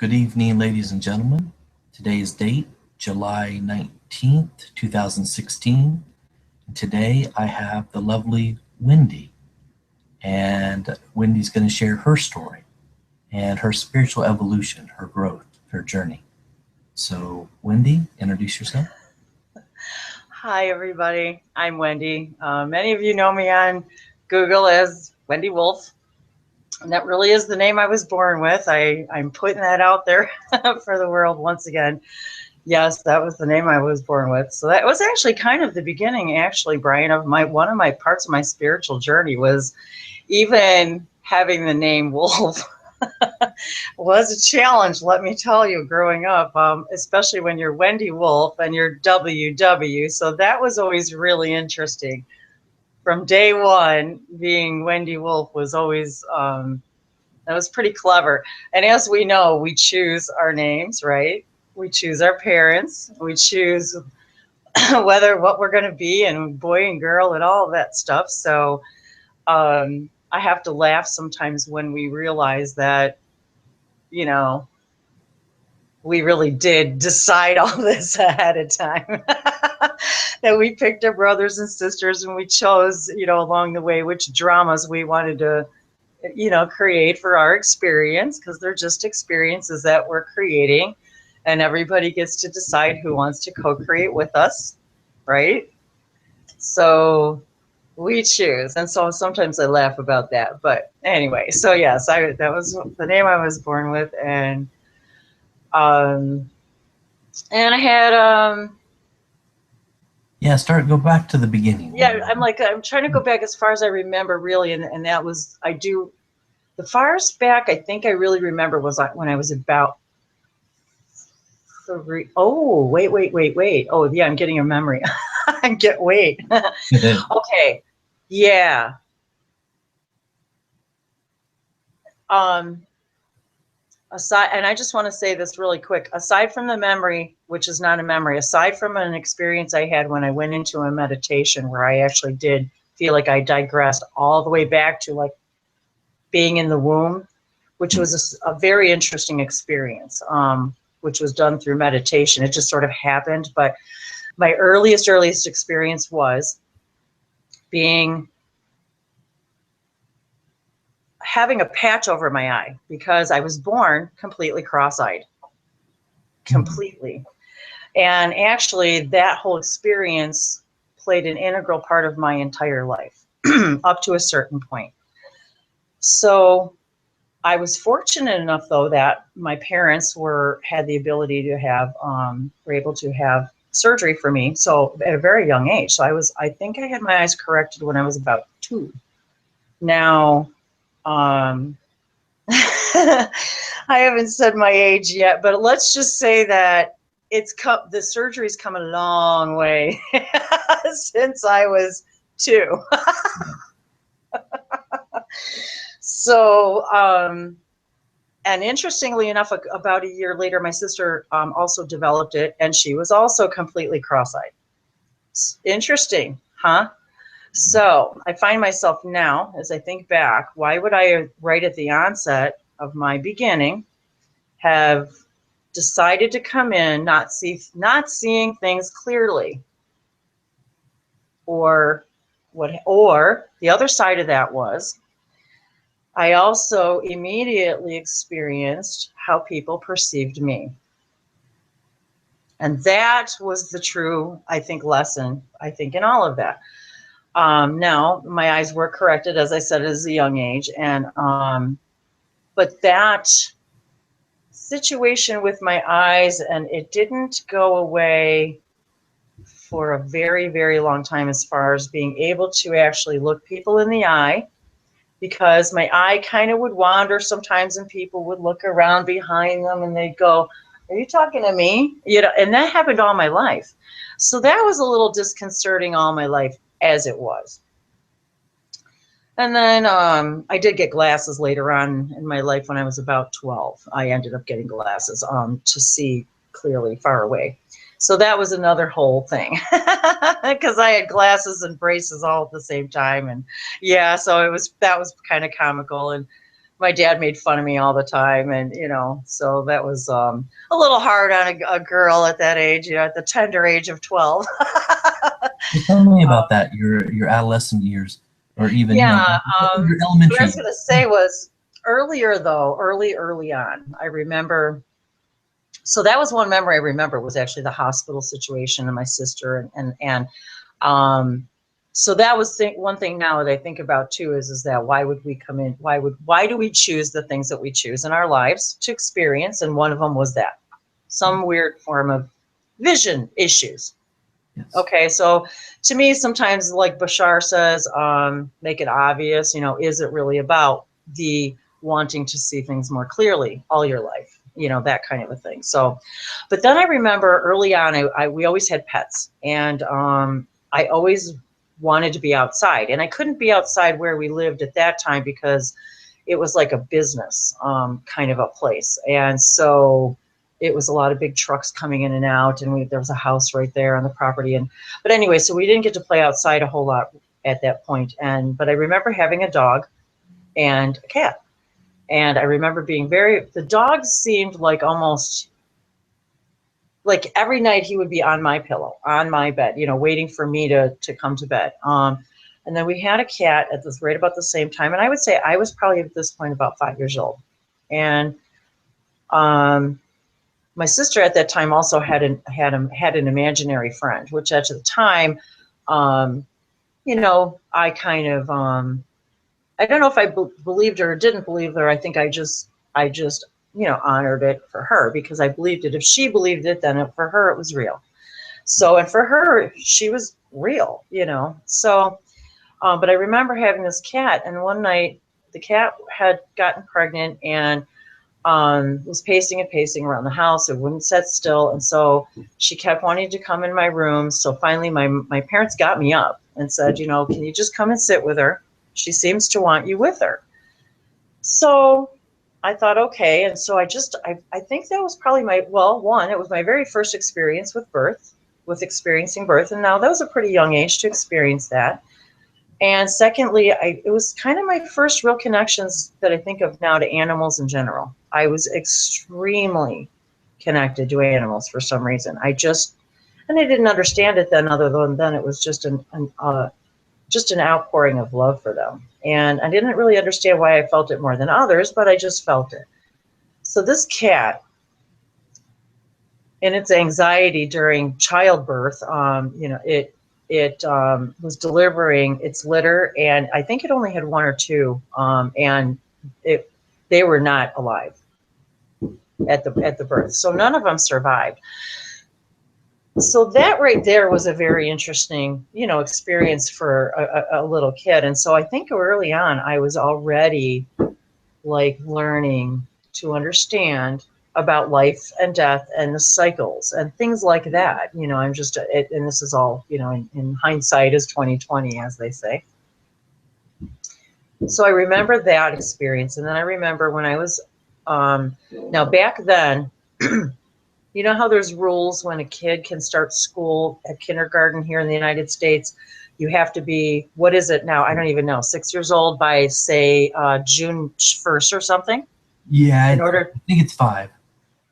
Good evening, ladies and gentlemen. Today's date, July 19th, 2016. And today I have the lovely Wendy. And Wendy's going to share her story and her spiritual evolution, her growth, her journey. So, Wendy, introduce yourself. Hi, everybody. I'm Wendy. Many of you know me on Google as Wendy Wolf. And that really is the name I was born with. I'm putting that out there for the world once again. Yes, that was the name I was born with. So that was actually kind of the beginning, actually, Brian, of one of my parts of my spiritual journey was even having the name Wolf. Was a challenge, let me tell you, growing up, especially when you're Wendy Wolf and you're WW. So that was always really interesting. From day one, being Wendy Wolf was always, that was pretty clever. And as we know, we choose our names, right? We choose our parents. We choose what we're going to be, and boy and girl and all of that stuff. So I have to laugh sometimes when we realize that, you know, we really did decide all this ahead of time. That we picked our brothers and sisters, and we chose, along the way which dramas we wanted to, create for our experience, because they're just experiences that we're creating, and everybody gets to decide who wants to co-create with us, right? So we choose. And so sometimes I laugh about that. But anyway, so yes, that was the name I was born with. Um, and I had Go back to the beginning. yeah, I'm trying to go back as far as I remember, really, and that was the farthest back I think I really remember was when I was about three. Oh, wait. Oh, yeah, I'm getting a memory. Wait. Okay. Yeah. Um, and I just want to say this really quick. Aside from the memory, which is not a memory, aside from an experience I had when I went into a meditation where I actually did feel like I digressed all the way back to like being in the womb, which was a very interesting experience, which was done through meditation. It just sort of happened. But my earliest experience was having a patch over my eye because I was born completely cross-eyed, completely. And actually that whole experience played an integral part of my entire life up to a certain point. So I was fortunate enough, though, that my parents had the ability to were able to have surgery for me. So at a very young age. So I think I had my eyes corrected when I was about 2. Now, I haven't said my age yet, but let's just say that the surgery's come a long way since I was 2. So, and interestingly enough, about a year later, my sister also developed it, and she was also completely cross-eyed. Interesting, huh? So I find myself now, as I think back, why would I, right at the onset of my beginning, have decided to come in not seeing things clearly? Or the other side of that was, I also immediately experienced how people perceived me. And that was the true, I think, lesson, in all of that. Now, my eyes were corrected, as I said, at a young age. But that situation with my eyes, and it didn't go away for a very, very long time as far as being able to actually look people in the eye, because my eye kind of would wander sometimes, and people would look around behind them and they'd go, "Are you talking to me?" And that happened all my life. So that was a little disconcerting all my life as it was. And then I did get glasses later on in my life when I was about 12. I ended up getting glasses to see clearly far away. So that was another whole thing because I had glasses and braces all at the same time. And yeah, so that was kind of comical. And my dad made fun of me all the time, and so that was a little hard on a girl at that age, at the tender age of 12. So tell me about that, your adolescent years, or even, Yeah, your what I elementary was going years. to say was earlier though, early on, I remember. So that was one memory I remember, was actually the hospital situation and my sister, and um, so that was one thing now that I think about too, is that why would we come in? Why do we choose the things that we choose in our lives to experience? And one of them was that some weird form of vision issues. Yes. Okay, so to me, sometimes, like Bashar says, make it obvious. Is it really about the wanting to see things more clearly all your life? That kind of a thing. So, but then I remember early on, we always had pets, and I always wanted to be outside, and I couldn't be outside where we lived at that time because it was like a business kind of a place, and so it was a lot of big trucks coming in and out, and there was a house right there on the property. But anyway, so we didn't get to play outside a whole lot at that point. But I remember having a dog and a cat, and I remember the dog seemed like almost like every night he would be on my pillow, on my bed, waiting for me to come to bed. And then we had a cat at this right about the same time, and I would say I was probably at this point about 5 years old, and my sister at that time also had an imaginary friend, which at the time, I kind of, I don't know if I believed her or didn't believe her. I think I just honored it for her because I believed it. If she believed it, then for her it was real. So, and for her, she was real. So, but I remember having this cat, and one night the cat had gotten pregnant and was pacing and pacing around the house. It wouldn't sit still. And so she kept wanting to come in my room. So finally my parents got me up and said, can you just come and sit with her? She seems to want you with her. So I thought, okay. And so I think that was probably it was my very first experience with experiencing birth. And now that was a pretty young age to experience that. And secondly, it was kind of my first real connections that I think of now to animals in general. I was extremely connected to animals for some reason. And I didn't understand it then, other than then it was just an outpouring of love for them. And I didn't really understand why I felt it more than others, but I just felt it. So this cat, in its anxiety during childbirth, it was delivering its litter, and I think it only had one or two, and they were not alive at the birth, so none of them survived. So that right there was a very interesting, experience for a little kid. And so I think early on I was already like learning to understand about life and death and the cycles and things like that. I'm just, and this is all, in hindsight is 2020, as they say. So I remember that experience. And then I remember when I was, now back then, you know how there's rules when a kid can start school at kindergarten here in the United States? You have to be, what is it now? I don't even know, 6 years old by, say, June 1st or something? Yeah, In order, I think it's 5.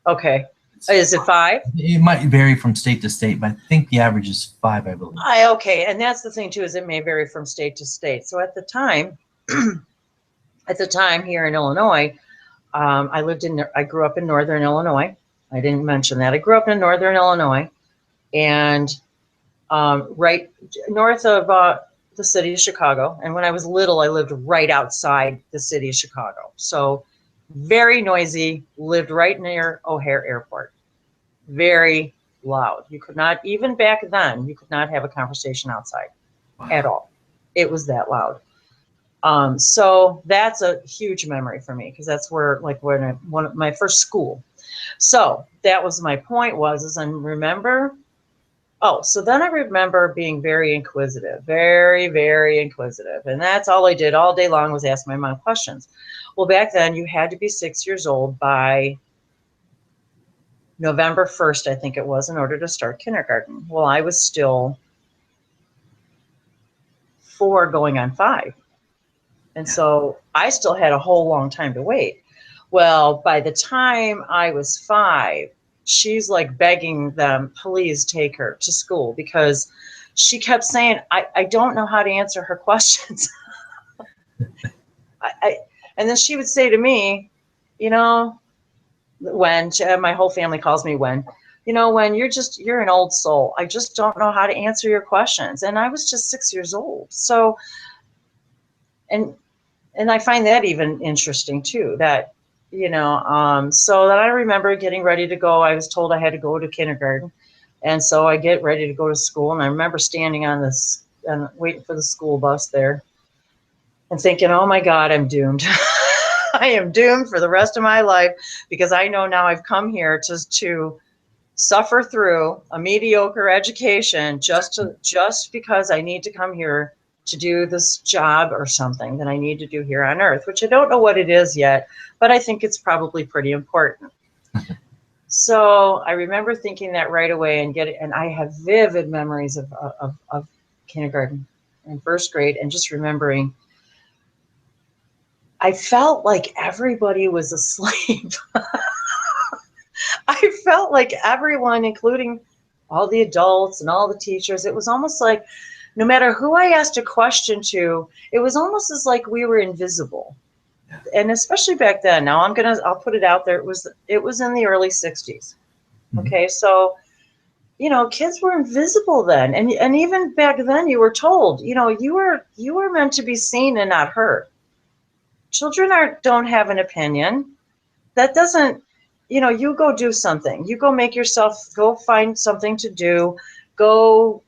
okay. Is it 5? It might vary from state to state, but I think the average is 5, I believe. Okay, and that's the thing too, is it may vary from state to state. So at the time, here in Illinois, I grew up in Northern Illinois. I didn't mention that. I grew up in Northern Illinois, and right north of the city of Chicago. And when I was little, I lived right outside the city of Chicago. So very noisy, lived right near O'Hare Airport. Very loud. You could not, even back then, you could not have a conversation outside at all. It was that loud. So that's a huge memory for me because that's where, like, one of my first school. So that was my point is I remember. Oh, so then I remember being very inquisitive, very, very inquisitive. And that's all I did all day long was ask my mom questions. Well, back then you had to be 6 years old by November 1st, I think it was, in order to start kindergarten. Well, I was still 4 going on 5. And so I still had a whole long time to wait. Well, by the time I was 5, she's like begging them, please take her to school, because she kept saying, I don't know how to answer her questions. I, and then she would say to me, you know, my whole family calls me Wen, when you're an old soul. I just don't know how to answer your questions. And I was just 6 years old. So, and I find that even interesting too, that, so that I remember getting ready to go. I was told I had to go to kindergarten. And so I get ready to go to school. And I remember standing on this and waiting for the school bus there and thinking, oh my God, I'm doomed. I am doomed for the rest of my life, because I know now I've come here to suffer through a mediocre education just because I need to come here to do this job or something that I need to do here on earth, which I don't know what it is yet, but I think it's probably pretty important. So I remember thinking that right away, and I have vivid memories of kindergarten and first grade, and just remembering I felt like everybody was asleep. I felt like everyone, including all the adults and all the teachers, it was almost like no matter who I asked a question to, it was almost as like we were invisible. And especially back then, now I'll put it out there. It was in the early 60s. Okay. So, kids were invisible then. And even back then you were told, you were meant to be seen and not heard. Children don't have an opinion. That doesn't, you go do something. You go find something to do. Go,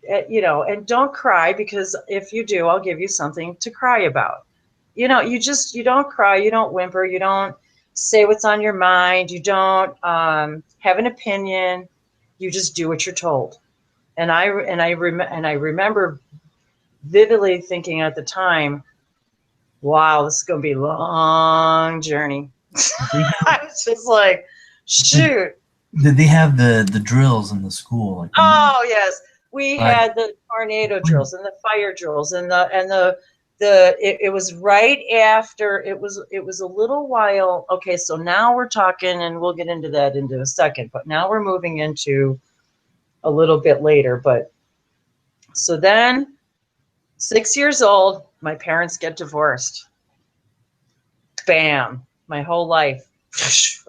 and don't cry, because if you do, I'll give you something to cry about. You don't cry, you don't whimper, you don't say what's on your mind, you don't have an opinion. You just do what you're told. And I remember vividly thinking at the time, wow, this is going to be a long journey. I was just like, shoot. Did they have the drills in the school? Oh yes, we had the tornado drills and the fire drills and it was right after it was a little while. Okay, so now we're talking, and we'll get into that into a second. But now we're moving into a little bit later. But so then, 6 years old, my parents get divorced. Bam, my whole life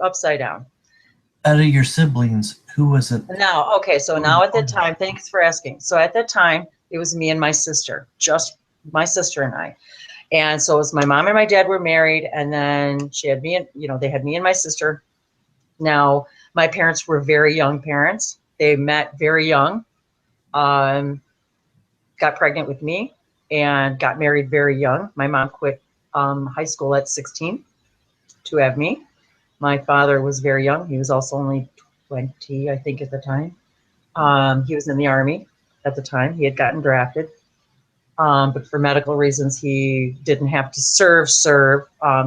upside down. Out of your siblings, who was it? Now, okay, so now at that time, thanks for asking. So at that time, it was me and my sister, just my sister and I. And so it was my mom and my dad were married, and then she had me, and they had me and my sister. Now, my parents were very young parents. They met very young, got pregnant with me, and got married very young. My mom quit high school at 16 to have me. My father was very young. He was also only 20, I think, at the time. He was in the Army at the time. He had gotten drafted. But for medical reasons, he didn't have to serve.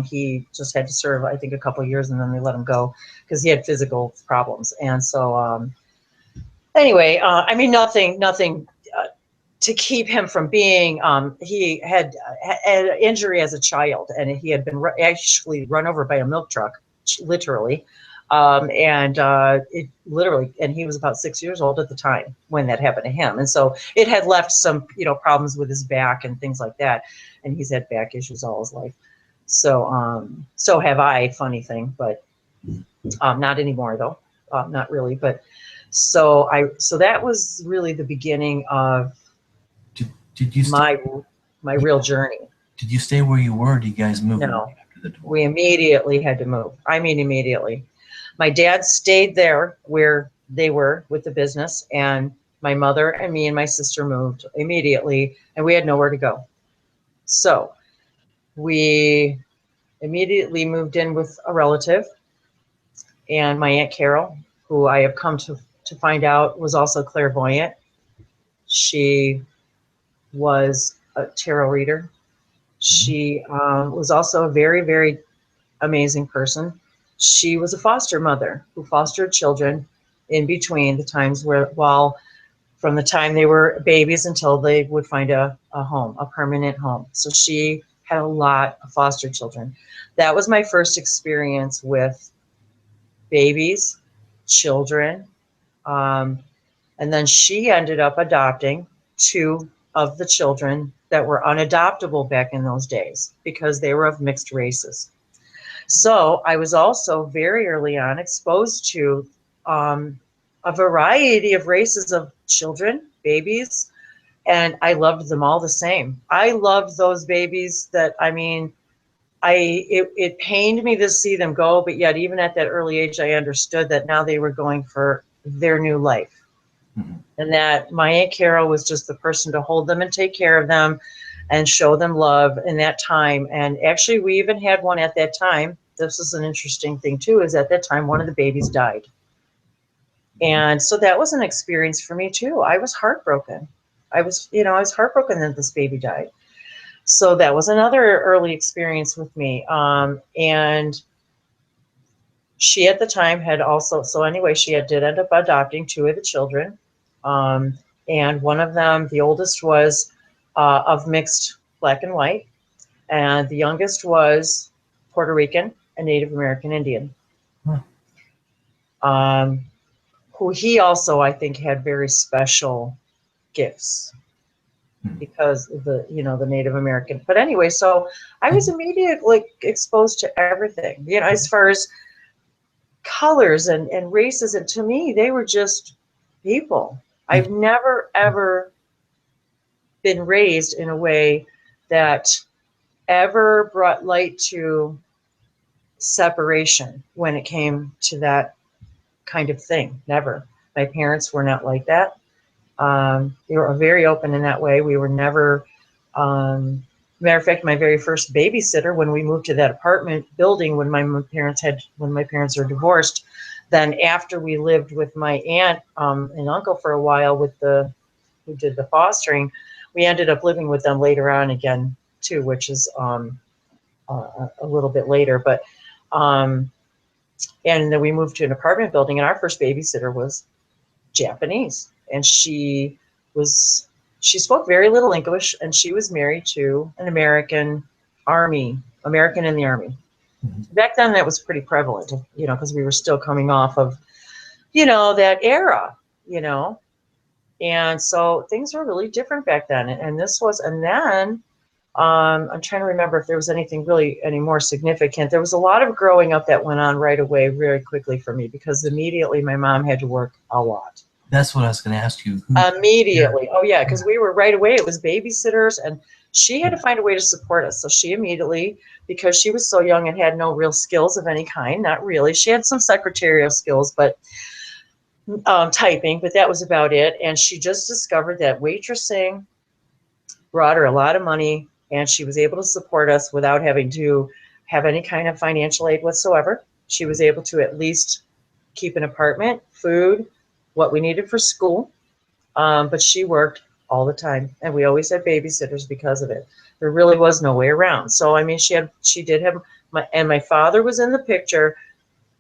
He just had to serve, I think, a couple of years, and then they let him go because he had physical problems. And so, anyway, nothing to keep him from being. He had an injury as a child, and he had been actually run over by a milk truck, literally. It literally, and he was about 6 years old at the time when that happened to him. And so it had left some, problems with his back and things like that. And he's had back issues all his life. So, so have I, funny thing, but, not anymore though. Not really. But so that was really the beginning of did you my real journey. Did you stay where you were? Did you guys move? No, we immediately had to move. I mean, immediately. My dad stayed there where they were with the business, and my mother and me and my sister moved immediately, and we had nowhere to go. So we immediately moved in with a relative, and my Aunt Carol, who I have come to find out was also clairvoyant. She was a tarot reader. She was also a very, very amazing person. She was a foster mother who fostered children in between the times from the time they were babies until they would find a home, a permanent home. So she had a lot of foster children. That was my first experience with babies, children. Um, and then she ended up adopting two of the children that were unadoptable back in those days because they were of mixed races. So I was also very early on exposed to a variety of races of children, babies, and I loved them all the same. I loved those babies that, I mean, it pained me to see them go, but yet even at that early age, I understood that now they were going for their new life. Mhm. And that my Aunt Carol was just the person to hold them and take care of them and show them love in that time. And actually, we even had one at that time. This is an interesting thing, too, is at that time, one of the babies died. And so that was an experience for me, too. I was heartbroken. I was heartbroken that this baby died. So that was another early experience with me. And she at the time had also, so anyway, did end up adopting two of the children. Um, and one of them, the oldest, was of mixed black and white, and the youngest was Puerto Rican, a Native American Indian, Huh. um, who he also, I think, had very special gifts Hmm. because of the Native American. But anyway, so I was And immediately exposed to everything, as far as colors and races, and to me they were just people. I've did never ever been raised in a way that ever brought light to separation when it came to that kind of thing. Never. My parents were not like that. They were very open in that way. We were never matter of fact, my very first babysitter, when we moved to that apartment building, when my parents were divorced, then after we lived with my aunt and uncle for a while who did the fostering, we ended up living with them later on again too, which is a little bit later. But and then we moved to an apartment building, and our first babysitter was Japanese, and she spoke very little English, and she was married to an American in the Army. Mhm. Back then, that was pretty prevalent, because we were still coming off of, that era, you know, and so things were really different back then. And then I'm trying to remember if there was anything really any more significant. There was a lot of growing up that went on right away, very quickly for me, because immediately my mom had to work a lot. That's what I was going to ask you. Who? Yeah. Immediately. Oh, yeah, because Yeah. we were right away. It was babysitters, and she had to Yeah. find a way to support us. So she immediately, because she was so young and had no real skills of any kind, not really. She had some secretarial skills, but typing, but that was about it. And she just discovered that waitressing brought her a lot of money, and she was able to support us without having to have any kind of financial aid whatsoever. She was able to at least keep an apartment, food, what we needed for school. But she worked all the time, and we always had babysitters because of it. There really was no way around. So I mean, she did have my father was in the picture.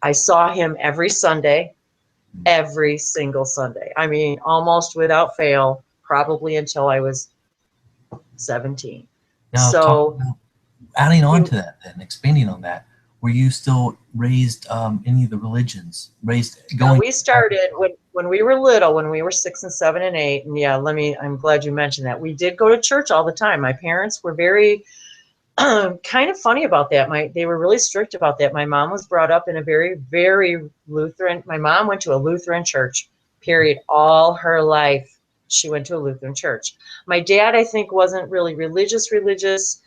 I saw him every Sunday, every single Sunday. I mean, almost without fail, probably until I was 17. Now, talk So about adding on we to that, then expanding on that. Were you still raised any of the religions? Raised going? we started when we were little, when we were 6 and 7 and 8. And yeah, I'm glad you mentioned that. We did go to church all the time. My parents were very kind of funny about that. They were really strict about that. My mom was brought up in a very, very Lutheran. My mom went to a Lutheran church, period. All her life, she went to a Lutheran church. My dad, I think, wasn't really religious.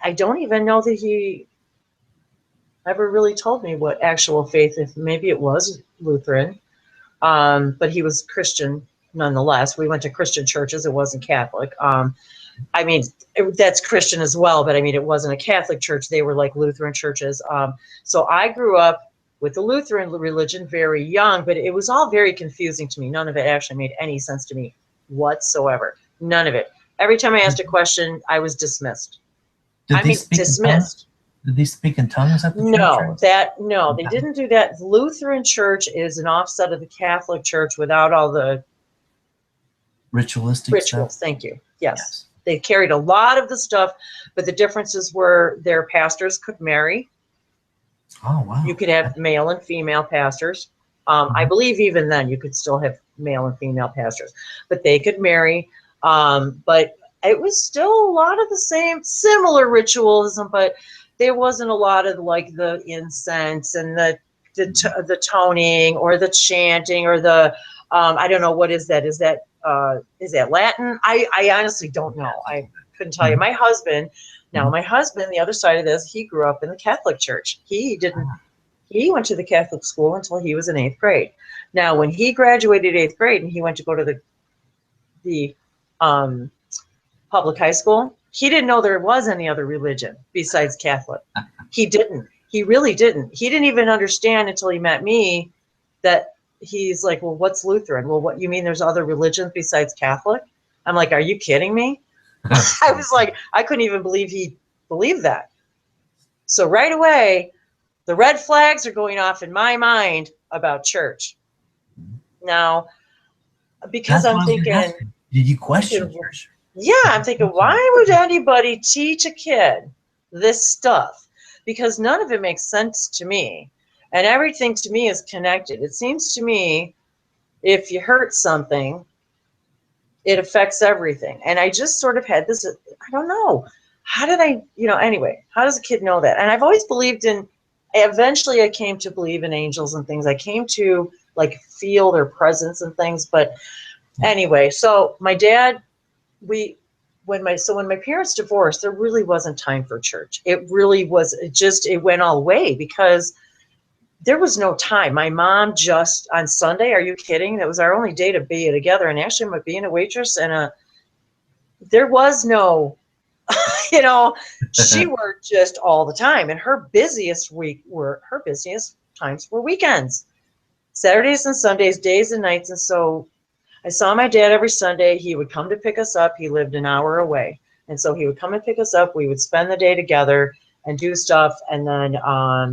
I don't even know that he ever really told me what actual faith, if maybe it was Lutheran. But he was Christian nonetheless. We went to Christian churches. It wasn't Catholic. I mean, that's Christian as well, but I mean, it wasn't a Catholic church. They were like Lutheran churches. So I grew up with the Lutheran religion very young, but it was all very confusing to me. None of it actually made any sense to me whatsoever. None of it. Every time I asked a question, I was dismissed. Did I they mean, speak in tongues? dismissed. Did they speak in tongues at the church? No, they Okay. didn't do that. Lutheran church is an offset of the Catholic church without all the Ritualistic stuff? rituals. Thank you. Yes. Yes. They carried a lot of the stuff, but the differences were their pastors could marry. Oh, You wow. could have male and female pastors. I Mhm. believe even then you could still have male and female pastors, but they could marry. But it was still a lot of the same, similar ritualism, but there wasn't a lot of like the incense and the toning or the chanting or the I don't know, what is that? Is that Latin? I honestly don't know. I couldn't tell you. Mhm. My husband, now Mhm. my husband, the other side of this, he grew up in the Catholic Church. He went to the Catholic school until he was in 8th grade. Now, when he graduated 8th grade and he went to go to the um, public high school, he didn't know there was any other religion besides Catholic. He didn't. He really didn't. He didn't even understand until he met me that he's like, well, what's Lutheran? Well, what you mean there's other religions besides Catholic? I'm like, are you kidding me? I was like, I couldn't even believe he believed that. So right away, the red flags are going off in my mind about church. Now, because That's I'm what I was going to thinking, ask you. Did you question church? yeah, Did I'm you thinking, question why would anybody teach a kid this stuff? Because none of it makes sense to me. And everything to me is connected. It seems to me if you hurt something, it affects everything. And I just sort of had this, I don't know. How did I, anyway, how does a kid know that? And I've always believed in, eventually I came to believe in angels and things. I came to like feel their presence and things. But Yeah. anyway, so my dad, when my parents divorced, there really wasn't time for church. It really was, it went all away because there was no time. My mom just on Sunday, are you kidding? That was our only day to be together. And actually, my being a waitress there was no, you know, she worked just all the time. And her busiest times were weekends, Saturdays and Sundays, days and nights. And so I saw my dad every Sunday. He would come to pick us up. He lived an hour away. And so he would come and pick us up. We would spend the day together and do stuff. And then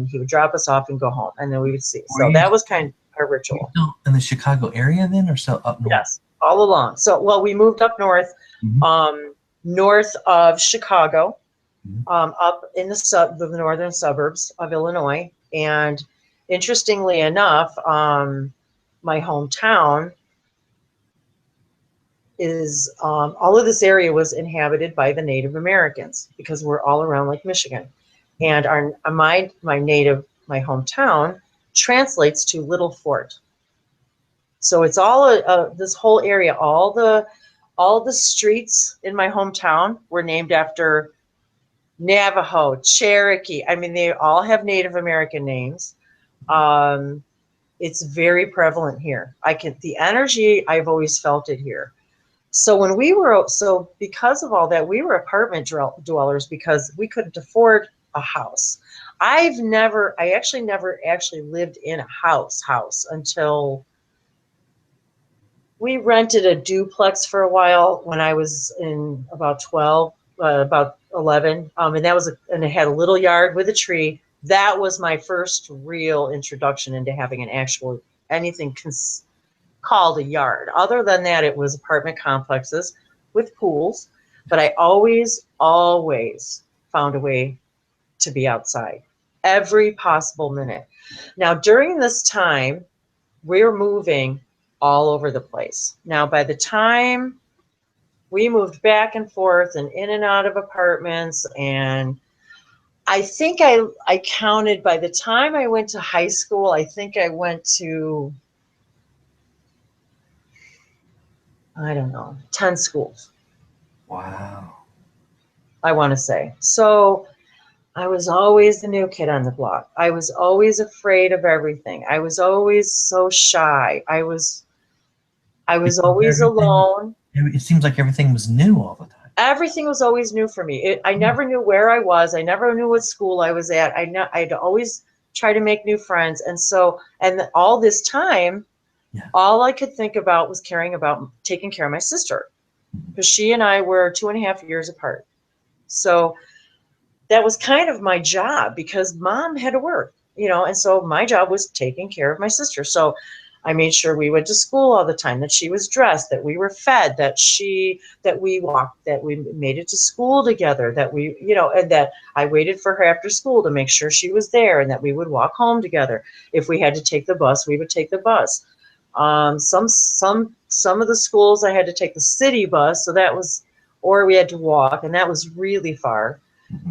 he would drop us off and go home. And then we would see. Were So you that was kind of our were you ritual. still in the Chicago area then, or so up north? Yes, all along. So, well, we moved up north, Mhm. north of Chicago, Mhm. up in the northern suburbs of Illinois. And interestingly enough, my hometown is all of this area was inhabited by the Native Americans because we're all around Lake Michigan, and my hometown translates to Little Fort. So it's all this whole area. All the streets in my hometown were named after Navajo, Cherokee. I mean, they all have Native American names. Um, it's very prevalent here. The energy, I've always felt it here. So because of all that, we were apartment dwellers because we couldn't afford a house. I actually never actually lived in a house until we rented a duplex for a while when I was in about 12, about 11. And it had a little yard with a tree. That was my first real introduction into having anything called a yard. Other than that, it was apartment complexes with pools, but I always found a way to be outside every possible minute. Now, during this time, we're moving all over the place. Now, by the time we moved back and forth and in and out of apartments, and I think I counted by the time I went to high school, I think I went to, I don't know, 10 schools, Wow. I want to say. So I was always the new kid on the block. I was always afraid of everything. I was always so shy. I was Because always alone. it seems like everything was new all the time. Everything was always new for me. I never knew where I was. I never knew what school I was at. I'd always try to make new friends. And all this time, Yeah. all I could think about was caring about taking care of my sister because she and I were 2.5 years apart. So that was kind of my job because mom had to work, and so my job was taking care of my sister. So I made sure we went to school all the time, that she was dressed, that we were fed, that we walked, that we made it to school together, that we, and that I waited for her after school to make sure she was there, and that we would walk home together. If we had to take the bus, we would take the bus. Some of the schools I had to take the city bus, so that was, or we had to walk, and that was really far.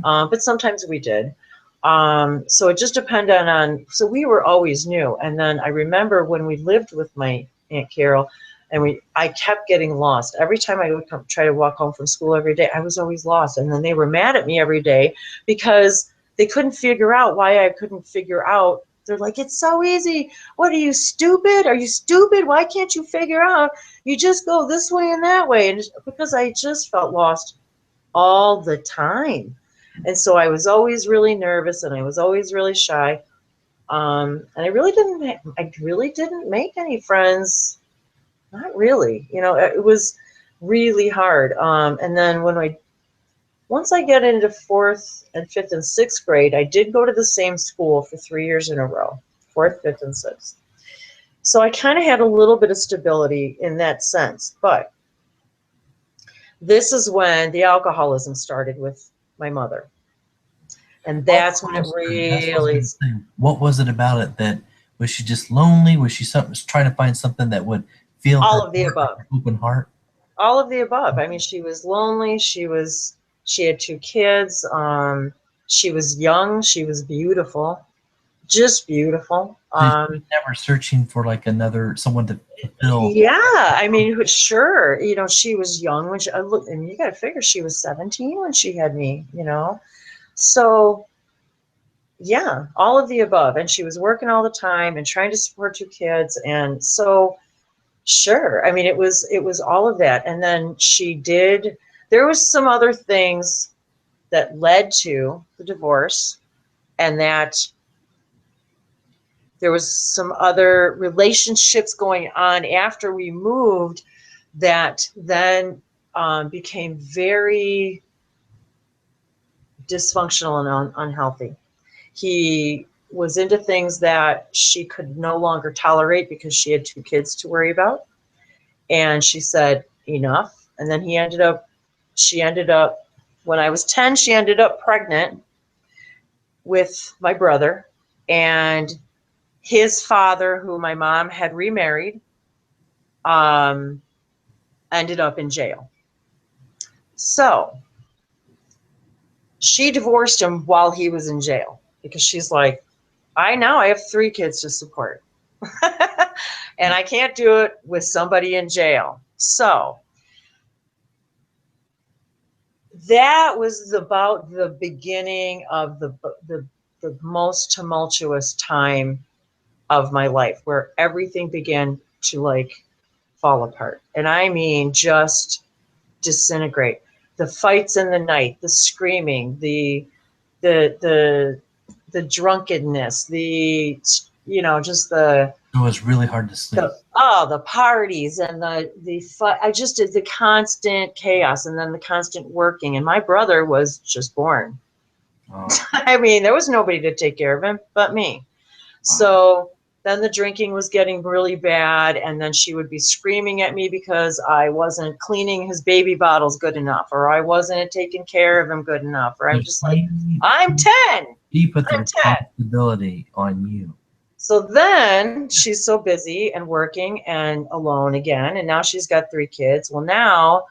But sometimes we did. So it just depended on, so we were always new. And then I remember when we lived with my Aunt Carol, and I kept getting lost. Every time I would try to walk home from school every day, I was always lost. And then they were mad at me every day because they couldn't figure out why I couldn't figure out. They're like, it's so easy. What, are you stupid? Are you stupid? Why can't you figure out? You just go this way and that way. And because I just felt lost all the time. And so I was always really nervous, and I was always really shy. And I really didn't make any friends. Not really. It was really hard. And then once I get into fourth and fifth and sixth grade, I did go to the same school for 3 years in a row, fourth, fifth, and sixth. So I kind of had a little bit of stability in that sense. But this is when the alcoholism started with my mother. And that's when it really. What was it about it that, was she just lonely? Was she trying to find something that would feel All her of the above. her open heart? All of the above. I mean, she was lonely. She had 2 kids. She was young. She was beautiful, just beautiful. So she was never searching for like someone to fulfill. Yeah, I mean, sure. She was young when I look, and you got to figure she was 17 when she had me. So. Yeah, all of the above. And she was working all the time and trying to support 2 kids. And so, sure. I mean, it was all of that. And then there was some other things that led to the divorce, and that there was some other relationships going on after we moved that then became very dysfunctional and unhealthy. He was into things that she could no longer tolerate because she had 2 kids to worry about. And she said, enough. And then she ended up, when I was 10, she ended up pregnant with my brother. And his father, who my mom had remarried, ended up in jail. So she divorced him while he was in jail because she's like, I have 3 kids to support. And I can't do it with somebody in jail. So that was about the beginning of the most tumultuous time of my life, where everything began to fall apart. And I mean, just disintegrate. The fights in the night, the screaming, the drunkenness, just the. It was really hard to sleep. The parties and I just did the constant chaos, and then the constant working. And my brother was just born. Oh. I mean, there was nobody to take care of him but me. Wow. So then the drinking was getting really bad, and then she would be screaming at me because I wasn't cleaning his baby bottles good enough, or I wasn't taking care of him good enough, or I'm just like, I'm 10. He put the responsibility on you. So then she's so busy and working and alone again, and now she's got 3 kids. Well, now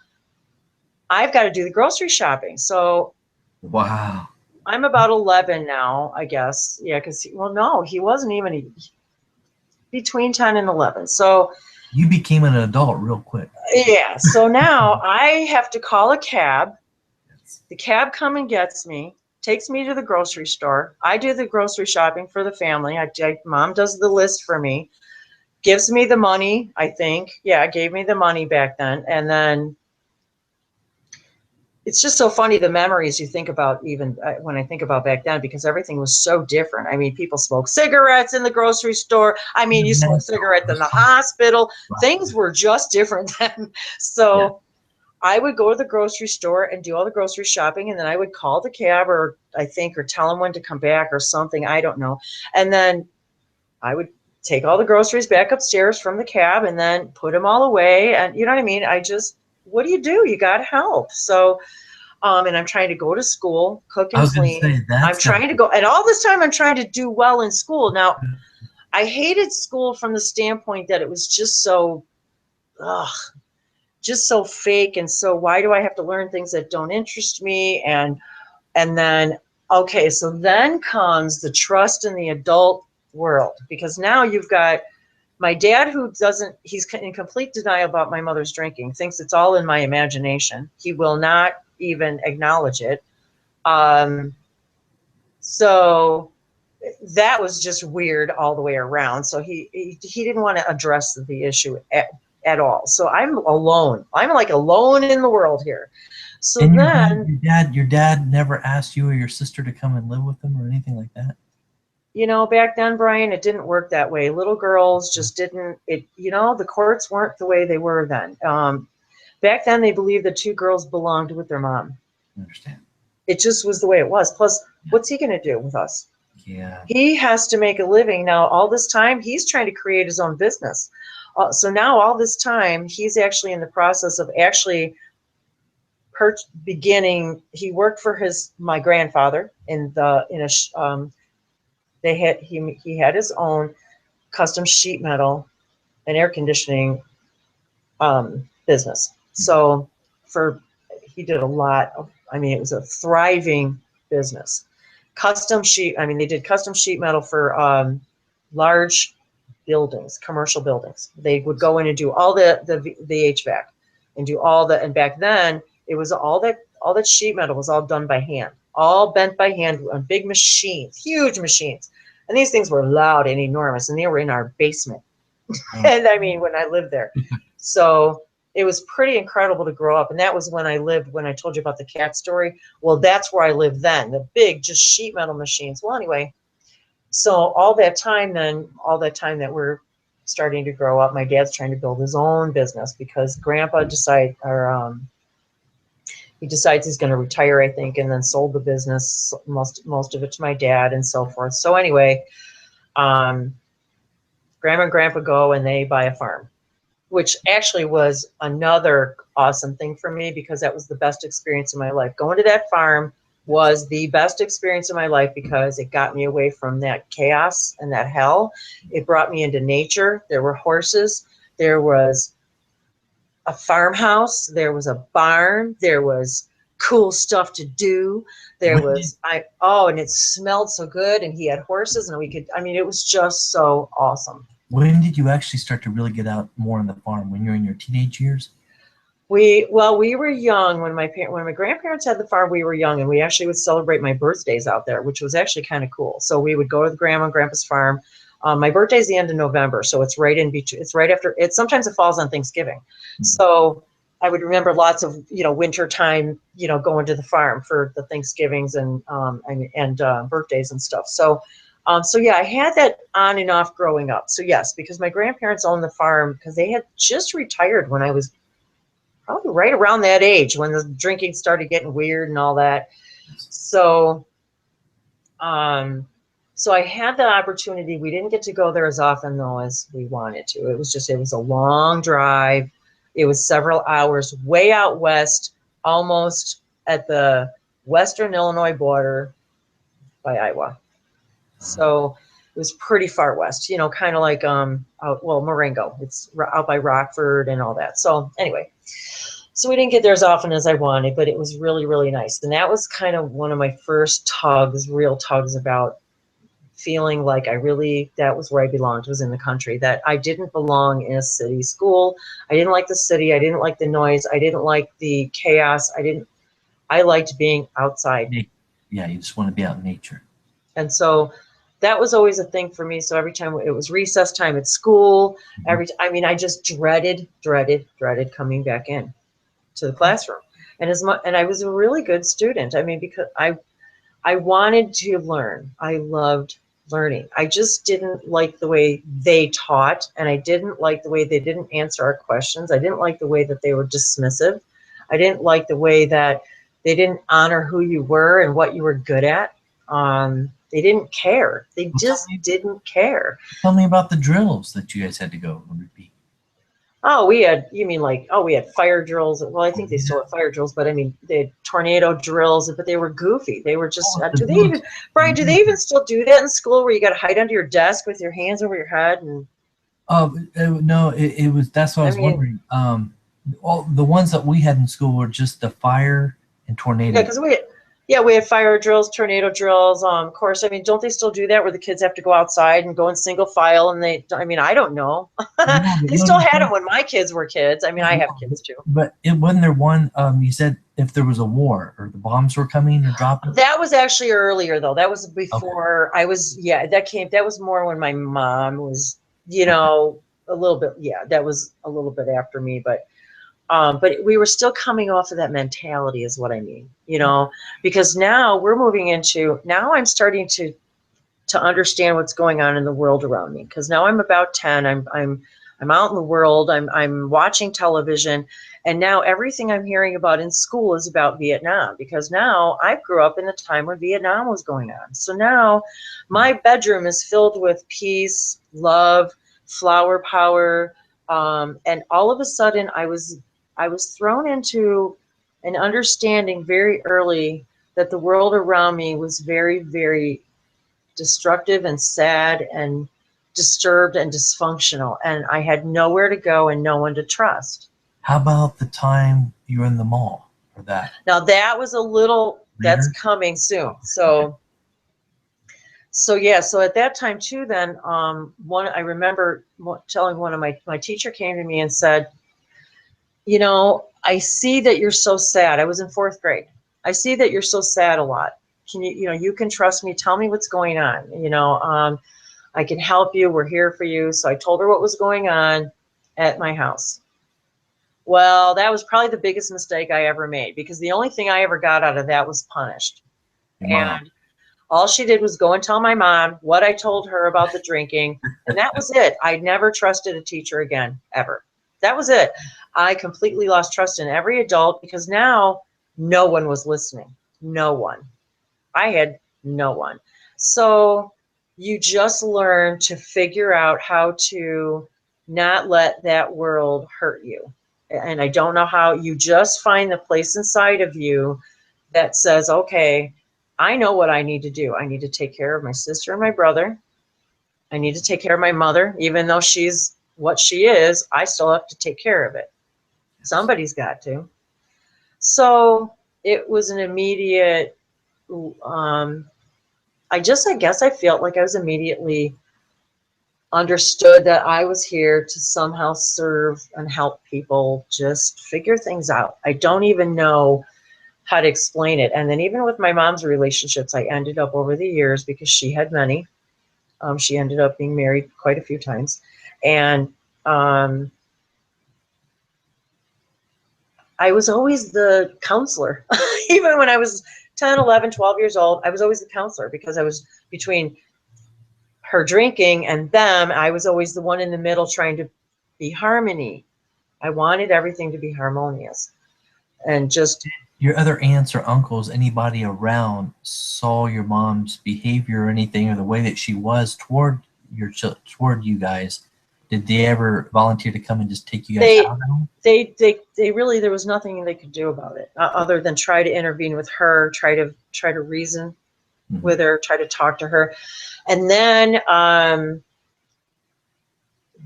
I've got to do the grocery shopping. So wow, I'm about 11 now, I guess. Yeah, because he wasn't even between 10 and 11. So you became an adult real quick. Yeah. So now I have to call a cab. The cab comes and gets me, takes me to the grocery store. I do the grocery shopping for the family. Mom does the list for me, gives me the money, I think. Yeah, gave me the money back then. And then it's just so funny, the memories you think about, even when I think about back then, because everything was so different. I mean, people smoked cigarettes in the grocery store. I mean, you smoke cigarettes in the hospital. Wow. Things were just different then. So yeah. I would go to the grocery store and do all the grocery shopping, and then I would call the cab, or tell them when to come back or something. I don't know. And then I would take all the groceries back upstairs from the cab and then put them all away. And you know what I mean? What do? You got to help. So, and I'm trying to go to school, cook I and was going to clean. say I'm that's got to trying to be. go, and all this time I'm trying to do well in school. Now, I hated school from the standpoint that it was just so, ugh, just so fake. And so why do I have to learn things that don't interest me? And then, okay, so then comes the trust in the adult world, because now you've got my dad who doesn't, he's in complete denial about my mother's drinking, thinks it's all in my imagination. He will not even acknowledge it. So that was just weird all the way around. So he didn't want to address the issue at all. So I'm alone. I'm like alone in the world here. So And then, your dad never asked you or your sister to come and live with them or anything like that? back then, Brian, it didn't work that way. Little girls just didn't, the courts weren't the way they were then. Back then, they believed the two girls belonged with their mom. I understand. It just was the way it was. Plus, what's he going to do with us? Yeah. He has to make a living. Now, all this time, he's trying to create his own business. So now, all this time, he's actually in the process of actually beginning. He worked for my grandfather in a. He had his own custom sheet metal and air conditioning business. So he did a lot of. I mean, it was a thriving business. They did custom sheet metal for large buildings, commercial buildings. They would go in and do all the HVAC and do and back then it was all that sheet metal was all done by hand, all bent by hand on big machines, huge machines. And these things were loud and enormous, and they were in our basement. And I mean, when I lived there. So it was pretty incredible to grow up. And that was when I told you about the cat story. Well, that's where I lived then, the big, just sheet metal machines. Well, anyway, so all that time that we're starting to grow up, my dad's trying to build his own business because Grandpa he decides he's going to retire, I think, and then sold the business, most of it to my dad and so forth. So anyway, Grandma and Grandpa go and they buy a farm, which actually was another awesome thing for me because that was the best experience of my life. Going to that farm was the best experience of my life because it got me away from that chaos and that hell. It brought me into nature. There were horses. There was a farmhouse. There was a barn. There was cool stuff to do. And it smelled so good, and he had horses, and it was just so awesome. When did you actually start to really get out more on the farm? When you were in your teenage years? We were young when my grandparents had the farm. We were young, and we actually would celebrate my birthdays out there, which was actually kind of cool. So we would go to the grandma and grandpa's farm. My birthday is the end of November, so it's right in between. It's right after. Sometimes it falls on Thanksgiving, so I would remember lots of winter time, going to the farm for the Thanksgivings and birthdays and stuff. So yeah, I had that on and off growing up. So yes, because my grandparents owned the farm because they had just retired when I was probably right around that age when the drinking started getting weird and all that. So, so I had the opportunity. We didn't get to go there as often though as we wanted to. It was a long drive. It was several hours way out west, almost at the western Illinois border by Iowa. So it was pretty far west, kind of like Marengo. It's out by Rockford and all that. So anyway, so we didn't get there as often as I wanted, but it was really, really nice. And that was kind of one of my first real tugs about feeling like that was where I belonged, was in the country, that I didn't belong in a city school. I didn't like the city. I didn't like the noise. I didn't like the chaos. I liked being outside. Yeah, you just want to be out in nature. And so that was always a thing for me. So every time it was recess time at school, I just dreaded coming back in to the classroom. And I was a really good student. I mean, because I wanted to learn. I loved learning. I just didn't like the way they taught, and I didn't like the way they didn't answer our questions. I didn't like the way that they were dismissive. I didn't like the way that they didn't honor who you were and what you were good at. They didn't care. They Well, just didn't care. tell me about the drills that you guys had to go and repeat. Oh, we had, you mean like, oh, we had fire drills. Well, I Oh, think they yeah. still have fire drills, but I mean, they had tornado drills, but they were goofy. They were just, Oh, the do they even, Brian, do they even military. still do that in school where you got to hide under your desk with your hands over your head? And No, it was, that's what I I was mean, wondering. All the ones that we had in school were just the fire and yeah, tornado. because we had fire drills, tornado drills. Of course, I mean, don't they still do that where the kids have to go outside and go in single file? And I mean, I don't know. No, They still had them when my kids were kids. I mean, I have kids too. but it wasn't there one. You said if there was a war or the bombs were coming or dropping. That was actually earlier though. That was Okay, before I was, yeah, that was more when my mom was, okay. a little bit, yeah, that was a little bit after me, but we were still coming off of that mentality is what I mean, because now we're moving into, now I'm starting to understand what's going on in the world around me. Because now I'm about 10. I'm out in the world. I'm watching television, and now everything I'm hearing about in school is about Vietnam. Because now I grew up in a time when Vietnam was going on. So now my bedroom is filled with peace, love, flower power, and all of a sudden I was thrown into an understanding very early that the world around me was very, very destructive and sad and disturbed and dysfunctional. And I had nowhere to go and no one to trust. How about the time you were in the mall or that Now that was a little, that's later? coming soon. Oh, okay. So yeah, so at that time too, then I remember telling one of my teacher came to me and said, I see that you're so sad. I was in fourth grade. I see that you're so sad a lot. Can you can trust me. Tell me what's going on. I can help you. We're here for you. So I told her what was going on at my house. Well, that was probably the biggest mistake I ever made because the only thing I ever got out of that was punished. Your mom. And all she did was go and tell my mom what I told her about the drinking. And that was it. I never trusted a teacher again, ever. That was it. I completely lost trust in every adult because now no one was listening. No one. I had no one. So you just learn to figure out how to not let that world hurt you. And I don't know how. You just find the place inside of you that says, okay, I know what I need to do. I need to take care of my sister and my brother. I need to take care of my mother. Even though she's what she is, I still have to take care of it. Somebody's got to. So it was an immediate I guess I felt like I was immediately understood that I was here to somehow serve and help people just figure things out. I don't even know how to explain it. And then even with my mom's relationships, I ended up over the years because she had many. She ended up being married quite a few times. And I was always the counselor. Even when I was 10, 11, 12 years old, I was always the counselor because I was between her drinking and them. I was always the one in the middle trying to be harmony. I wanted everything to be harmonious and just Your other aunts or uncles, anybody around, saw your mom's behavior or anything, or the way that she was toward toward you guys. Did they ever volunteer to come and just take you guys they out of home? they really, there was nothing they could do about it other than try to intervene with her, try to reason Mhm. with her, try to talk to her. And then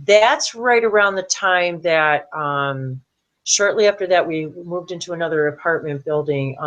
that's right around the time that shortly after that we moved into another apartment building. It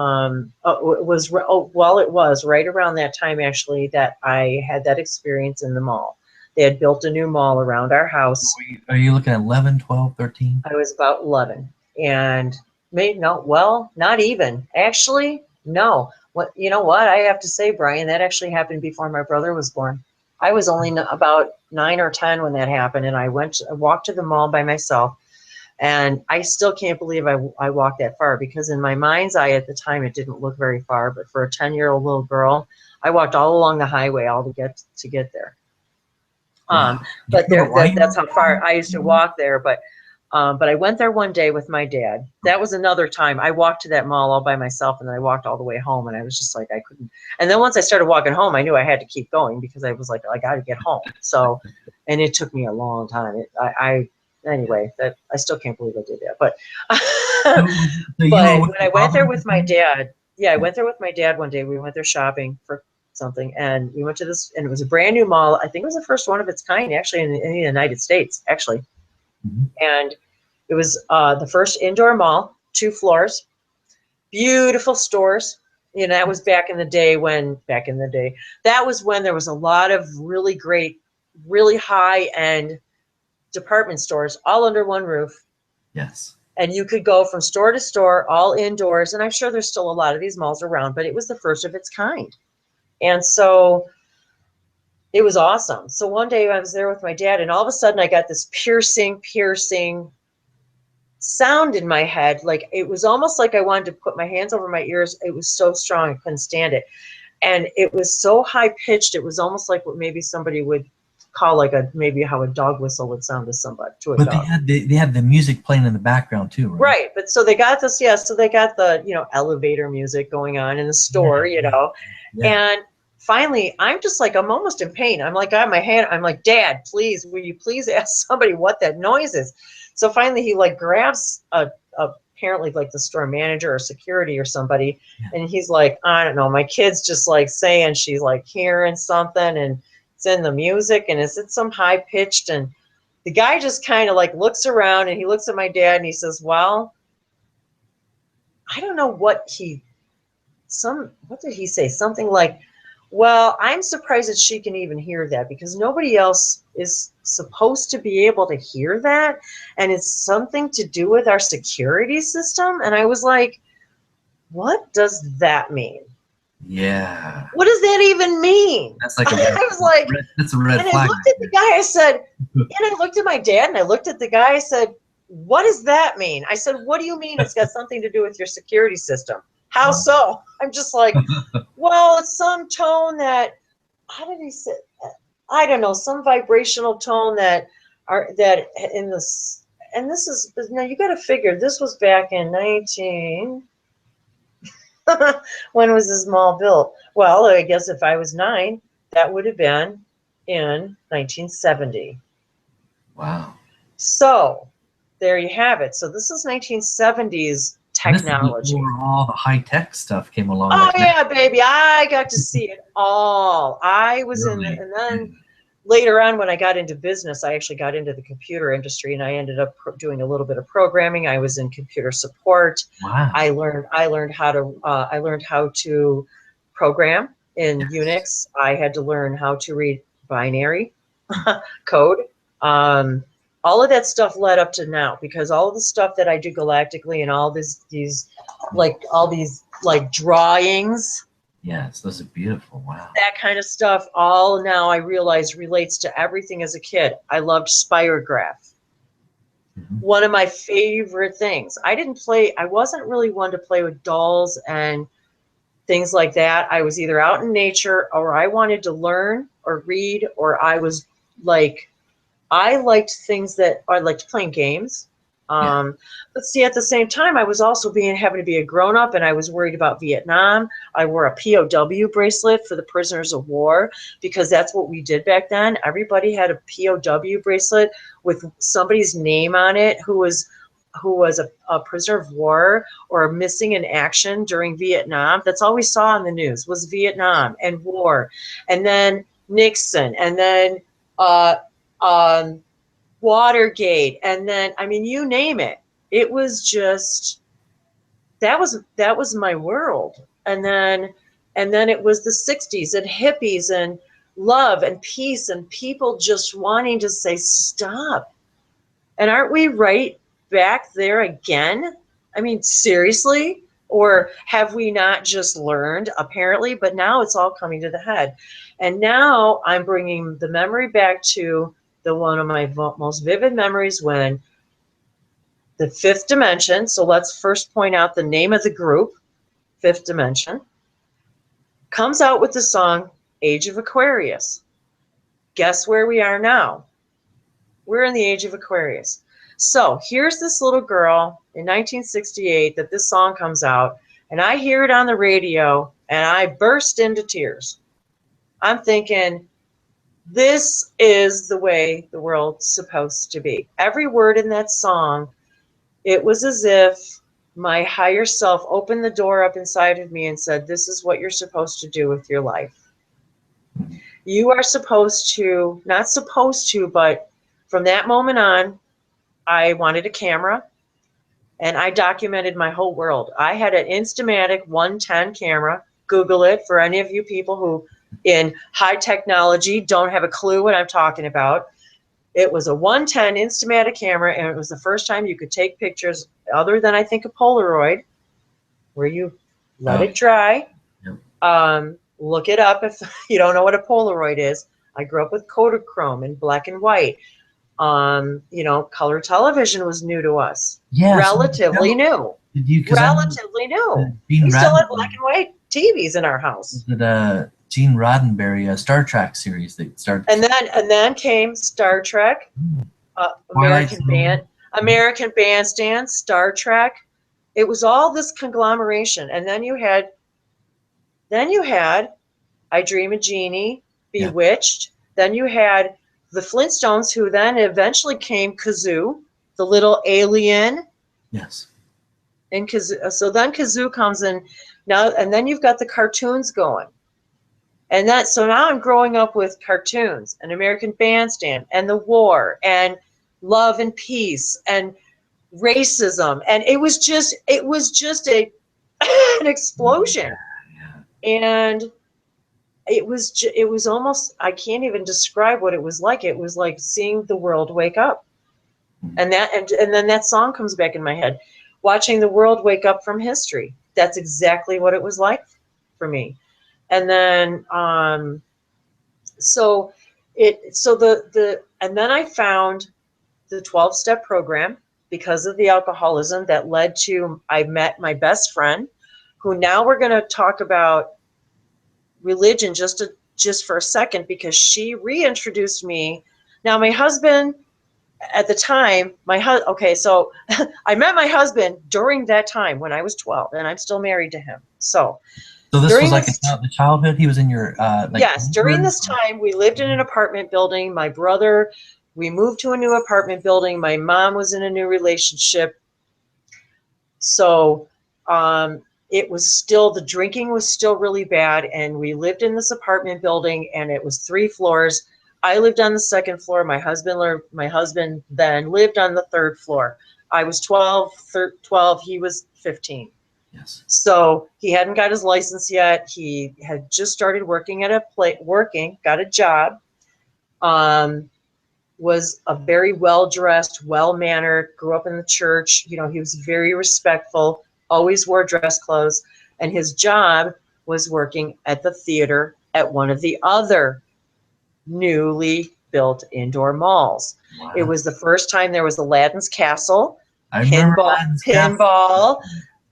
was right around that time actually that I had that experience in the mall. They had built a new mall around our house. Are you looking at 11, 12, 13? I was about 11, and maybe no, well, not even actually. No, what you know what I have to say, Brian, that actually happened before my brother was born. I was only about 9 or 10 when that happened, and I walked to the mall by myself, and I still can't believe I walked that far because in my mind's eye at the time it didn't look very far, but for a 10-year-old little girl, I walked all along the highway all to get there. Wow. Do you But remember why you that's were how far I used to walk there. But But I went there one day with my dad. That was another time. I walked to that mall all by myself, and then I walked all the way home, and I was just like, I couldn't. And then once I started walking home, I knew I had to keep going because I was like, I got to get home. So, and it took me a long time. Anyway, that I still can't believe I did that. But, So, so you were but with when your I went father there at with the my time? dad, yeah, I Yeah. went there with my dad one day. We went there shopping for something, and we went to this, and it was a brand new mall. I think it was the first one of its kind, actually, in the United States, actually. Mhm. And it was the first indoor mall, 2 floors, beautiful stores. You know, that was back in the day, that was when there was a lot of really great, really high end department stores all under one roof. Yes. And you could go from store to store, all indoors. And I'm sure there's still a lot of these malls around, but it was the first of its kind. And so it was awesome. So one day I was there with my dad, and all of a sudden I got this piercing sound in my head. Like it was almost like I wanted to put my hands over my ears. It was so strong, I couldn't stand it. And it was so high pitched, it was almost like what maybe somebody would call like maybe how a dog whistle would sound to somebody, to a But dog. they had the music playing in the background too, right? Right. But so they got this, yeah, so they got the, elevator music going on in the Yeah, store, yeah, yeah. and finally I'm just like, I'm almost in pain. I'm like, on my hand, I'm like, Dad, please, will you please ask somebody what that noise is? So finally he like grabs apparently like the store manager or security or somebody, Yeah. and he's like, I don't know, my kid's just like saying she's like hearing something, and it's in the music, and is it some high pitched, and the guy just kind of like looks around, and he looks at my dad, and he says, well, I don't know what did he say? Something like, well, I'm surprised that she can even hear that because nobody else is supposed to be able to hear that. And it's something to do with our security system. And I was like, what does that mean? Yeah. What does that even mean? That's like a I was like, that's a red and I flag looked at the right guy, I said, there. and I looked at my dad, and I looked at the guy, I said, what does that mean? I said, what do you mean it's got something to do with your security system? How Wow. so? I'm just like, well, it's some tone that, how did he say? I don't know, some vibrational tone that in this, and this is, now you got to figure, this was back in 19, when was this mall built? Well, I guess if I was 9, that would have been in 1970. Wow. So there you have it. So this is 1970s And this is before technology. all the high tech stuff came along, Oh like now. yeah, baby, I got to see it all. I was in, Really? and then later on when I got into business, I actually got into the computer industry, and I ended up doing a little bit of programming. I was in computer support. Wow. I learned how to program in Yes. Unix. I had to learn how to read binary code. Um, all of that stuff led up to now, because all of the stuff that I do galactically and all these like all these like drawings, Yes, those are beautiful. Wow. that kind of stuff, all now I realize relates to everything as a kid. I loved Spirograph. Mhm. One of my favorite things. I wasn't really one to play with dolls and things like that. I was either out in nature, or I wanted to learn or read, or like I liked things that I liked playing games. Yeah. But see, at the same time, I was also having to be a grown up, and I was worried about Vietnam. I wore a POW bracelet for the prisoners of war because that's what we did back then. Everybody had a POW bracelet with somebody's name on it who was a prisoner of war or missing in action during Vietnam. That's all we saw in the news was Vietnam and war, and then Nixon, and then uh, um, Watergate, and then I mean, you name it. It was just that was my world. And then it was the 60s and hippies and love and peace and people just wanting to say stop. And aren't we right back there again? I mean, seriously? Or have we not just learned, apparently? But now it's all coming to the head. And now I'm bringing the memory back to the one of my most vivid memories when the fifth dimension, so let's first point out the name of the group, Fifth Dimension, comes out with the song Age of Aquarius. Guess where we are now? We're in the Age of Aquarius. So here's this little girl in 1968 that this song comes out, and I hear it on the radio, and I burst into tears. I'm thinking, this is the way the world's supposed to be. Every word in that song, it was as if my higher self opened the door up inside of me and said, this is what you're supposed to do with your life. You are supposed to, not supposed to, but from that moment on, I wanted a camera and I documented my whole world. I had an Instamatic 110 camera. Google it for any of you people who in high technology don't have a clue what I'm talking about. It was a 110 Instamatic camera, and it was the first time you could take pictures other than, I think, a Polaroid, where you let it dry. Yep. Look it up if you don't know what a Polaroid is. I grew up with Kodachrome in black and white. Color television was new to us. Yeah. Relatively new. Did you? Relatively new. We still had black and white TVs in our house. Was it Gene Roddenberry Star Trek series that started? And then came Star Trek, American Bandstand, Star Trek. It was all this conglomeration, and then you had I Dream of Jeannie, Bewitched. Yeah. Then you had the Flintstones, who then eventually came Kazoo, the little alien. Yes. And Kazoo, so then Kazoo comes in now, and then you've got the cartoons going. And so now I'm growing up with cartoons and American Bandstand and the war and Love and Peace and racism. And it was just an explosion. Yeah. And it was almost, I can't even describe what it was like. It was like seeing the world wake up. And then that song comes back in my head, watching the world wake up from history. That's exactly what it was like for me. And then and then I found the 12-step program because of the alcoholism that led to, I met my best friend, who now we're going to talk about religion just for a second, because she reintroduced me. Now my husband at the time, so I met my husband during that time when I was 12, and I'm still married to him. So this was like the childhood. He was in your yes. During this time, we lived in an apartment building. My brother, we moved to a new apartment building. My mom was in a new relationship. So it was still, the drinking was still really bad, and we lived in this apartment building, and it was 3 floors. I lived on the 2nd floor. My husband then lived on the 3rd floor. I was 12. He was 15. Yes. So he hadn't got his license yet. He had just started working got a job, was a very well-dressed, well-mannered, grew up in the church. He was very respectful, always wore dress clothes. And his job was working at the theater at one of the other newly built indoor malls. Wow. It was the first time there was Aladdin's Castle, pinball.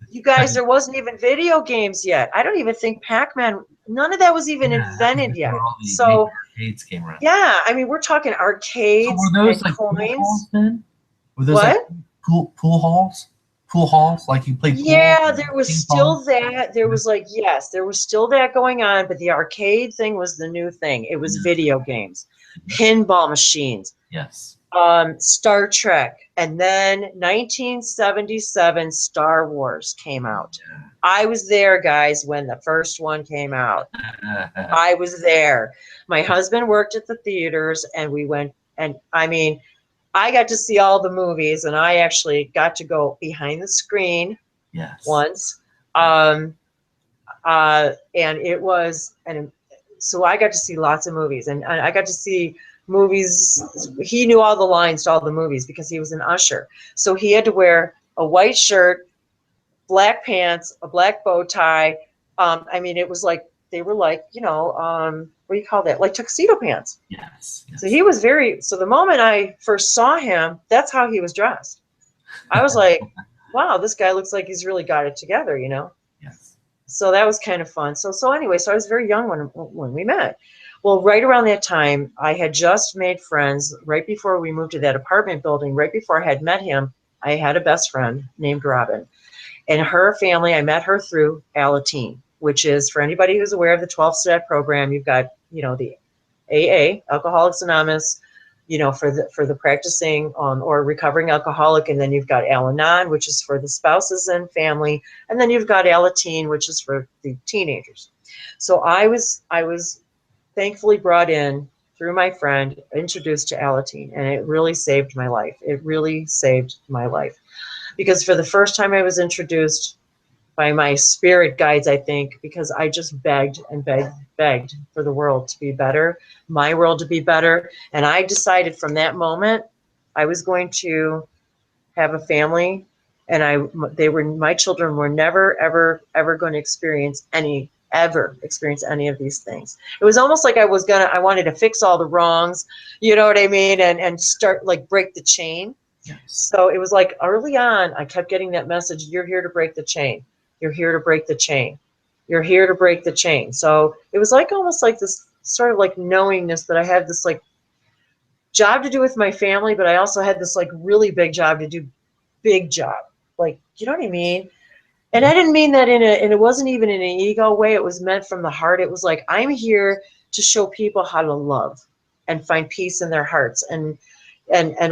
You guys, there wasn't even video games yet. I don't even think Pac-Man, none of that was even invented yet. So arcades came around. Yeah, I mean, we're talking arcades. So were those and coins. Pool halls then? Were those what? Pool halls? Pool halls, like you played pool? Yeah, there was still that. There was there was still that going on, but the arcade thing was the new thing. It was video games, pinball machines. Yes. Star Trek, and then 1977 Star Wars came out. I was there, guys, when the first one came out. I was there. My husband worked at the theaters, and we went, and I mean, I got to see all the movies, and I actually got to go behind the screen once. And it was, and so I got to see lots of movies, and I got to see movies. He knew all the lines to all the movies because he was an usher. So he had to wear a white shirt, black pants, a black bow tie. I mean, it was like, they were like, what do you call that? Like tuxedo pants. Yes. So he was so the moment I first saw him, that's how he was dressed. I was like, wow, this guy looks like he's really got it together, Yes. So that was kind of fun. So anyway, so I was very young when we met. Well, right around that time, I had just made friends right before we moved to that apartment building. Right before I had met him, I had a best friend named Robin. And her family, I met her through Alateen, which is, for anybody who's aware of the 12-step program, you've got, the AA, Alcoholics Anonymous, for the practicing or recovering alcoholic, and then you've got Al-Anon, which is for the spouses and family, and then you've got Alateen, which is for the teenagers. So I was thankfully brought in through my friend, introduced to Alateen, and it really saved my life. It really saved my life because for the first time I was introduced by my spirit guides, I think, because I just begged and begged for the world to be better, my world to be better. And I decided from that moment I was going to have a family, and my children were never, ever, ever going to experience any of these things. It was almost like I wanted to fix all the wrongs, you know what I mean, and start like break the chain. Yes. So it was like early on, I kept getting that message, you're here to break the chain. You're here to break the chain. You're here to break the chain. So it was like almost like this sort of like knowingness that I had this like job to do with my family, but I also had this like really big job to do, big job. Like, you know what I mean? And I didn't mean that and it wasn't even in an ego way. It was meant from the heart. It was like, I'm here to show people how to love and find peace in their hearts and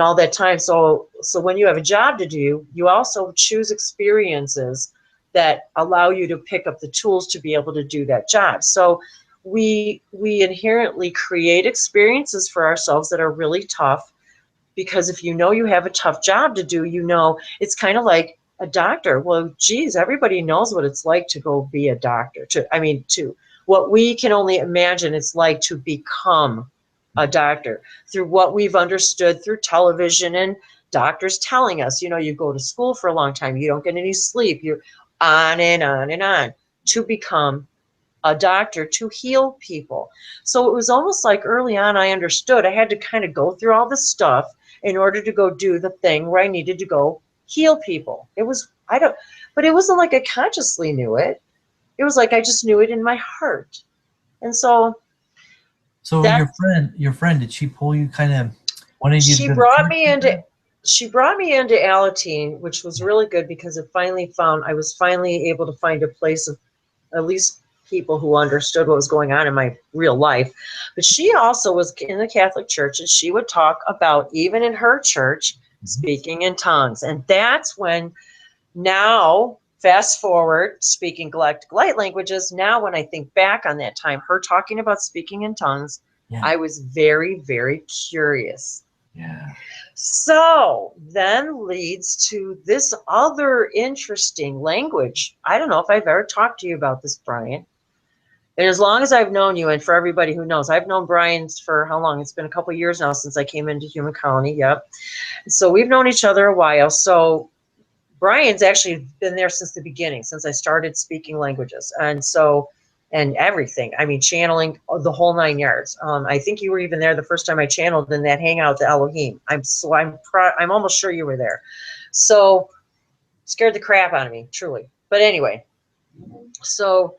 all that time. So when you have a job to do, you also choose experiences that allow you to pick up the tools to be able to do that job. So we inherently create experiences for ourselves that are really tough, because if you know you have a tough job to do, it's kind of like a doctor. Well, geez, everybody knows what it's like to go be a doctor. To what we can only imagine it's like to become a doctor through what we've understood through television and doctors telling us, you go to school for a long time, you don't get any sleep, you're on and on and on to become a doctor to heal people. So it was almost like early on I understood I had to kind of go through all this stuff in order to go do the thing where I needed to go heal people. But it wasn't like I consciously knew it. It was like I just knew it in my heart. And so So that your friend, did she pull you kind of wanted you to she go to brought church me with into her? she brought me into Alateen, which was Yeah. really good because I was finally able to find a place of at least people who understood what was going on in my real life. But she also was in the Catholic Church, and she would talk about, even in her church, Mhm. speaking in tongues. And that's when, now, fast forward, speaking galactic light languages, now when I think back on that time, her talking about speaking in tongues, Yeah. I was very, very curious. Yeah. So then leads to this other interesting language. I don't know if I've ever talked to you about this, Brian. And as long as I've known you, and for everybody who knows, I've known Brian's for how long? It's been a couple years now since I came into Human Colony. Yep. So we've known each other a while. So Brian's actually been there since the beginning, since I started speaking languages. And everything. I mean, channeling the whole 9 yards. I think you were even there the first time I channeled in that hangout, the Elohim. I'm almost sure you were there. So scared the crap out of me, truly. But anyway, so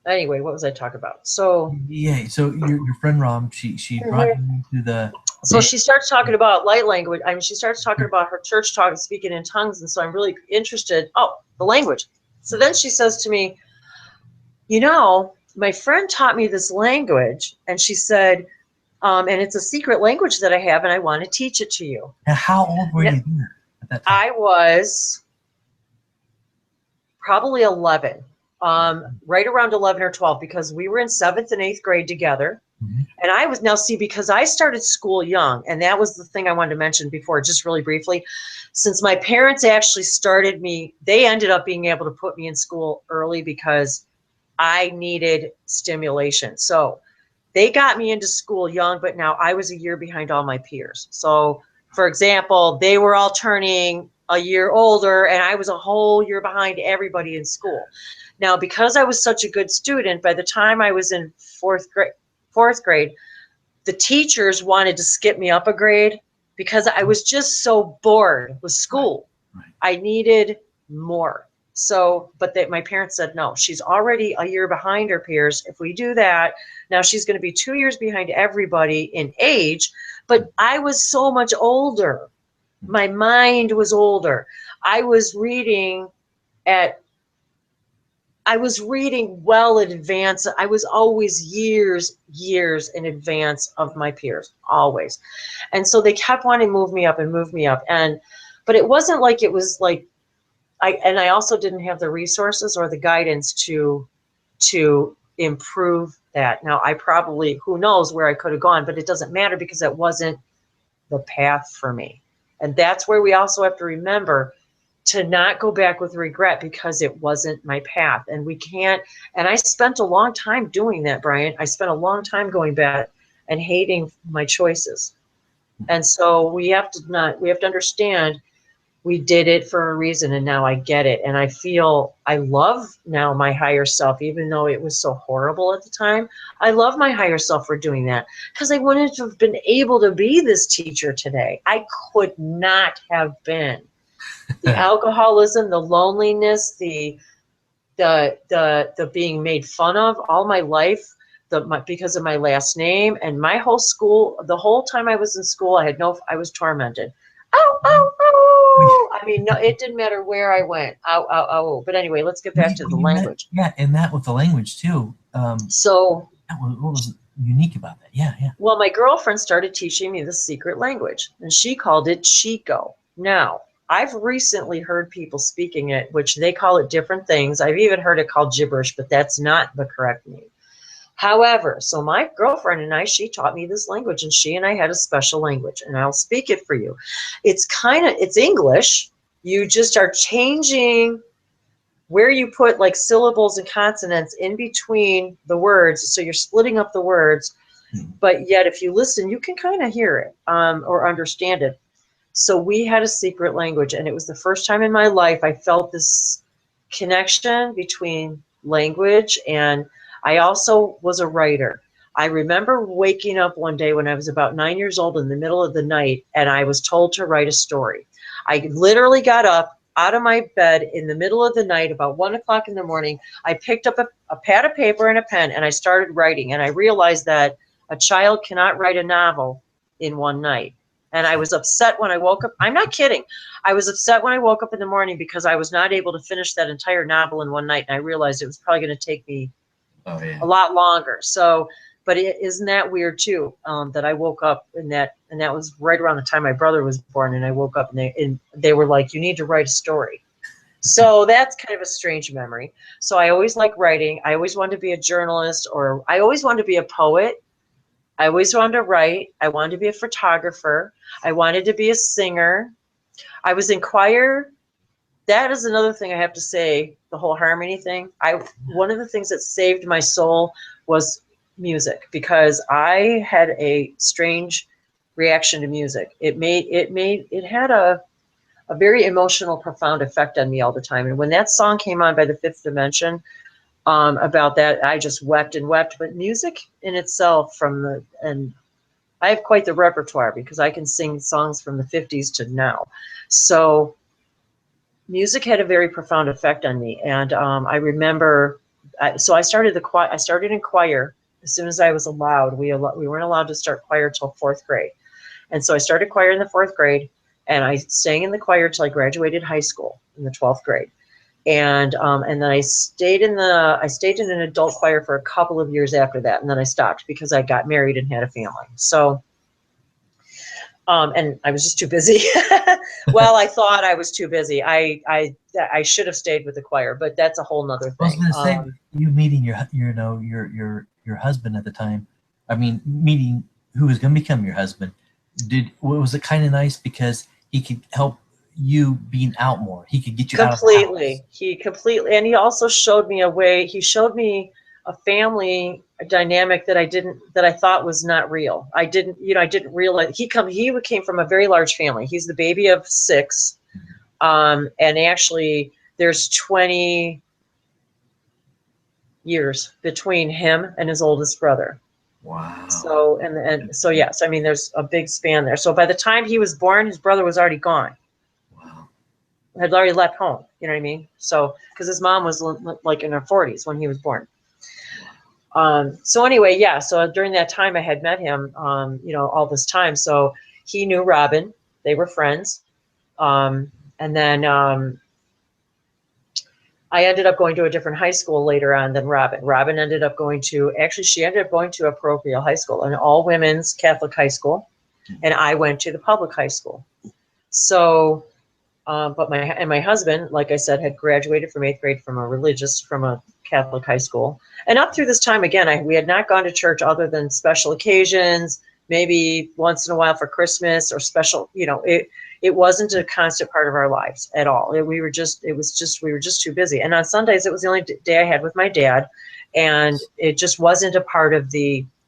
anyway, what was I talking about? Yeah. So your friend Rom, she brought you to the So she starts talking about light language. I mean, she starts talking about her church talk and speaking in tongues. And so I'm really interested. Oh, the language. So then she says to me, my friend taught me this language. And she said, and it's a secret language that I have, and I want to teach it to you. Now, how old were you there at that time? I was probably 11, right around 11 or 12, because we were in 7th and 8th grade together. Mhm. And I was now, see, because I started school young, and that was the thing I wanted to mention before, just really briefly. Since my parents actually started me, they ended up being able to put me in school early because I needed stimulation. So they got me into school young, but now I was a year behind all my peers. So, for example, they were all turning a year older, and I was a whole year behind everybody in school. Now, because I was such a good student, by the time I was in fourth grade, the teachers wanted to skip me up a grade because I was just so bored with Right. school. Right. I needed more. So, but my parents said, no, she's already a year behind her peers. If we do that, now she's going to be 2 years behind everybody in age. But I was so much older. My mind was older. I was reading at, I was reading well in advance. I was always years in advance of my peers, always. And so they kept wanting to move me up and move me up. But it wasn't like it was like, I also didn't have the resources or the guidance to improve that. Now I probably, who knows where I could have gone, but it doesn't matter because that wasn't the path for me. And that's where we also have to remember to not go back with regret because it wasn't my path. And we can't, and I spent a long time doing that, Brian. I spent a long time going back and hating my choices. And so we have to understand we did it for a reason, and now I get it. And I feel I love now my higher self, even though it was so horrible at the time. I love my higher self for doing that because I wouldn't have been able to be this teacher today. I could not have been. The alcoholism, the loneliness, the being made fun of all my life, because of my last name, and my whole school, the whole time I was in school, I was tormented. Oh, oh, oh. I mean, no, it didn't matter where I went. Oh, oh, oh. But anyway, let's get back to the language. Yeah, and that with the language too. So, what was unique about that? Yeah, yeah. well, my girlfriend started teaching me the secret language, and she called it Chico. Now, I've recently heard people speaking it, which they call it different things. I've even heard it called gibberish, but that's not the correct name. However, so my girlfriend and I, she taught me this language, and she and I had a special language, and I'll speak it for you. It's English. You just are changing where you put like syllables and consonants in between the words. So you're splitting up the words, but yet if you listen, you can kind of hear it or understand it. So we had a secret language, and it was the first time in my life I felt this connection between language, and I also was a writer. I remember waking up one day when I was about 9 years old in the middle of the night, and I was told to write a story. I literally got up out of my bed in the middle of the night, about 1 o'clock in the morning. I picked up a pad of paper and a pen, and I started writing, and I realized that a child cannot write a novel in one night. And I was upset when I woke up. I'm not kidding. I was upset when I woke up in the morning because I was not able to finish that entire novel in one night. And I realized it was probably going to take me a lot longer. So, but isn't that weird too? That I woke up and that was right around the time my brother was born. And I woke up and they were like, you need to write a story. So that's kind of a strange memory. So I always like writing. I always wanted to be a journalist, or I always wanted to be a poet. I always wanted to write. I wanted to be a photographer. I wanted to be a singer. I was in choir. That is another thing I have to say, the whole harmony thing. One of the things that saved my soul was music, because I had a strange reaction to music. It had a very emotional, profound effect on me all the time. And when that song came on by the Fifth Dimension, about that, I just wept and wept. But music in itself, and I have quite the repertoire because I can sing songs from the 50s to now. So music had a very profound effect on me. And I remember, so I started in choir as soon as I was allowed. We weren't allowed to start choir till 4th grade. And so I started choir in the 4th grade, and I sang in the choir till I graduated high school in the 12th grade. And then I stayed in an adult choir for a couple of years after that, and then I stopped because I got married and had a family. So, and I was just too busy. Well, I thought I was too busy. I should have stayed with the choir, but that's a whole nother thing. I was going to say, you meeting your husband at the time. I mean, meeting who was going to become your husband. Was it kind of nice because he could help you being out more? He could get you completely. Out of the house. He completely, and he also showed me a way. He showed me a family dynamic that I thought was not real. I didn't realize he came from a very large family. He's the baby of 6, and actually there's 20 years between him and his oldest brother. Wow. So so yes, I mean there's a big span there. So by the time he was born, his brother was already gone. Wow. had already left home. You know what I mean? So, because his mom was like in her 40s when he was born. So anyway, yeah. So during that time, I had met him, all this time. So he knew Robin. They were friends. And then I ended up going to a different high school later on than Robin. Robin ended up she ended up going to a parochial high school, an all women's Catholic high school. And I went to the public high school. So, but my husband, like I said, had graduated from 8th grade from a Catholic high school. And up through this time, again, we had not gone to church other than special occasions, maybe once in a while for Christmas or special, it wasn't a constant part of our lives at all. We were just too busy. And on Sundays, it was the only day I had with my dad. And it just wasn't a part of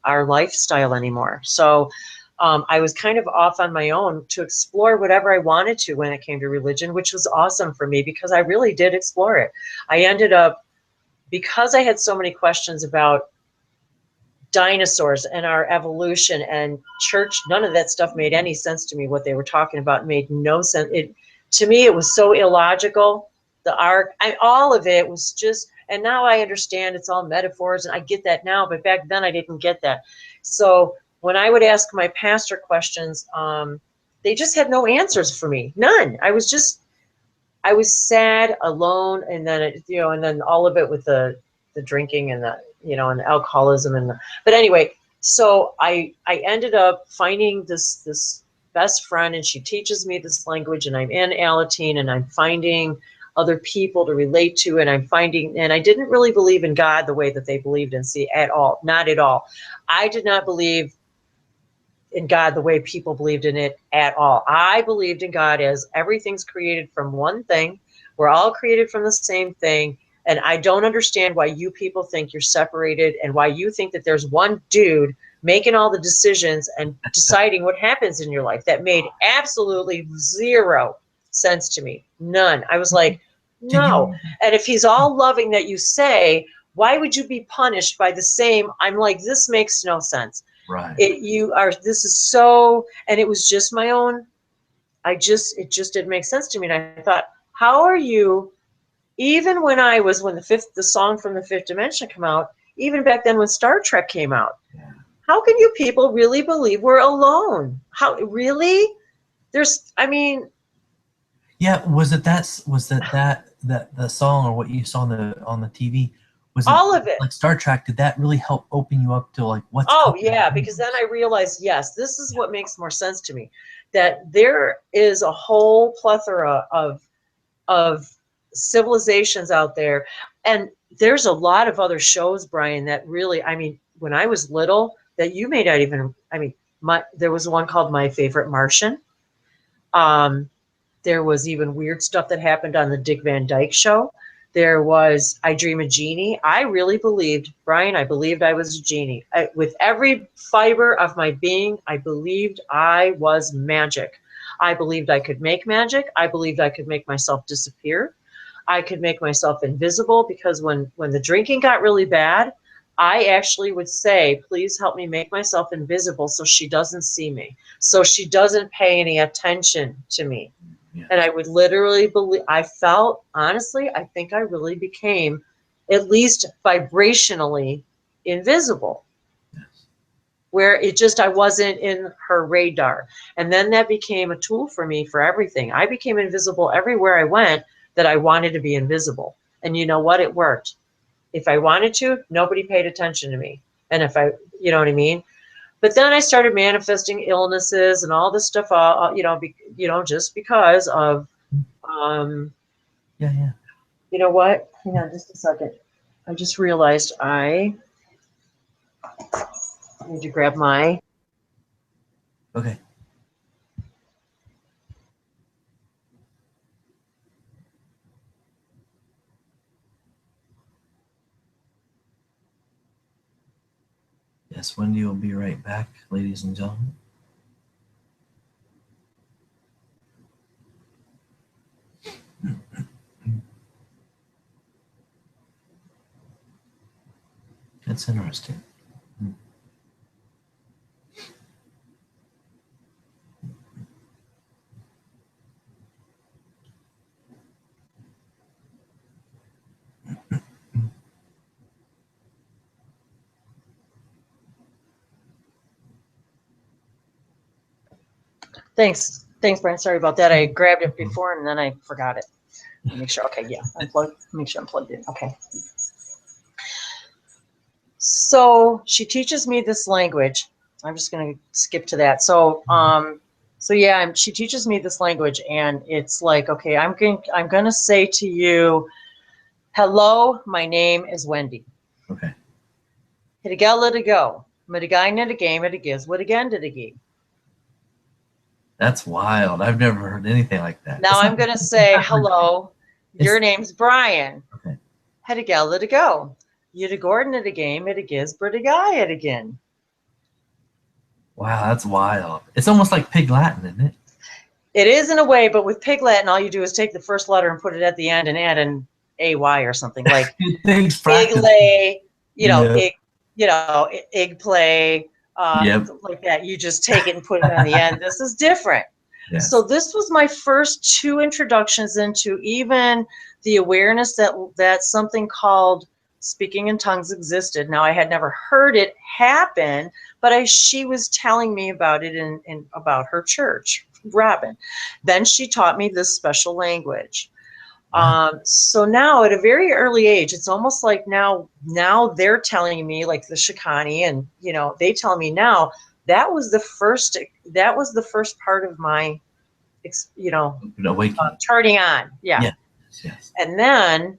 our lifestyle anymore. So I was kind of off on my own to explore whatever I wanted to when it came to religion, which was awesome for me because I really did explore it. I ended up, because I had so many questions about dinosaurs and our evolution and church, none of that stuff made any sense to me. What they were talking about made no sense. To me, it was so illogical. The ark, all of it was just, and now I understand it's all metaphors and I get that now, but back then I didn't get that. So when I would ask my pastor questions, they just had no answers for me. None. I was sad, alone, and then and then all of it with the drinking and and the alcoholism but anyway, so I ended up finding this best friend, and she teaches me this language, and I'm in Alateen, and I'm finding other people to relate to, and I didn't really believe in God the way that they believed in, at all, not at all. I did not believe in God the way people believed in it at all. I believed in God as everything's created from one thing. We're all created from the same thing. And I don't understand why you people think you're separated and why you think that there's one dude making all the decisions and deciding what happens in your life. That made absolutely zero sense to me. None. I was like, no. And if he's all loving that you say, why would you be punished by the same? I'm like, this makes no sense. Right. This is so, and it was just my own, it just didn't make sense to me. And I thought, how are you, even when the song from the Fifth Dimension came out, even back then when Star Trek came out, how can you people really believe we're alone? How, really? Yeah, was it the song or what you saw on the TV? Was it all of it. Like Star Trek? Did that really help open you up to like what's? Oh yeah, because then I realized, yes, this is what makes more sense to me. That there is a whole plethora of civilizations out there, and there's a lot of other shows, Brian, that really, when I was little, that you may not even, there was one called My Favorite Martian. There was even weird stuff that happened on the Dick Van Dyke Show. There was I Dream a Genie. I really believed, Brian, I believed I was a genie. With every fiber of my being, I believed I was magic. I believed I could make magic. I believed I could make myself disappear. I could make myself invisible, because when the drinking got really bad, I actually would say, please help me make myself invisible so she doesn't see me, so she doesn't pay any attention to me. Yeah. And I would literally believe, I felt, honestly, I think I really became, at least vibrationally, invisible. Yes. Where I wasn't in her radar. And then that became a tool for me for everything. I became invisible everywhere I went that I wanted to be invisible. And you know what? It worked. If I wanted to, nobody paid attention to me. And if you know what I mean? But then I started manifesting illnesses and all this stuff, just because of, yeah. You know what? Hang on just a second. I just realized I need to grab my. Okay. Yes, Wendy will be right back, ladies and gentlemen. That's interesting. Thanks. Thanks, Brian. Sorry about that. I grabbed it before and then I forgot it. Make sure. Okay, yeah. Make sure I'm plugged in. Okay. So she teaches me this language. I'm just going to skip to that. She teaches me this language, and it's like, okay, I'm going to say to you, hello, my name is Wendy. Okay. Hitigal litigo. Mitigay nitiga mitigiz witigan ditigi. That's wild. I've never heard anything like that. Now I'm going to say, hello, your name's Brian. Okay. Hitigal litigo. Yitigord nitiga mitigiz britigay it again. Wow, that's wild. It's almost like Pig Latin, isn't it? It is in a way, but with Pig Latin, all you do is take the first letter and put it at the end and add an AY or something like Pig lay, Yeah. ig play, Yep. like that. You just take it and put it on the end. This is different. Yes. So this was my first two introductions into even the awareness that something called speaking in tongues existed. Now, I had never heard it happen, but she was telling me about it in about her church, Robin. Then she taught me this special language. So now at a very early age, it's almost like now they're telling me, like the Shikani, and they tell me now that was the first part of my Awakening. turning on. Yeah. Yes. And then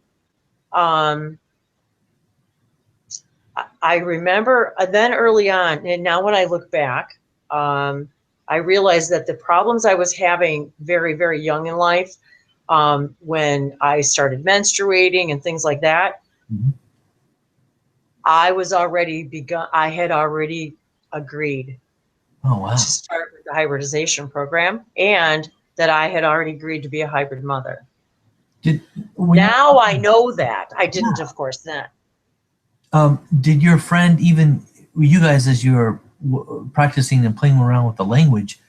I remember then early on, and now when I look back, I realized that the problems I was having very, very young in life, when I started menstruating and things like that, Mm-hmm. I had already agreed to start with the hybridization program, and that I had already agreed to be a hybrid mother. Now I know that. I didn't, of course, then. Did your friend, even you guys, as you were practicing and playing around with the language,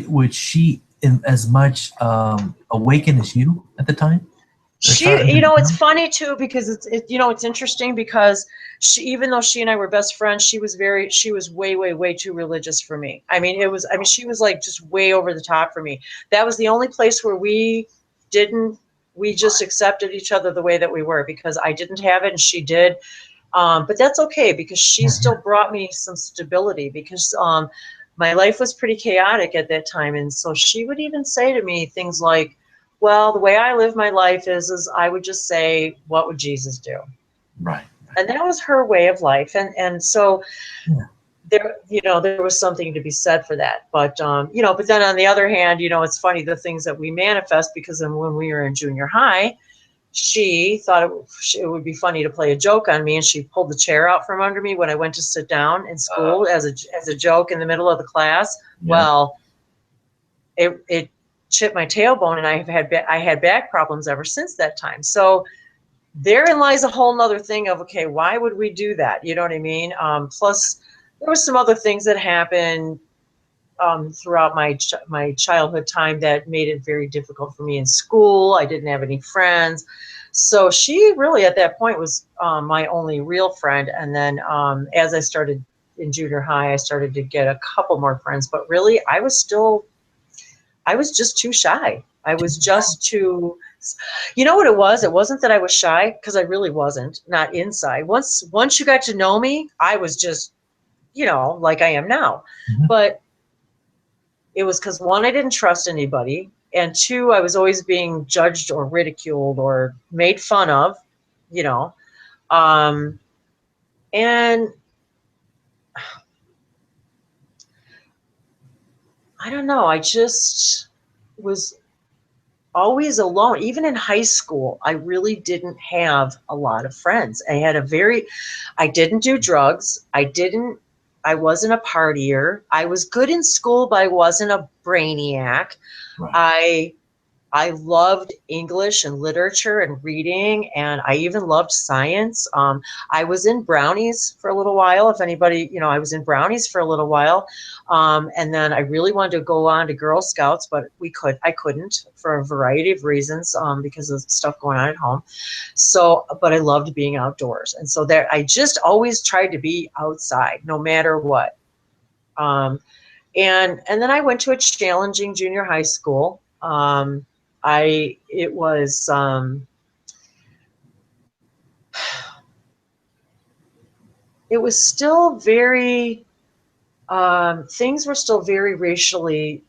was she as much awakened as you at the time? It's funny too, because it's interesting because even though she and I were best friends, she was way, way, way too religious for me. She was like just way over the top for me. That was the only place where we just accepted each other the way that we were, because I didn't have it and she did. But that's okay, because she still brought me some stability, because my life was pretty chaotic at that time. And so she would even say to me things like, well, the way I live my life is I would just say, what would Jesus do? Right. And that was her way of life. And so there was something to be said for that. But then on the other hand, it's funny, the things that we manifest, because when we were in junior high, she thought it would be funny to play a joke on me, and she pulled the chair out from under me when I went to sit down in school as a joke in the middle of the class. Yeah. Well, it chipped my tailbone, and I had back problems ever since that time. So therein lies a whole nother thing of, okay, why would we do that? You know what I mean? Plus, there were some other things that happened throughout my childhood time that made it very difficult for me in school. I didn't have any friends. So she really, at that point, was my only real friend. And then as I started in junior high, I started to get a couple more friends. But really, I was just too shy. I was just too, you know what it was? It wasn't that I was shy, because I really wasn't, not inside. Once you got to know me, I was just, like I am now. Mm-hmm. But it was because, one, I didn't trust anybody, and two, I was always being judged or ridiculed or made fun of, and I don't know, I just was always alone. Even in high school, I really didn't have a lot of friends. I didn't do drugs. I wasn't a partier. I was good in school, but I wasn't a brainiac. Right. I loved English and literature and reading, and I even loved science. I was in Brownies for a little while. If anybody, I was in Brownies for a little while. And then I really wanted to go on to Girl Scouts, but I couldn't for a variety of reasons, because of stuff going on at home. So, but I loved being outdoors. And so I just always tried to be outside no matter what. And then I went to a challenging junior high school. It was it was still very things were still very racially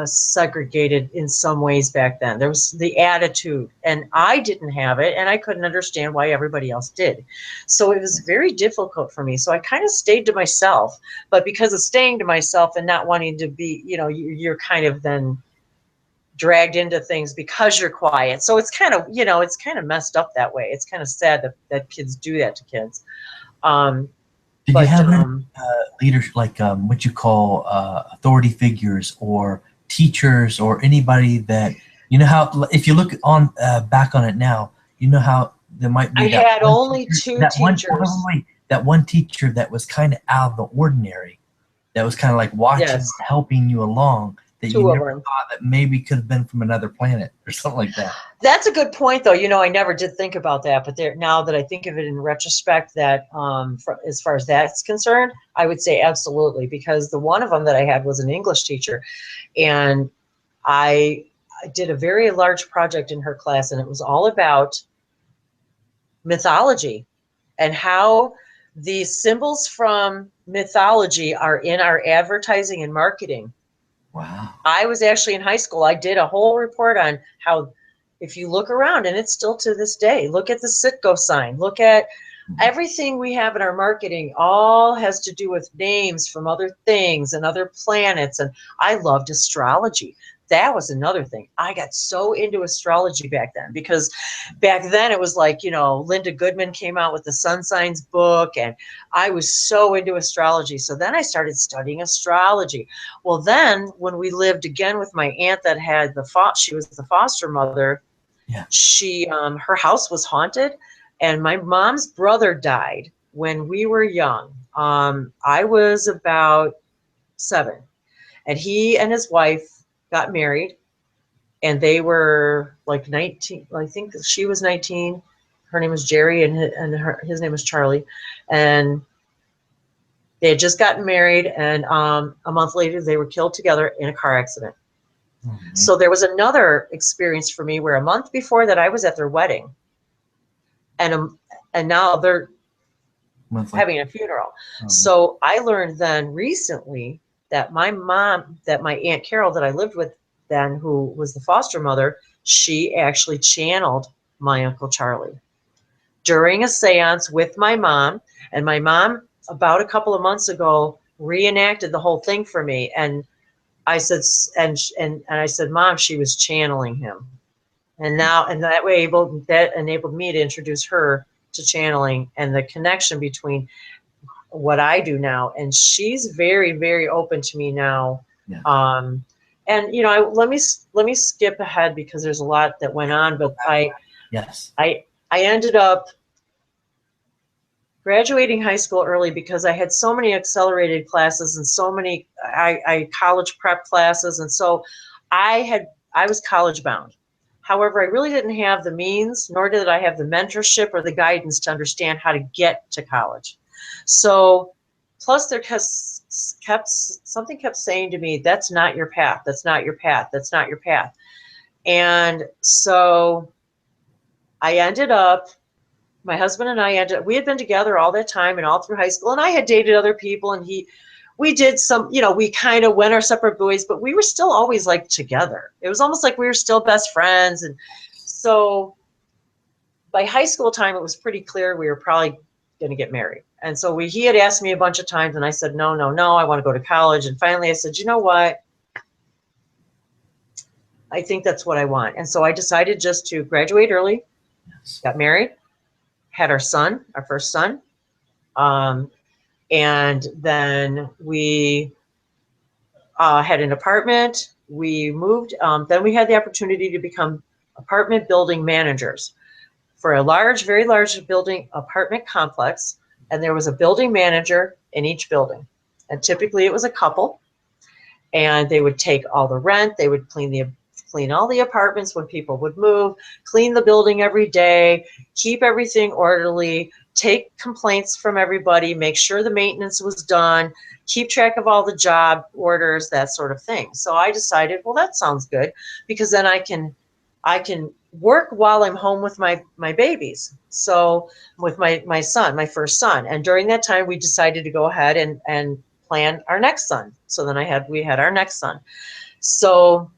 segregated in some ways back then. There was the attitude, and I didn't have it, and I couldn't understand why everybody else did. So it was very difficult for me. So I kind of stayed to myself. But because of staying to myself and not wanting to be, you're kind of then dragged into things because you're quiet. So it's kind of, it's kind of messed up that way. It's kind of sad that kids do that to kids. Um, Did you but have any leaders, like what you call authority figures or teachers or anybody that, you know how, if you look on back on it now, you know how there might I be that had one only teacher, two that one, wait, teachers. wait, wait, that one teacher that was kind of out of the ordinary, that was kind of like watching, Yes, helping you along, that you two of never them. thought that maybe could have been from another planet or something like that. That's a good point, though. I never did think about that, but there, now that I think of it in retrospect, that as far as that's concerned, I would say absolutely, because the one of them that I had was an English teacher, and I did a very large project in her class, and it was all about mythology and how the symbols from mythology are in our advertising and marketing. Wow. I was actually in high school. I did a whole report on how, if you look around, and it's still to this day, look at the Citgo sign, look at everything we have in our marketing, all has to do with names from other things and other planets. And I loved astrology. That was another thing. I got so into astrology back then, because back then it was like, Linda Goodman came out with the Sun Signs book, and I was so into astrology. So then I started studying astrology. Well, then when we lived again with my aunt that had she was the foster mother, Yeah. her house was haunted, and my mom's brother died when we were young. I was about 7, and he and his wife got married, and they were like 19. I think she was 19. Her name was Jerry, and his name was Charlie, and they had just gotten married, and a month later they were killed together in a car accident. Oh, So there was another experience for me where a month before that I was at their wedding, and now they're monthly. having a funeral. Oh, So I learned then recently that my Aunt Carol that I lived with then, who was the foster mother, she actually channeled my Uncle Charlie during a seance with my mom. And my mom, about a couple of months ago, reenacted the whole thing for me. And I said, and I said, Mom, she was channeling him. And that enabled me to introduce her to channeling and the connection between what I do now. And she's very, very open to me now. yeah. And let me skip ahead because there's a lot that went on, but Yes. I ended up graduating high school early because I had so many accelerated classes and so many I college prep classes, and so I was college bound. However, I really didn't have the means, nor did I have the mentorship or the guidance to understand how to get to college. So, plus something kept saying to me, "That's not your path. That's not your path. That's not your path." And so I ended up my husband and we had been together all that time and all through high school, and I had dated other people, and we did some, we kind of went our separate ways, but we were still always like together. It was almost like we were still best friends. And so by high school time, it was pretty clear we were probably going to get married. And so he had asked me a bunch of times, and I said, no, no, no, I want to go to college. And finally I said, you know what? I think that's what I want. And so I decided just to graduate early, Yes. got married, had our first son. And then we had an apartment. We moved. Then we had the opportunity to become apartment building managers for a very large building apartment complex. And there was a building manager in each building. And typically it was a couple. And they would take all the rent. They would clean all the apartments when people would move, clean the building every day, keep everything orderly, take complaints from everybody, make sure the maintenance was done, keep track of all the job orders, that sort of thing. So I decided, well, that sounds good, because then I can work while I'm home with my babies. So with my son, my first son. And during that time we decided to go ahead and plan our next son. So then we had our next son. So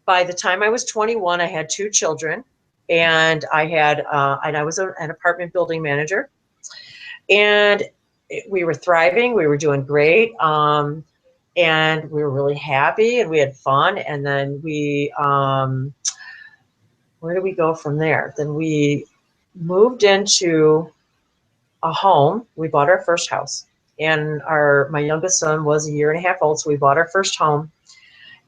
by the time I was 21, I had 2 children, and I was an apartment building manager, and we were thriving. We were doing great, and we were really happy, and we had fun. And then where did we go from there? Then we moved into a home. We bought our first house, and my youngest son was a year and a half old, so we bought our first home.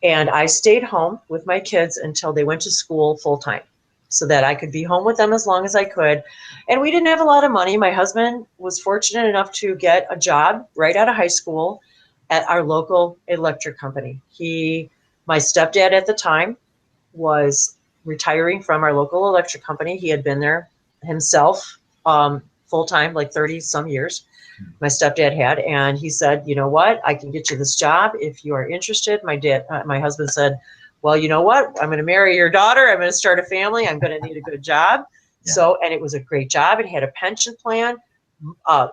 And I stayed home with my kids until they went to school full time, so that I could be home with them as long as I could. And we didn't have a lot of money. My husband was fortunate enough to get a job right out of high school at our local electric company. My stepdad at the time was retiring from our local electric company. He had been there himself, full time, like 30 some years. My stepdad had, and he said, you know what, I can get you this job if you are interested. My husband said, well, you know what, I'm going to marry your daughter. I'm going to start a family. I'm going to need a good job. Yeah. So, and it was a great job. It had a pension plan,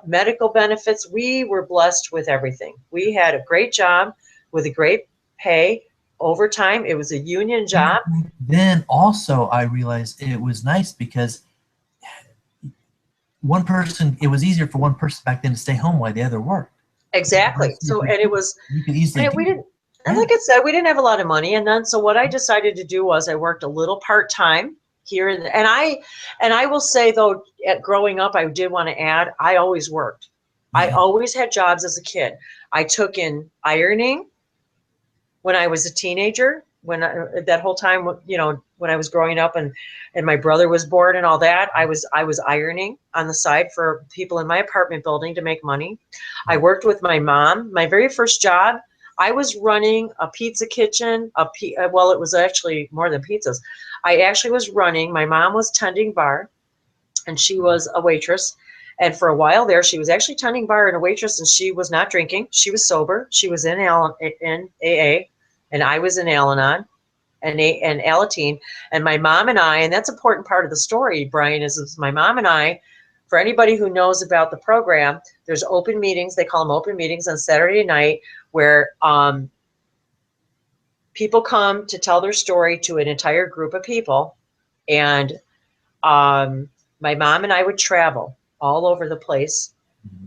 medical benefits. We were blessed with everything. We had a great job with a great pay, overtime. It was a union job. Then also I realized it was nice because it was easier for one person back then to stay home while the other worked. Exactly. So, and it was, You could easily and we didn't, and like I said, we didn't have a lot of money. And then, so what I decided to do was I worked a little part-time here. And I will say though, growing up, I did want to add, I always worked. I always had jobs as a kid. I took in ironing when I was a teenager, that whole time, when I was growing up and my brother was born and all that, I was ironing on the side for people in my apartment building to make money. I worked with my mom. My very first job, I was running a pizza kitchen, well, it was actually more than pizzas. I actually was running, my mom was tending bar, and she was a waitress. And for a while there, she was actually tending bar and a waitress, and she was not drinking. She was sober. She was in AA, and I was in Al-Anon and Alateen. And my mom and I, and that's an important part of the story, Brian, is my mom and I, for anybody who knows about the program, there's open meetings. They call them open meetings on Saturday night, where people come to tell their story to an entire group of people. And my mom and I would travel all over the place,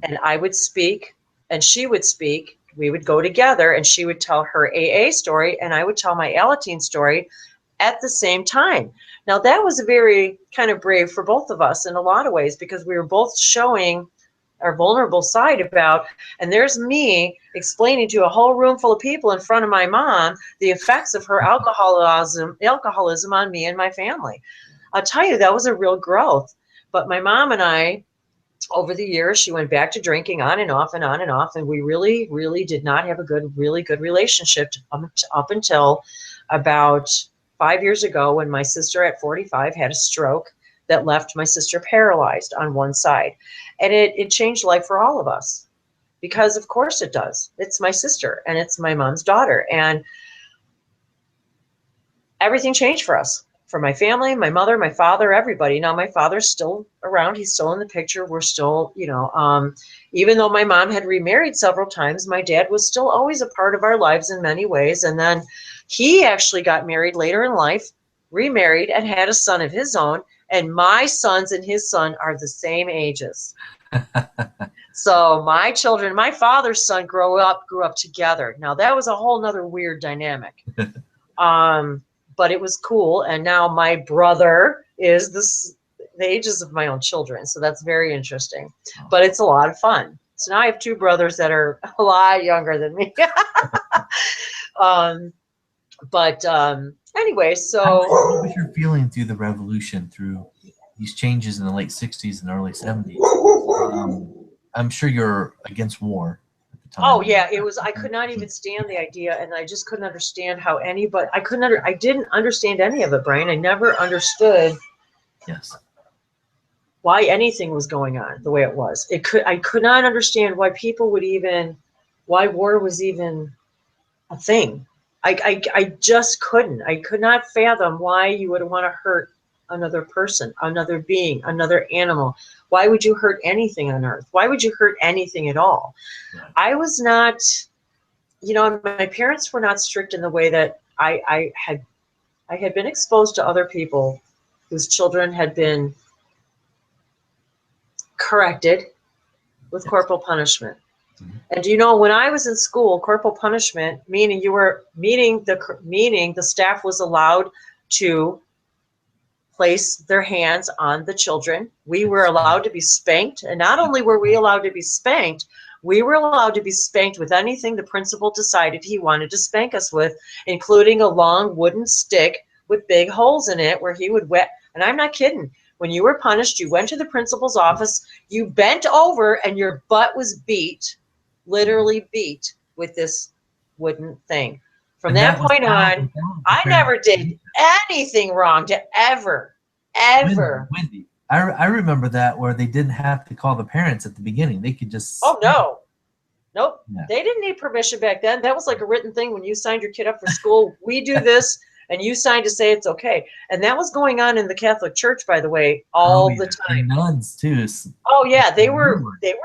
and I would speak and she would speak. We would go together, and she would tell her AA story and I would tell my Alateen story at the same time. Now that was very kind of brave for both of us in a lot of ways, because we were both showing our vulnerable side and there's me explaining to a whole room full of people in front of my mom the effects of her alcoholism on me and my family. I'll tell you, that was a real growth. But my mom and I, over the years, she went back to drinking on and off and on and off. And we really, really did not have a really good relationship up until about 5 years ago, when my sister at 45 had a stroke that left my sister paralyzed on one side. And it changed life for all of us, because of course it does. It's my sister and it's my mom's daughter. And everything changed for us. For my family, my mother, my father, everybody. Now my father's still around. He's still in the picture. We're still, even though my mom had remarried several times, my dad was still always a part of our lives in many ways. And then he actually got married later in life, remarried, and had a son of his own. And my sons and his son are the same ages. So my children, my father's son grew up together. Now that was a whole nother weird dynamic. But it was cool. And now my brother is the ages of my own children. So that's very interesting, but it's a lot of fun. So now I have 2 brothers that are a lot younger than me. Anyway, so. What was your feeling through the revolution, through these changes in the late 60s and early 70s? I'm sure you're against war. Oh yeah, it was. I could not even stand the idea, and I just couldn't understand how anybody. I didn't understand any of it, Brian. I never understood. Yes. why anything was going on the way it was. I could not understand why people would even, why war was even a thing. I just couldn't. I could not fathom why you would want to hurt another person, another being, another animal. Why would you hurt anything on earth? Why would you hurt anything at all? Right. I was not, my parents were not strict in the way that I had been exposed to other people whose children had been corrected with Yes. corporal punishment. Mhm. And when I was in school, corporal punishment, meaning the staff was allowed to place their hands on the children. We were allowed to be spanked, and not only were we allowed to be spanked, we were allowed to be spanked with anything the principal decided he wanted to spank us with, including a long wooden stick with big holes in it where he would wet. And I'm not kidding. When you were punished, you went to the principal's office, you bent over, and your butt was beat, literally beat, with this wooden thing. From And that that was point all on, without the I parents. never did anything wrong to ever, Wendy. I remember that where they didn't have to call the parents at the beginning. They could just. Oh, no. Nope. Yeah. They didn't need permission back then. That was like a written thing when you signed your kid up for school. We do this, and you signed to say it's okay. And that was going on in the Catholic Church, by the way, Oh all yeah, the the time. nuns too. Oh yeah, they were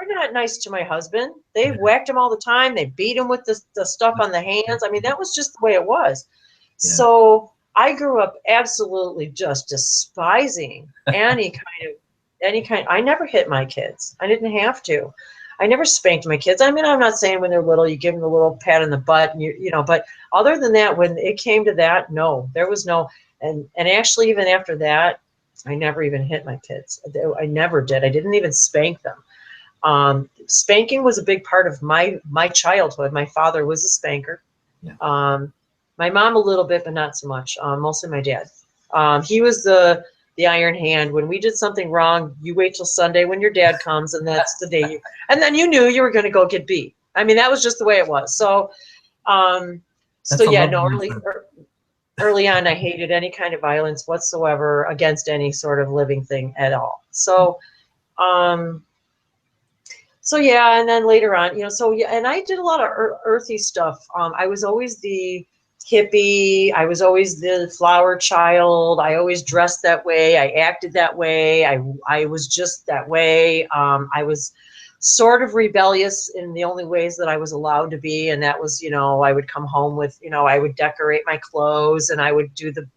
not nice to my husband. They Yeah. whacked him all the time. They beat him with the stuff on the hands. I mean, that was just the way it was. Yeah. So I grew up absolutely just despising any kind. I never hit my kids. I didn't have to. I never spanked my kids. I mean, I'm not saying when they're little, you give them a little pat on the butt, and but other than that, when it came to that, no, there was no, and actually even after that, I never even hit my kids. I never did. I didn't even spank them. Spanking was a big part of my childhood. My father was a spanker. Yeah. My mom a little bit, but not so much. Mostly my dad. He was the iron hand. When we did something wrong, you wait till Sunday when your dad comes, and that's the day and then you knew you were going to go get beat. I mean, that was just the way it was. So, yeah, no, early on, I hated any kind of violence whatsoever against any sort of living thing at all. So, yeah, and then later on, so yeah, and I did a lot of earthy stuff. I was always the hippie. I was always the flower child. I always dressed that way. I acted that way. I was just that way. I was sort of rebellious in the only ways that I was allowed to be, and that was, I would come home with, I would decorate my clothes, and I would do the,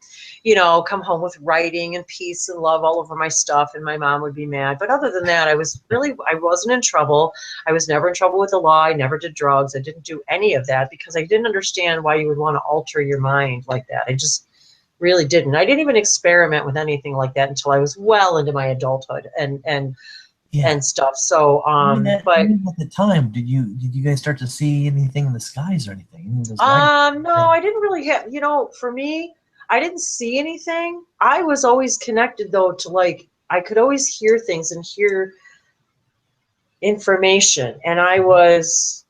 come home with writing and peace and love all over my stuff, and my mom would be mad. But other than that, I wasn't in trouble. I was never in trouble with the law. I never did drugs. I didn't do any of that because I didn't understand why you would want to alter your mind like that. I just really didn't. I didn't even experiment with anything like that until I was well into my adulthood and stuff. So, at the time, did you guys start to see anything in the skies or anything? no, I didn't really have, for me, I didn't see anything. I was always connected though to I could always hear things and hear information. And I always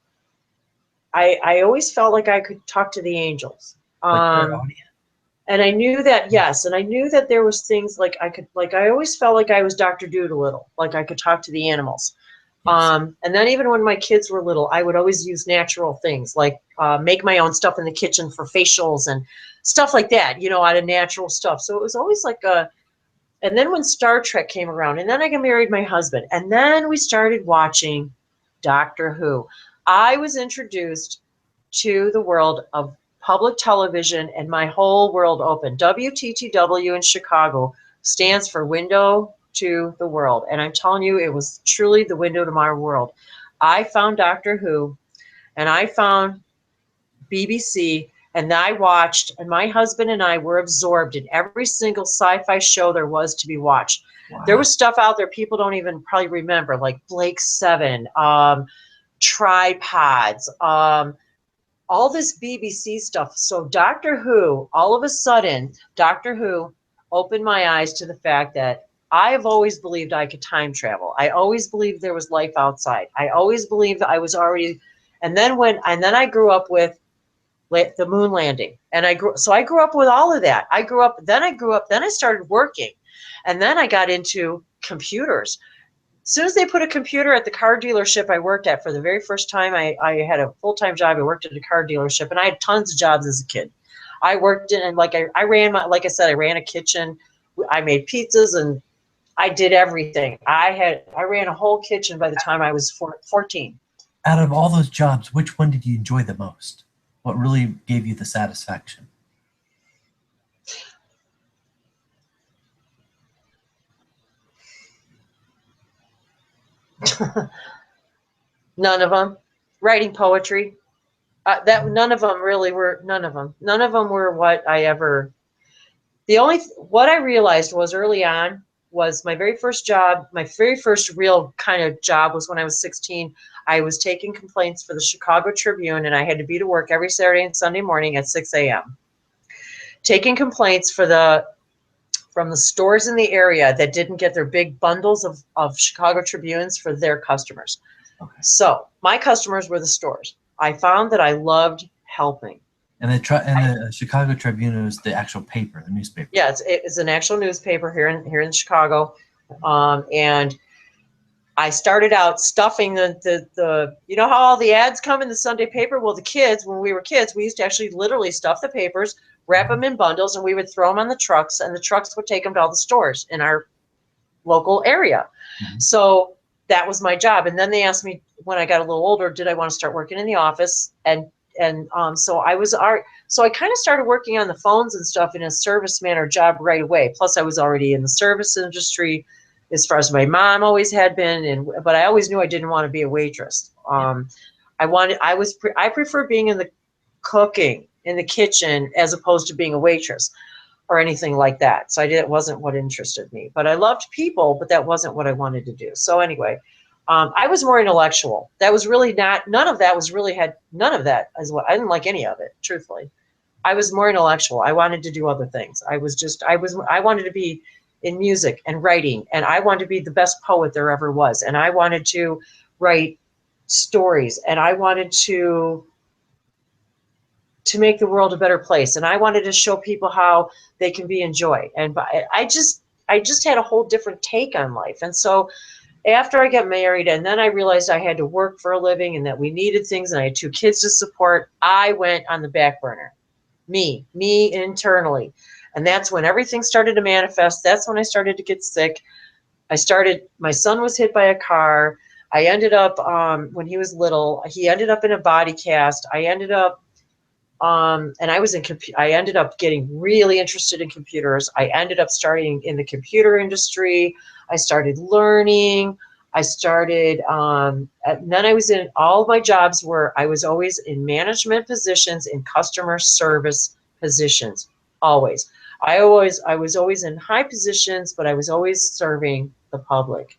felt like I could talk to the angels. And I knew that, yes, and I knew that there was things I always felt like I was Dr. Doolittle, like I could talk to the animals. Yes. And then even when my kids were little, I would always use natural things, like make my own stuff in the kitchen for facials and stuff like that, out of natural stuff. So it was always and then when Star Trek came around, and then I got married my husband, and then we started watching Doctor Who. I was introduced to the world of public television, and my whole world opened. WTTW in Chicago stands for Window to the World. And I'm telling you, it was truly the window to my world. I found Doctor Who, and I found BBC, and I watched, and my husband and I were absorbed in every single sci-fi show there was to be watched. Wow. There was stuff out there people don't even probably remember, like Blake 7, Tripods, all this BBC stuff. So Doctor Who, all of a sudden, Doctor Who opened my eyes to the fact that I have always believed I could time travel. I always believed there was life outside. I always believed that I was already, and then I grew up with the moon landing, and I grew up with all of that. Then I started working, and then I got into computers. As soon as they put a computer at the car dealership I worked at for the very first time, I had a full-time job. I worked at a car dealership, and I had tons of jobs as a kid. I worked in, and like I ran my, like I said, I ran a kitchen. I made pizzas, and I did everything. I ran a whole kitchen by the time I was 14. Out of all those jobs, which one did you enjoy the most? What really gave you the satisfaction? None of them. Writing poetry. None of them really were. None of them. None of them were what I ever. What I realized was early on was my very first job. My very first real kind of job was when I was 16. I was taking complaints for the Chicago Tribune, and I had to be to work every Saturday and Sunday morning at 6 a.m. Taking complaints from the stores in the area that didn't get their big bundles of Chicago Tribunes for their customers. Okay. So my customers were the stores. I found that I loved helping. And the Chicago Tribune is the actual paper, the newspaper. Yeah, it's an actual newspaper here in Chicago, and I started out stuffing the you know how all the ads come in the Sunday paper? Well, the kids, when we were kids, we used to actually literally stuff the papers, wrap them in bundles, and we would throw them on the trucks, and the trucks would take them to all the stores in our local area. Mm-hmm. So that was my job. And then they asked me when I got a little older, did I want to start working in the office? So I kind of started working on the phones and stuff in a service manner job right away. Plus, I was already in the service industry, as far as my mom always had been, but I always knew I didn't want to be a waitress. I prefer being in the cooking in the kitchen as opposed to being a waitress or anything like that. So it wasn't what interested me. But I loved people, but that wasn't what I wanted to do. So anyway, I was more intellectual. That was really not. None of that is what I didn't like any of it. Truthfully, I was more intellectual. I wanted to do other things. I wanted to be in music and writing, and I wanted to be the best poet there ever was, and I wanted to write stories, and I wanted to make the world a better place, and I wanted to show people how they can be enjoyed. And I just had a whole different take on life. And so after I got married, and then I realized I had to work for a living and that we needed things, and I had 2 kids to support, I went on the back burner. Me internally. And that's when everything started to manifest. That's when I started to get sick. My son was hit by a car. I ended up, when he was little, he ended up in a body cast. I ended up, and I ended up getting really interested in computers. I ended up starting in the computer industry. I started learning. And then I was in all of my jobs where I was always in management positions, in customer service positions, always. I was always in high positions, but I was always serving the public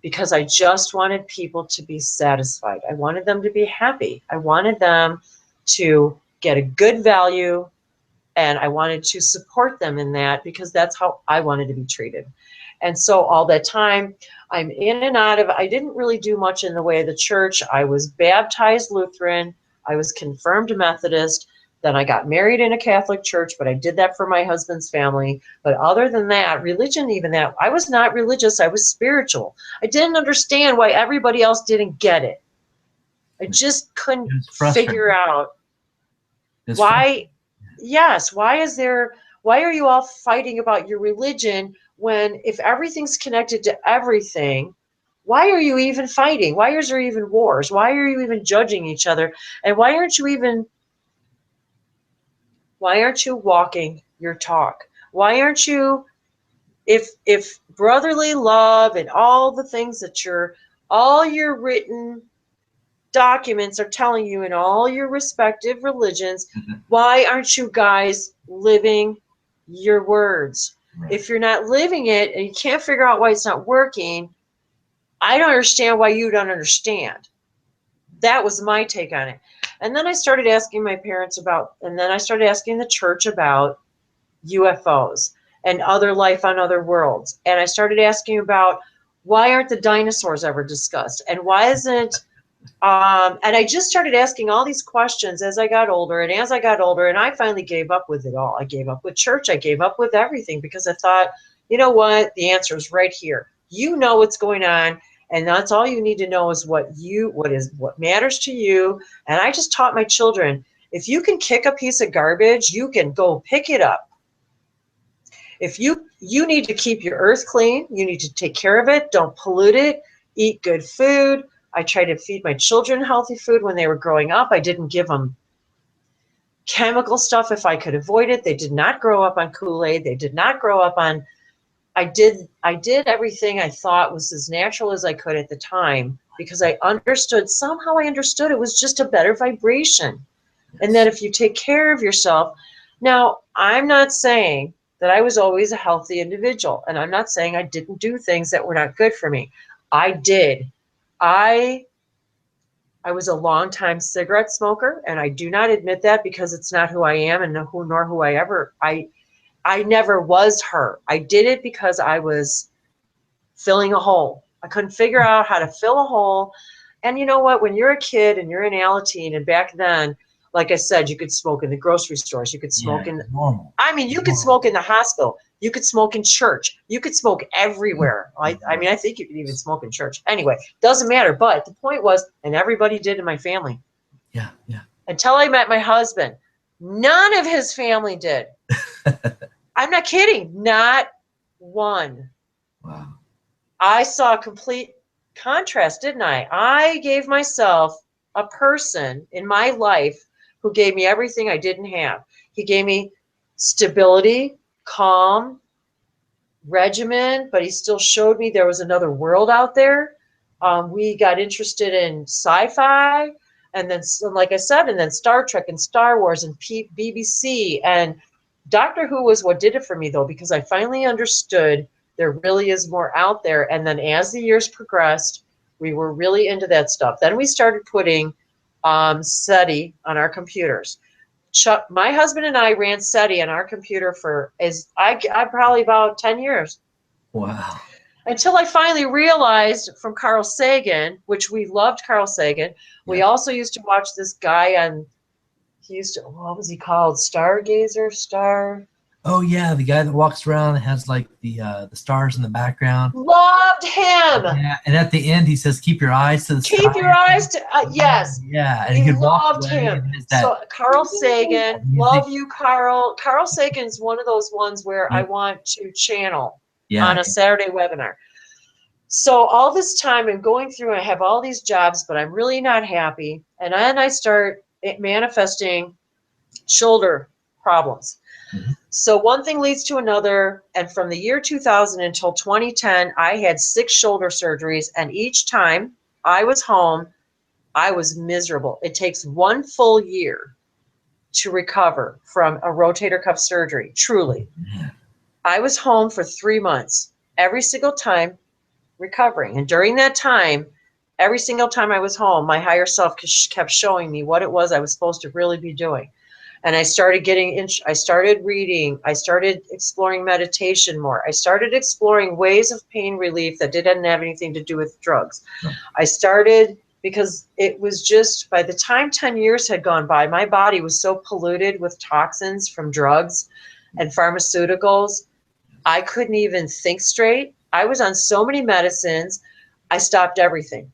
because I just wanted people to be satisfied. I wanted them to be happy. I wanted them to get a good value, and I wanted to support them in that because that's how I wanted to be treated. And so all that time, I'm in and out of, I didn't really do much in the way of the church. I was baptized Lutheran. I was confirmed Methodist. Then I got married in a Catholic church, but I did that for my husband's family. But other than that, religion, even that, I was not religious. I was spiritual. I didn't understand why everybody else didn't get it. I just couldn't figure out why. Yes, why are you all fighting about your religion when if everything's connected to everything, why are you even fighting? Why is there even wars? Why are you even judging each other? And why aren't you walking your talk? Why aren't you, if brotherly love and all the things that all your written documents are telling you in all your respective religions, why aren't you guys living your words? Right. If you're not living it and you can't figure out why it's not working, I don't understand why you don't understand. That was my take on it. And then I started asking my parents and then I started asking the church about UFOs and other life on other worlds. And I started asking about why aren't the dinosaurs ever discussed? And why isn't, and I just started asking all these questions as I got older, and I finally gave up with it all. I gave up with church. I gave up with everything because I thought, you know what? The answer is right here. You know what's going on, and that's all you need to know is what matters to you. And I just taught my children, if you can kick a piece of garbage, you can go pick it up. If you need to keep your earth clean, you need to take care of it, don't pollute it, eat good food. I tried to feed my children healthy food when they were growing up. I didn't give them chemical stuff if I could avoid it. They did not grow up on Kool-Aid. They did not grow up on, I did everything I thought was as natural as I could at the time, because somehow I understood it was just a better vibration. And that if you take care of yourself, now I'm not saying that I was always a healthy individual, and I'm not saying I didn't do things that were not good for me. I did. I was a long-time cigarette smoker, and I do not admit that because it's not who I am, and nor who I never was her. I did it because I was filling a hole. I couldn't figure out how to fill a hole. And you know what? When you're a kid and you're in Alateen, and back then, like I said, you could smoke in the grocery stores. You could smoke you could smoke in the hospital. You could smoke in church. You could smoke everywhere. I think you could even smoke in church. Anyway, doesn't matter. But the point was, and everybody did in my family. Yeah. Until I met my husband, none of his family did. I'm not kidding. Not one. Wow. I saw a complete contrast, didn't I? I gave myself a person in my life who gave me everything I didn't have. He gave me stability, calm, regimen, but he still showed me there was another world out there. We got interested in sci-fi, and then, like I said, and then Star Trek and Star Wars and BBC, and Doctor Who was what did it for me, though, because I finally understood there really is more out there. And then as the years progressed, we were really into that stuff. Then we started putting SETI on our computers. Chuck, my husband and I ran SETI on our computer for probably about 10 years. Wow. Until I finally realized from Carl Sagan, which we loved Carl Sagan. Yeah. We also used to watch this guy on, what was he called? Stargazer? Oh yeah, the guy that walks around and has like the stars in the background. Loved him. Yeah, and at the end he says, "Keep your eyes to the sky." Keep your eyes to yes. Yeah, and he could walk away him. So Carl Sagan, love you, Carl. Carl Sagan's one of those ones where I want to channel on a Saturday webinar. So all this time I'm going through, I have all these jobs, but I'm really not happy. And then I start manifesting shoulder problems. Mm-hmm. So one thing leads to another, and from the year 2000 until 2010, I had 6 shoulder surgeries, and each time I was home, I was miserable. It takes 1 full year to recover from a rotator cuff surgery, truly. Mm-hmm. I was home for 3 months, every single time recovering. And during that time, every single time I was home, my higher self kept showing me what it was I was supposed to really be doing. And I started I started reading, I started exploring meditation more. I started exploring ways of pain relief that didn't have anything to do with drugs. No. I started, because it was just, by the time 10 years had gone by, my body was so polluted with toxins from drugs and pharmaceuticals, I couldn't even think straight. I was on so many medicines, I stopped everything.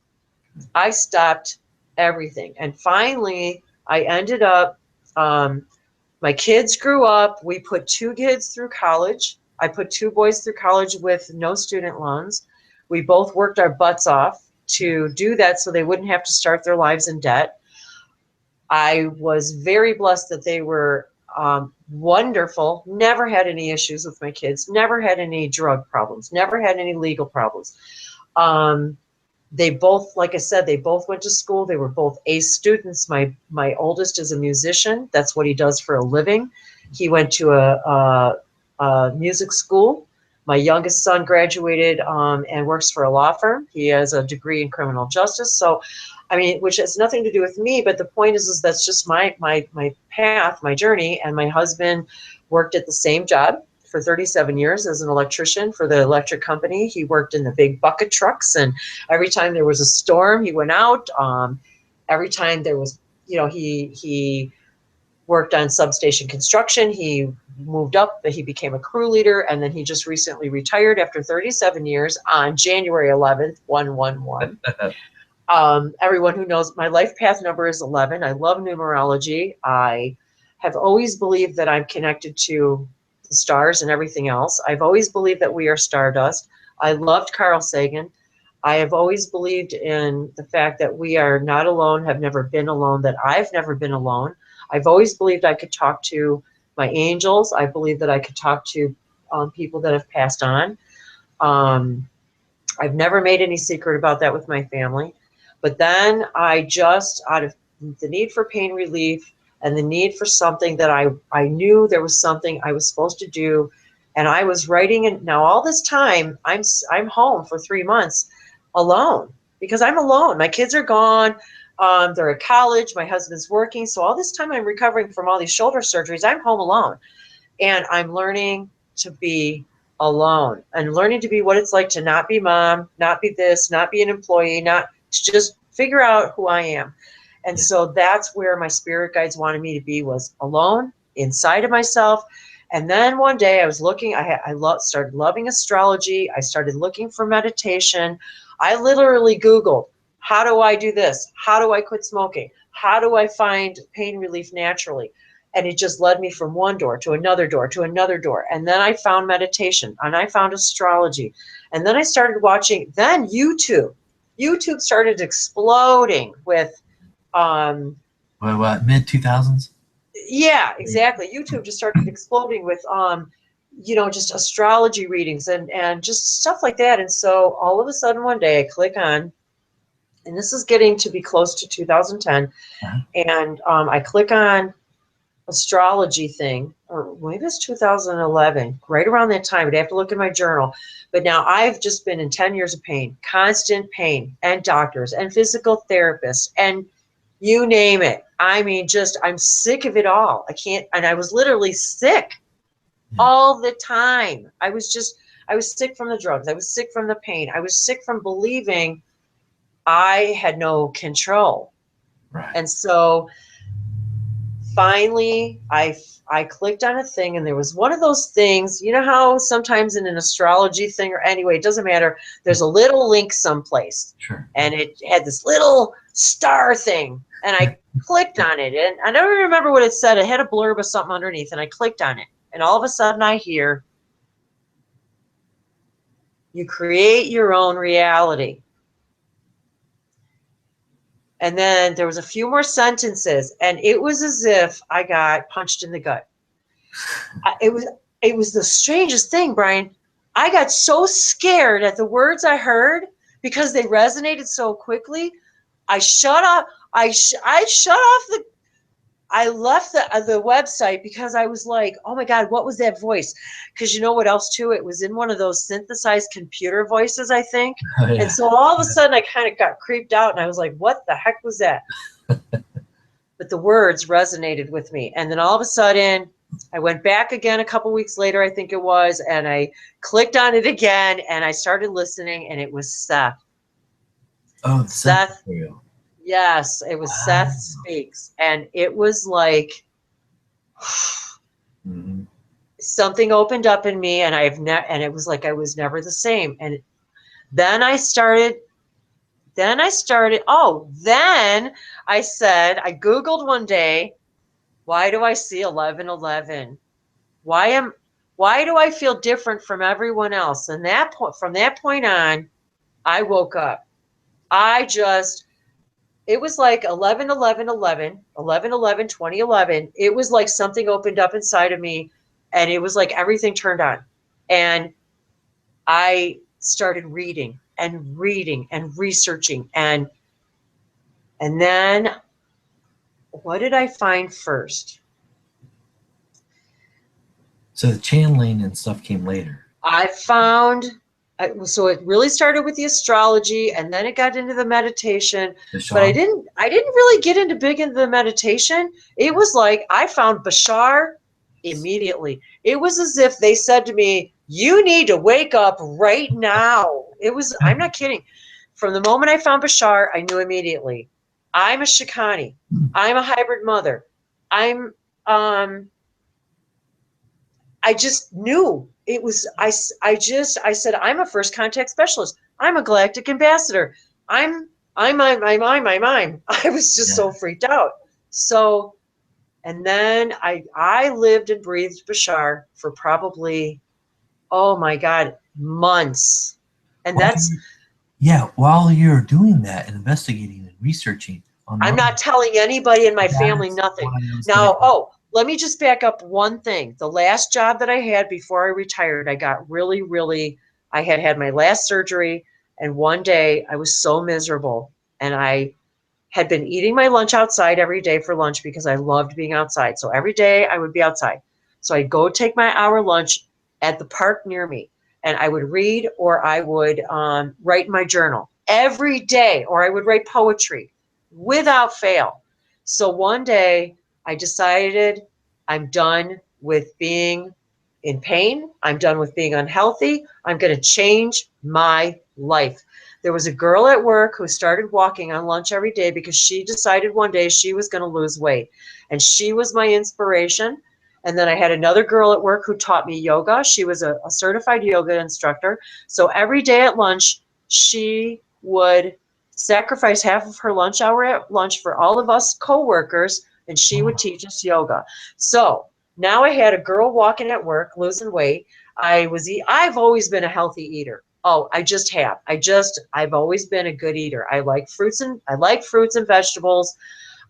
And finally, I ended up, my kids grew up. We put 2 kids through college. I put 2 boys through college with no student loans. We both worked our butts off to do that so they wouldn't have to start their lives in debt. I was very blessed that they were wonderful. Never had any issues with my kids. Never had any drug problems. Never had any legal problems. They both, like I said, they both went to school. They were both A students. My oldest is a musician. That's what he does for a living. He went to a music school. My youngest son graduated and works for a law firm. He has a degree in criminal justice. So, I mean, which has nothing to do with me, but the point is that's just my path, my journey. And my husband worked at the same job for 37 years as an electrician for the electric company. He worked in the big bucket trucks, and every time there was a storm, he went out. Every time there was, he worked on substation construction. He moved up, he became a crew leader, and then he just recently retired after 37 years on January 11th, 111. Everyone who knows my life path number is 11. I love numerology. I have always believed that I'm connected to the stars and everything else. I've always believed that we are stardust. I loved Carl Sagan. I have always believed in the fact that we are not alone, have never been alone, that I've never been alone. I've always believed I could talk to my angels. I believe that I could talk to people that have passed on. I've never made any secret about that with my family. But then I just, out of the need for pain relief and the need for something that I knew there was something I was supposed to do, and I was writing, and now all this time I'm home for 3 months alone because I'm alone. My kids are gone. They're at college. My husband's working. So all this time I'm recovering from all these shoulder surgeries. I'm home alone, and I'm learning to be alone and learning to be what it's like to not be mom, not be this, not be an employee, not to just figure out who I am. And so that's where my spirit guides wanted me to be, was alone inside of myself. And then one day I was looking, started loving astrology. I started looking for meditation. I literally Googled, how do I do this? How do I quit smoking? How do I find pain relief naturally? And it just led me from one door to another door to another door. And then I found meditation and I found astrology. And then I started watching, then YouTube. YouTube started exploding with what, mid 2000s? Yeah, exactly. YouTube just started exploding with just astrology readings and just stuff like that. And so all of a sudden one day I click on, and this is getting to be close to 2010, and I click on astrology thing, or maybe it's 2011, right around that time. I'd have to look in my journal. But now I've just been in 10 years of pain, constant pain, and doctors and physical therapists and you name it. I mean, I'm sick of it all. I can't, and I was literally sick all the time. I was sick from the drugs. I was sick from the pain. I was sick from believing I had no control. Right. And so finally I clicked on a thing, and there was one of those things, you know how sometimes in an astrology thing, or anyway, it doesn't matter, there's a little link someplace. Sure. And it had this little star thing, and I clicked on it, and I don't even remember what it said. It had a blurb of something underneath, and I clicked on it, and all of a sudden I hear, you create your own reality. And then there was a few more sentences, and it was as if I got punched in the gut. It was the strangest thing, Brian. I got so scared at the words I heard because they resonated so quickly. I shut up. I shut off I left the website because I was like, oh my God, what was that voice? Because you know what else too? It was in one of those synthesized computer voices, I think. Oh, yeah. And so all of a sudden I kind of got creeped out, and I was like, what the heck was that? But the words resonated with me. And then all of a sudden I went back again a couple weeks later, I think it was, and I clicked on it again, and I started listening, and it was Seth. Oh, Seth. Yes, it was Wow. Seth Speaks. And it was like something opened up in me, and and it was like I was never the same. And then I said, I Googled one day, why do I see 1111? Why do I feel different from everyone else? And from that point on, I woke up. It was like 11/11/11, 2011. It was like something opened up inside of me, and it was like everything turned on. And I started reading and researching. And then what did I find first? So the channeling and stuff came later. So it really started with the astrology, and then it got into the meditation. Bashar. But I didn't really get into the meditation. It was like I found Bashar immediately. It was as if they said to me, you need to wake up right now. I'm not kidding. From the moment I found Bashar, I knew immediately. I'm a Shikani. I'm a hybrid mother. I'm I just knew it was, I said, I'm a first contact specialist. I'm a galactic ambassador. I'm. I was just so Yeah. freaked out. So, and then I lived and breathed Bashar for probably, oh my God, months. And While that's, while you're doing that and investigating and researching I'm online, not telling anybody in my family that's nothing. why I was gonna. Now, oh, let me just back up one thing. The last job that I had before I retired, I got really, really, I had my last surgery, and one day I was so miserable, and I had been eating my lunch outside every day for lunch because I loved being outside. So every day I would be outside. So I'd go take my hour lunch at the park near me, and I would read, or I would write in my journal every day, or I would write poetry without fail. So one day I decided I'm done with being in pain. I'm done with being unhealthy. I'm going to change my life. There was a girl at work who started walking on lunch every day because she decided one day she was going to lose weight. And she was my inspiration. And then I had another girl at work who taught me yoga. She was a certified yoga instructor. So every day at lunch, she would sacrifice half of her lunch hour at lunch for all of us coworkers, and she would Wow. teach us yoga. So now I had a girl walking at work, losing weight. I've always been a healthy eater. Oh, I just have. I've always been a good eater. I like fruits and vegetables.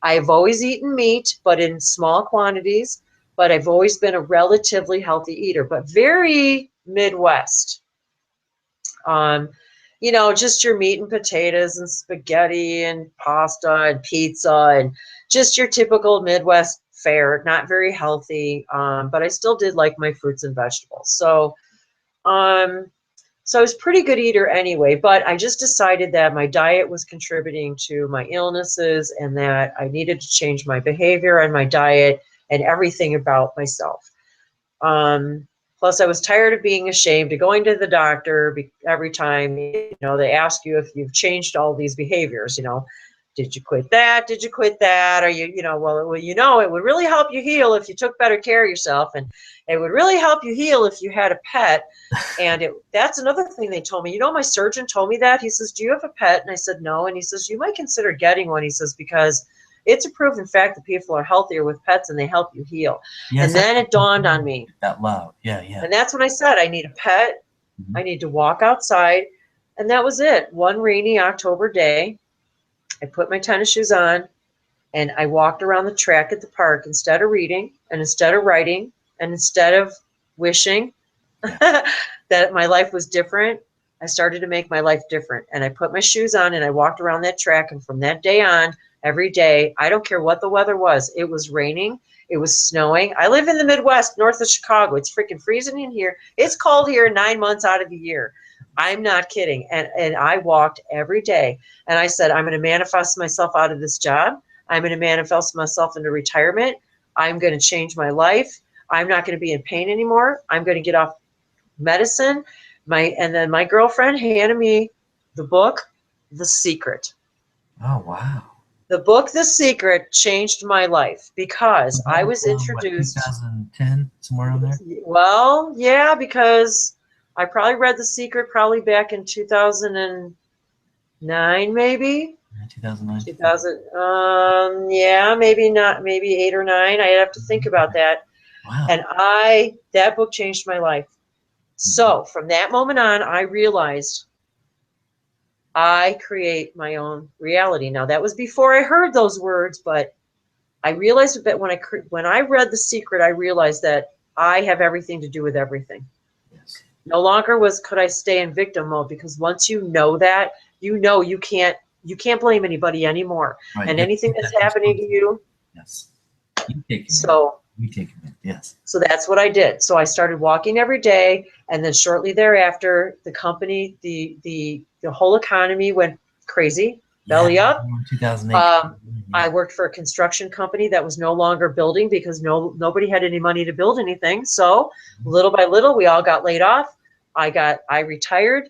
I've always eaten meat, but in small quantities. But I've always been a relatively healthy eater, but very Midwest. Um, just your meat and potatoes and spaghetti and pasta and pizza and just your typical Midwest fare. Not very healthy, but I still did like my fruits and vegetables. Um, so I was a pretty good eater anyway, but I just decided that my diet was contributing to my illnesses and that I needed to change my behavior and my diet and everything about myself. Um, Plus, I was tired of being ashamed of going to the doctor every time, they ask you if you've changed all these behaviors, did you quit that? Did you quit that? Or it would really help you heal if you took better care of yourself. And it would really help you heal if you had a pet. And that's another thing they told me. My surgeon told me that. He says, do you have a pet? And I said, no. And he says, you might consider getting one. He says, because it's a proven fact that people are healthier with pets and they help you heal. Yes, And then it dawned on me. that loud. Yeah, yeah. And that's when I said, I need a pet. Mhm. I need to walk outside. And that was it. One rainy October day, I put my tennis shoes on and I walked around the track at the park instead of reading and instead of writing and instead of wishing that my life was different. I started to make my life different. And I put my shoes on and I walked around that track. And from that day on, every day, I don't care what the weather was. It was raining. It was snowing. I live in the Midwest, north of Chicago. It's freaking freezing in here. It's cold here 9 months out of the year. I'm not kidding. And I walked every day. And I said, I'm going to manifest myself out of this job. I'm going to manifest myself into retirement. I'm going to change my life. I'm not going to be in pain anymore. I'm going to get off medicine. And then my girlfriend handed me the book, The Secret. Oh, wow. The book, The Secret, changed my life because That I was was from what, introduced. 2010, somewhere around there? Well, yeah, because I probably read The Secret probably back in 2009, maybe. 2009. 2000, yeah, maybe not, maybe 8 or 9. I have to think about that. Wow. And that book changed my life. So from that moment on, I realized I create my own reality. Now that was before I heard those words, but I realized that when I read The Secret, I realized that I have everything to do with everything. Yes. No longer could I stay in victim mode, because once you know that, you can't blame anybody anymore. Right. And You have to anything take that's that happening to you, Yes. You take it. so We take it. Yes. So that's what I did. So I started walking every day, and then shortly thereafter, the company, the whole economy went crazy, belly Yeah. up. 2008. I worked for a construction company that was no longer building because nobody had any money to build anything. So little by little, we all got laid off. I retired.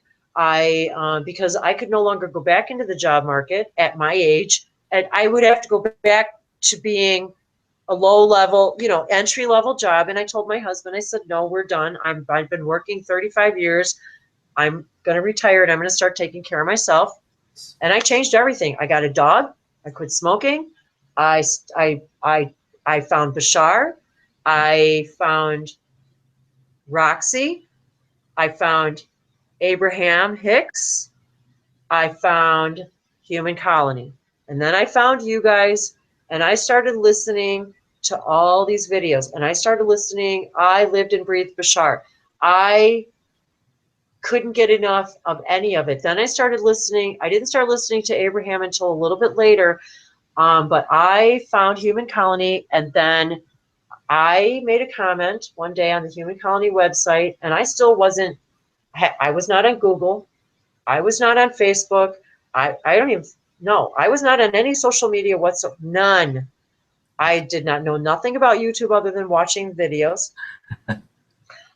Because I could no longer go back into the job market at my age, and I would have to go back to being a low level, you know, entry level job. And I told my husband, I said, no, we're done. I've been working 35 years. I'm going to retire and I'm going to start taking care of myself. And I changed everything. I got a dog. I quit smoking. I found Bashar. I found Roxy. I found Abraham Hicks. I found Human Colony. And then I found you guys and I started listening to all these videos. And I started listening. I lived and breathed Bashar. I couldn't get enough of any of it. Then I started listening. I didn't start listening to Abraham until a little bit later. But I found Human Colony, and then I made a comment one day on the Human Colony website, and I still wasn't, I was not on Google. I was not on Facebook. I don't even, no, I was not on any social media whatsoever. None. I did not know nothing about YouTube other than watching videos.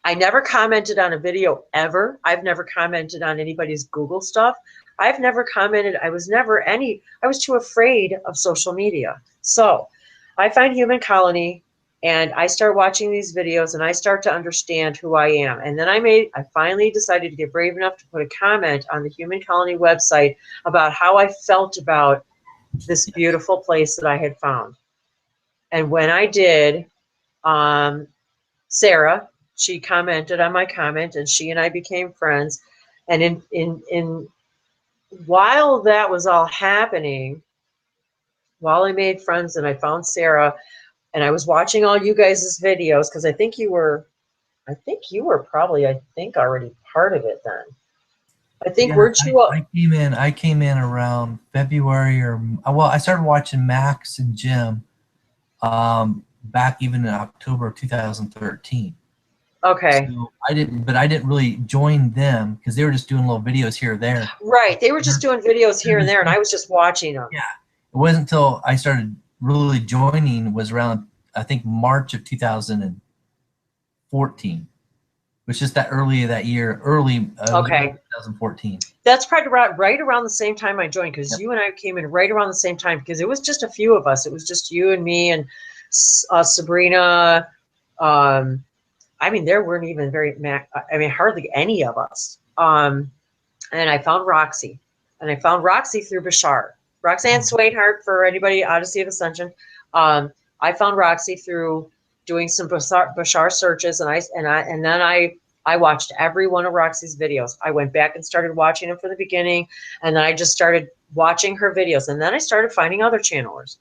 I never commented on a video ever. I've never commented on anybody's Google stuff. I've never commented. I was too afraid of social media. So I find Human Colony and I start watching these videos and I start to understand who I am. And then I finally decided to get brave enough to put a comment on the Human Colony website about how I felt about this beautiful place that I had found. And when I did, Sarah, she commented on my comment and she and I became friends. And in while that was all happening, while I made friends and I found Sarah and I was watching all you guys' videos, because I think you were probably, already part of it then. I think Yeah, weren't you? I came in around February I started watching Max and Jim back even in October of 2013. Okay. So I didn't really join them because they were just doing little videos here or there. Right. They were just doing videos here and there, and I was just watching them. Yeah. It wasn't until I started really joining was around, I think, March of 2014. It was just that early of that year, Okay. 2014. That's probably right around the same time I joined, because you and I came in right around the same time, because it was just a few of us. It was just you and me and Sabrina. I mean, there weren't even hardly any of us. And I found Roxy. And I found Roxy through Bashar. Roxanne Swainhart, for anybody, Odyssey of Ascension. I found Roxy through doing some Bashar searches, and then I watched every one of Roxy's videos. I went back and started watching them from the beginning, and then I just started watching her videos. And then I started finding other channelers.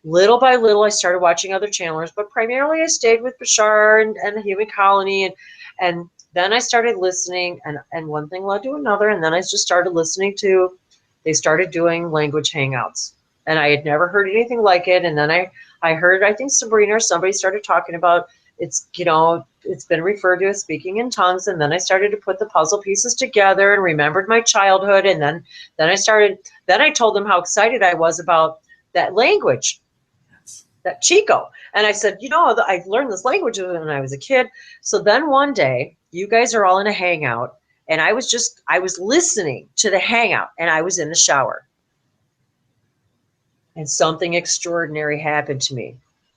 Little by little, I started watching other channelers, but primarily I stayed with Bashar and the Human Colony. And then I started listening, and one thing led to another. And then I just started listening to, they started doing language hangouts. And I had never heard anything like it. And then I heard, I think Sabrina or somebody started talking about it's been referred to as speaking in tongues. And then I started to put the puzzle pieces together and remembered my childhood. And then I told them how excited I was about that language, that Chico. And I said, I learned this language when I was a kid. So then one day, you guys are all in a hangout, and I was listening to the hangout, and I was in the shower. And something extraordinary happened to me.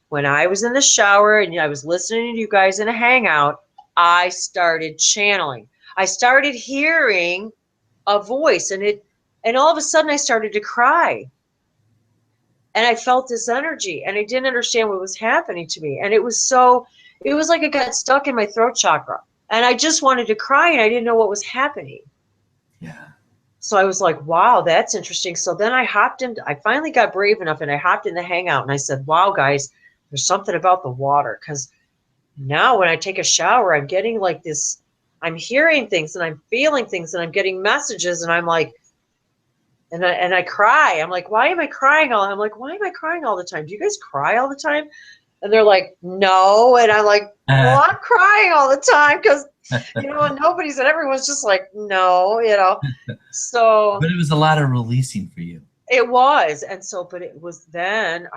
When I was in the shower and I was listening to you guys in a hangout, I started channeling. I started hearing a voice, and all of a sudden I started to cry. And I felt this energy, and I didn't understand what was happening to me. And it was like it got stuck in my throat chakra. And I just wanted to cry, and I didn't know what was happening. Yeah. So I was like, wow, that's interesting. So then I finally got brave enough, and I hopped in the hangout, and I said, wow, guys, there's something about the water. Because now when I take a shower, I'm getting like this, I'm hearing things, and I'm feeling things, and I'm getting messages, and I'm like, and I cry. I'm like, why am I crying all the time? Do you guys cry all the time? And they're like, no. And I'm like, well, I'm crying all the time because, and everyone's just like, no, So. But it was a lot of releasing for you. It was. And so, but it was then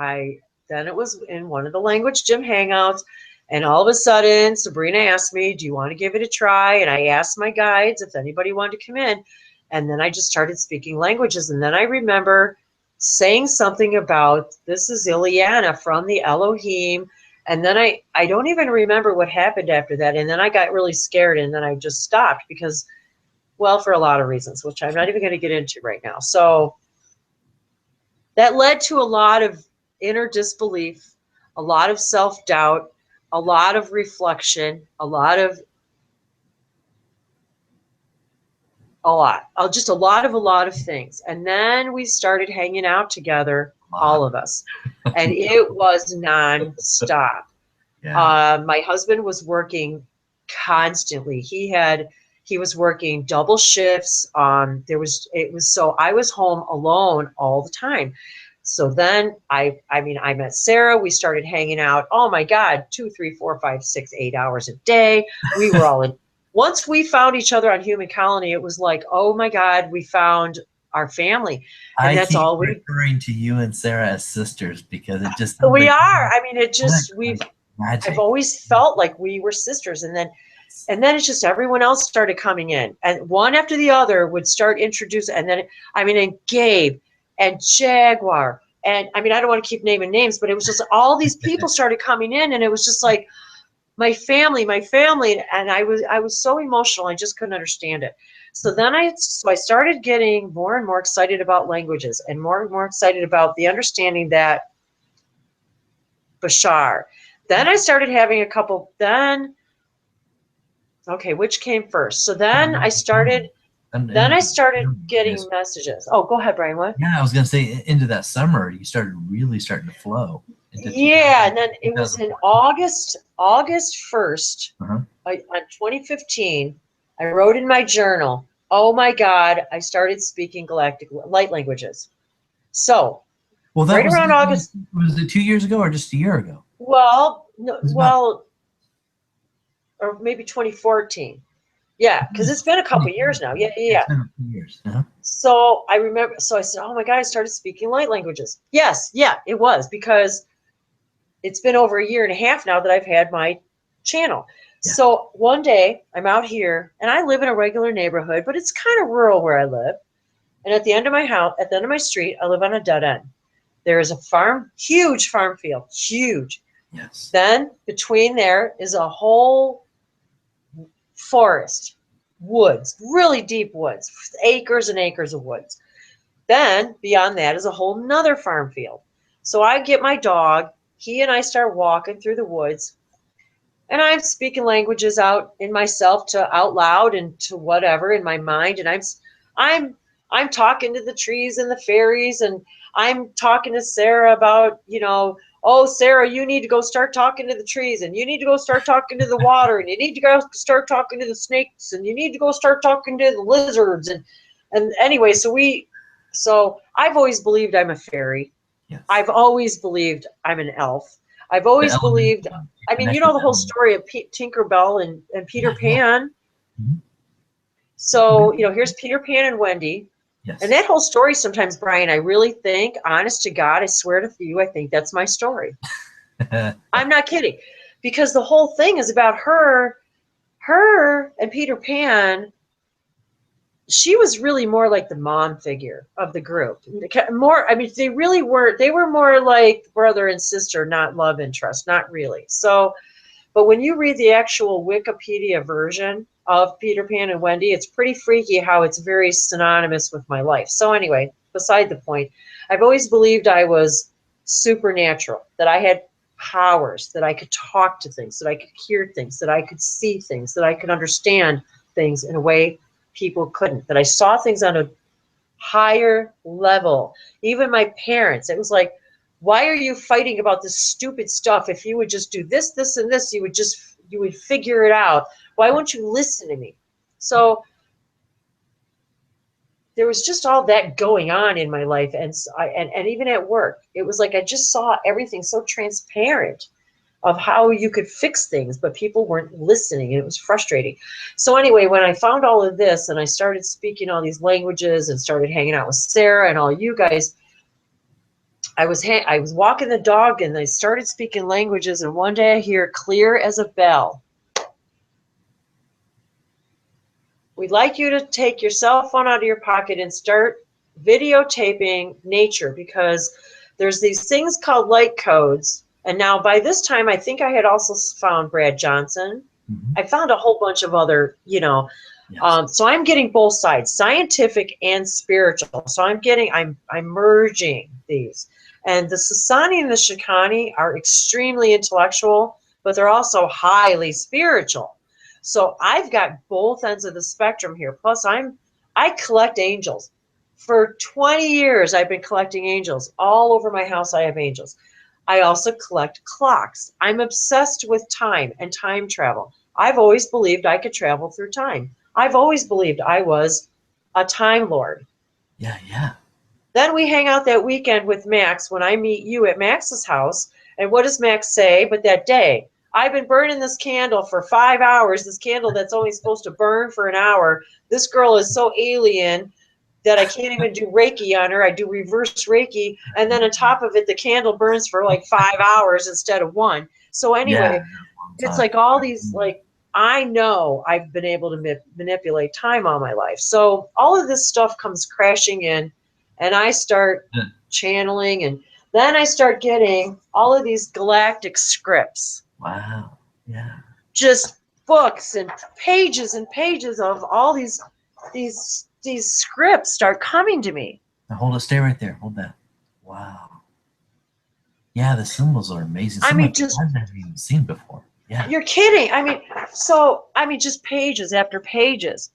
it was in one of the Language Gym Hangouts. And all of a sudden, Sabrina asked me, do you want to give it a try? And I asked my guides if anybody wanted to come in. And then I just started speaking languages. And then I remember saying something about, this is Ileana from the Elohim. And then I don't even remember what happened after that. And then I got really scared, and then I just stopped because, well, for a lot of reasons, which I'm not even going to get into right now. So that led to a lot of inner disbelief, a lot of self-doubt, a lot of reflection, just a lot of things. And then we started hanging out together, all of us, and it was nonstop. Yeah. My husband was working constantly. He was working double shifts. I was home alone all the time. So then I met Sarah. We started hanging out. Oh my God, 2, 3, 4, 5, 6, 8 hours a day. We were all in. Once we found each other on Human Colony, it was like, oh my God, we found our family. And I that's keep all referring to you and Sarah as sisters because it just we like are. I mean, I've magic. always felt like we were sisters. And then it's just everyone else started coming in, and one after the other would start introducing. And then, and Gabe and Jaguar. And I don't want to keep naming names, but it was just all these people started coming in, and it was just like my family. And I was so emotional. I just couldn't understand it. So then I started getting more and more excited about languages, and more excited about the understanding that Bashar. Then I started having a couple, okay, which came first? So then I started getting messages. Oh, go ahead, Brian. What? Yeah, I was gonna say into that summer you started really starting to flow. Yeah, and then it was in August 1st, Uh-huh. on 2015. I wrote in my journal, oh my God, I started speaking galactic light languages. So Well, right around August. Was it 2 years ago or just a year ago? Well, no, or maybe 2014. Yeah, because it's been a couple years now. Yeah. It's been a few years. Uh-huh. So I remember, so I said, oh my God, I started speaking light languages. Yes, yeah, it was, because it's been over a year and a half now that I've had my channel. Yeah. So one day I'm out here, and I live in a regular neighborhood, but it's kind of rural where I live. And at the end of my house, at the end of my street, I live on a dead end. There is a huge farm field, huge. Yes. Then between there is a whole forest, woods, really deep woods, acres and acres of woods. Then beyond that is a whole nother farm field. So I get my dog, he and I start walking through the woods, and I'm speaking languages out in myself, to out loud and to whatever in my mind. And I'm talking to the trees and the fairies, and I'm talking to Sarah about, oh, Sarah, you need to go start talking to the trees, and you need to go start talking to the water, and you need to go start talking to the snakes, and you need to go start talking to the lizards. And anyway, so I've always believed I'm a fairy. Yes. I've always believed I'm an elf. I've always believed, the whole story of Tinkerbell and Peter Pan. Yeah. Mm-hmm. So, here's Peter Pan and Wendy. Yes. And that whole story, sometimes, Brian, I really think, honest to God, I swear to you, I think that's my story. I'm not kidding. Because the whole thing is about her and Peter Pan. She was really more like the mom figure of the group. They were more like brother and sister, not love interest, not really. So, but when you read the actual Wikipedia version of Peter Pan and Wendy, it's pretty freaky how it's very synonymous with my life. So anyway, beside the point, I've always believed I was supernatural, that I had powers, that I could talk to things, that I could hear things, that I could see things, that I could understand things in a way people couldn't, that I saw things on a higher level. Even my parents, it was like, why are you fighting about this stupid stuff? If you would just do this, this, and this, you would figure it out. Why won't you listen to me? So there was just all that going on in my life, and even at work, it was like I just saw everything so transparent of how you could fix things, but people weren't listening, and it was frustrating. So anyway, when I found all of this, and I started speaking all these languages and started hanging out with Sarah and all you guys, I was walking the dog, and I started speaking languages, and one day I hear clear as a bell, we'd like you to take your cell phone out of your pocket and start videotaping nature, because there's these things called light codes. And now by this time, I think I had also found Brad Johnson. Mhm. I found a whole bunch of other, Yes. so I'm getting both sides, scientific and spiritual. So I'm merging these. And the Sasani and the Shikani are extremely intellectual, but they're also highly spiritual. So I've got both ends of the spectrum here. Plus I collect angels. For 20 years I've been collecting angels. All over my house I have angels. I also collect clocks. I'm obsessed with time and time travel. I've always believed I could travel through time. I've always believed I was a time lord. Yeah, yeah. Then we hang out that weekend with Max when I meet you at Max's house. And what does Max say? But that day, I've been burning this candle for 5 hours, this candle that's only supposed to burn for an hour. This girl is so alien that I can't even do Reiki on her. I do reverse Reiki. And then on top of it, the candle burns for like 5 hours instead of one. So Yeah, anyway, long it's time. like all these, like, I know I've been able to manipulate time all my life. So all of this stuff comes crashing in, and I start Yeah. channeling, and then I start getting all of these galactic scripts, Wow. Yeah. just books and pages of all these scripts start coming to me. Now hold it. Stay right there. Hold that. Wow. Yeah, the symbols are amazing. I Some mean, like just, I've never even seen before. Yeah. you're kidding. I mean, just pages after pages.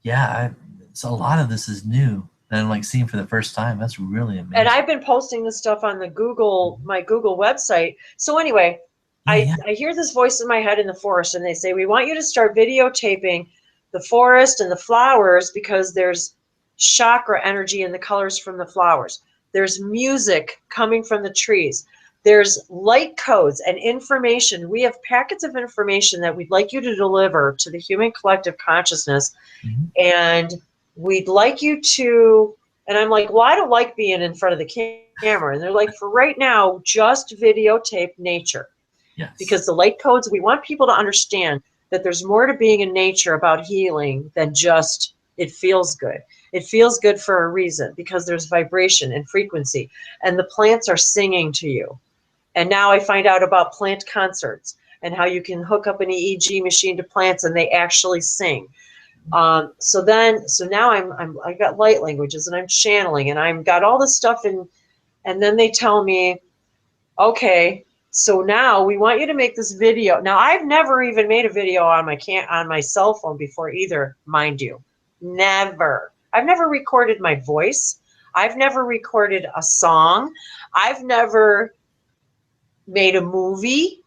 Yeah. So a lot of this is new. And I'm like seeing for the first time. That's really And amazing. I've been posting this stuff on the my Google website. So anyway, Yeah, yeah. I hear this voice in my head in the forest, and they say, we want you to start videotaping the forest and the flowers, because there's chakra energy in the colors from the flowers. There's music coming from the trees. There's light codes and information. We have packets of information that we'd like you to deliver to the human collective consciousness, Mhm. and we'd like you to, and I'm like, well, I don't like being in front of the camera. And they're like, for right now, just videotape nature. Yes. Because the light codes, we want people to understand that there's more to being in nature about healing than just it feels good. It feels good for a reason, because there's vibration and frequency, and the plants are singing to you. And now I find out about plant concerts and how you can hook up an EEG machine to plants and they actually sing. So now I got light languages, and I'm channeling, and I've got all this stuff in, and then they tell me, okay, so now we want you to make this video. Now I've never even made a video on my cell phone before either, mind you. Never. I've never recorded my voice. I've never recorded a song. I've never made a movie.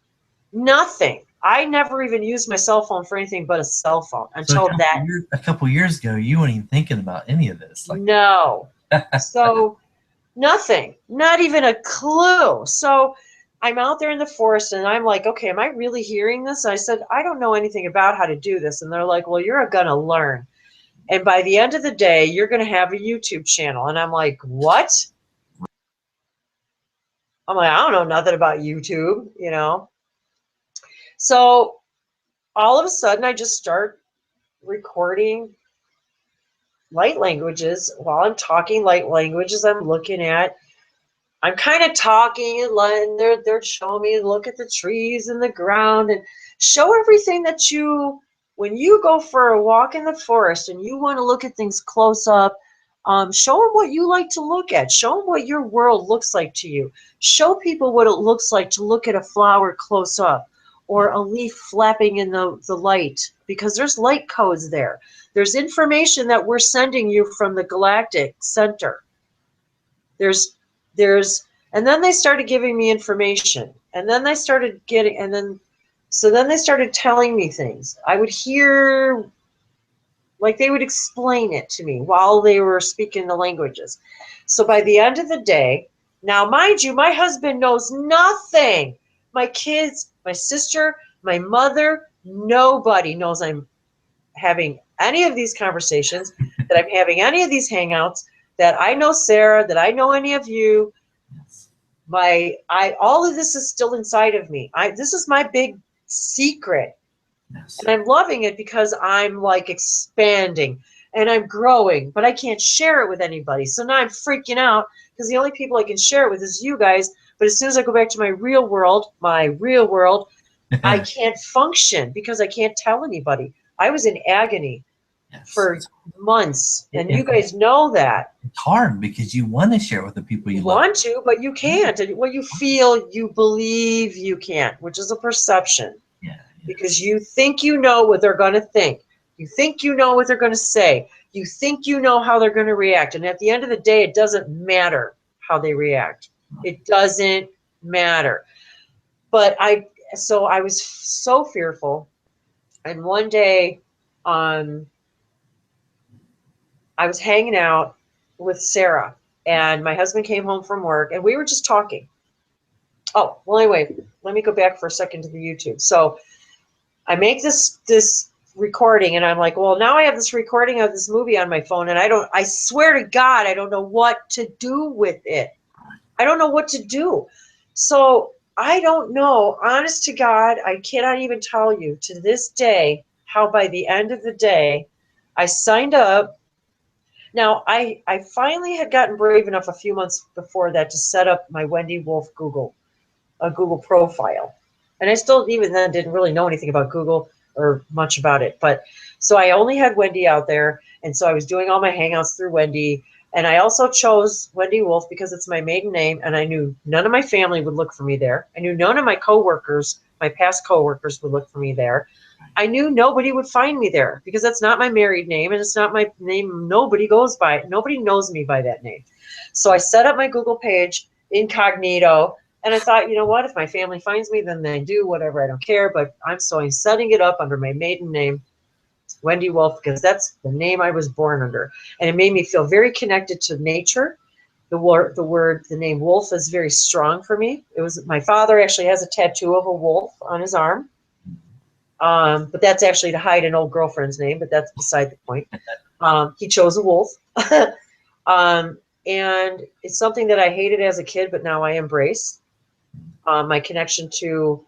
Nothing. I never even used my cell phone for anything but a cell phone So until that. a couple years ago, you weren't even thinking about any of this. Like, No. So nothing, not even a clue. So I'm out there in the forest, and I'm like, okay, am I really hearing this? I said, I don't know anything about how to do this. And they're like, well, you're going to learn. And by the end of the day, you're going to have a YouTube channel. And I'm like, what? I'm like, I don't know nothing about YouTube. So all of a sudden, I just start recording light languages while I'm talking light languages. I'm kind of talking, and they're showing me, look at the trees and the ground, and show everything that when you go for a walk in the forest and you want to look at things close up, show them what you like to look at. Show them what your world looks like to you. Show people what it looks like to look at a flower close up, or a leaf flapping in the light, because there's light codes there. There's information that we're sending you from the galactic center. There's and then they started giving me information, and then they started getting and then so then they started telling me things. I would hear, like, they would explain it to me while they were speaking the languages. So by the end of the day, now mind you, my husband knows nothing. My kids, my sister, my mother, nobody knows I'm having any of these conversations, that I'm having any of these hangouts, that I know Sarah, that I know any of you. yes. All of this is still inside of me. This is my big secret, Yes. and I'm loving it, because I'm like expanding. and I'm growing, but I can't share it with anybody. So now I'm freaking out because the only people I can share it with is you guys. But as soon as I go back to my real world, I can't function because I can't tell anybody. I was in agony Yes. for months, and you It- guys know that. It's hard because you want to share with the people you You love. want to, but you can't. And what you feel, you believe you can't, which is a perception. Yeah. Because you think you know what they're going to think. You think you know what they're going to say. You think you know how they're going to react. And at the end of the day, it doesn't matter how they react. It doesn't matter. But I was so fearful. And one day, I was hanging out with Sarah, and my husband came home from work, and we were just talking. Oh, well, anyway, let me go back for a second to the YouTube. So I make this recording, and I'm like, well, now I have this recording of this movie on my phone, and I swear to God, I don't know what to do with it. I don't know what to do. So I don't know, honest to God, I cannot even tell you to this day how by the end of the day I signed up. Now, I finally had gotten brave enough a few months before that to set up my Wendy Wolf Google profile. And I still, even then, didn't really know anything about Google or much about it. But so I only had Wendy out there. And so I was doing all my hangouts through Wendy. And I also chose Wendy Wolf because it's my maiden name. And I knew none of my family would look for me there. I knew none of my coworkers, my past coworkers, would look for me there. I knew nobody would find me there because that's not my married name. And it's not my name. Nobody goes by it. Nobody knows me by that name. So I set up my Google page incognito. And I thought, you know what, if my family finds me, then they do, whatever, I don't care. But I'm setting it up under my maiden name, Wendy Wolf, because that's the name I was born under. And it made me feel very connected to nature. The name wolf is very strong for me. It was, my father actually has a tattoo of a wolf on his arm. But that's actually to hide an old girlfriend's name, but that's beside the point. He chose a wolf. And it's something that I hated as a kid, but now I embrace. My connection to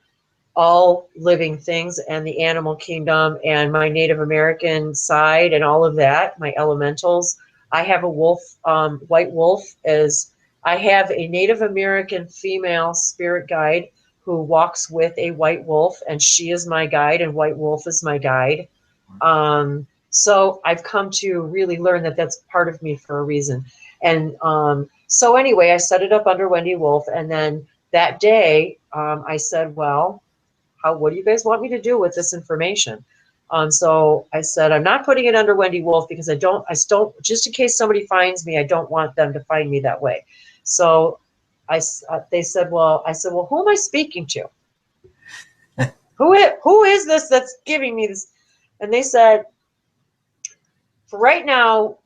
all living things and the animal kingdom and my Native American side and all of that, my elementals. I have a wolf, white wolf, I have a Native American female spirit guide who walks with a white wolf, and she is my guide, and white wolf is my guide. So I've come to really learn that that's part of me for a reason. And so anyway, I set it up under Wendy Wolf, and then that day, I said, well, what do you guys want me to do with this information? So I said, I'm not putting it under Wendy Wolf because I don't, just in case somebody finds me, I don't want them to find me that way. So they said, well, I said, well, who am I speaking to? Who is this that's giving me this? And they said, for right now,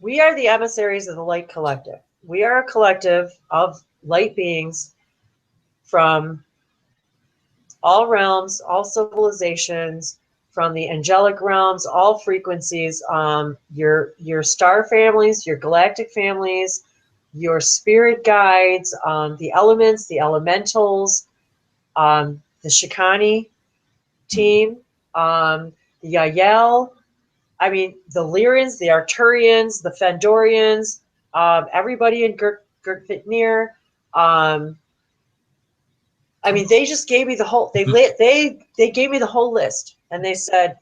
we are the emissaries of the Light Collective. We are a collective of light beings from all realms, all civilizations, from the angelic realms, all frequencies, your star families, your galactic families, your spirit guides, the elements, the elementals, the Shikani team, the Yael, I mean, the Lyrians, the Arturians, the Fendorians, everybody in Gertfitnir. I mean, they just gave me the whole. They gave me the whole list, and they said,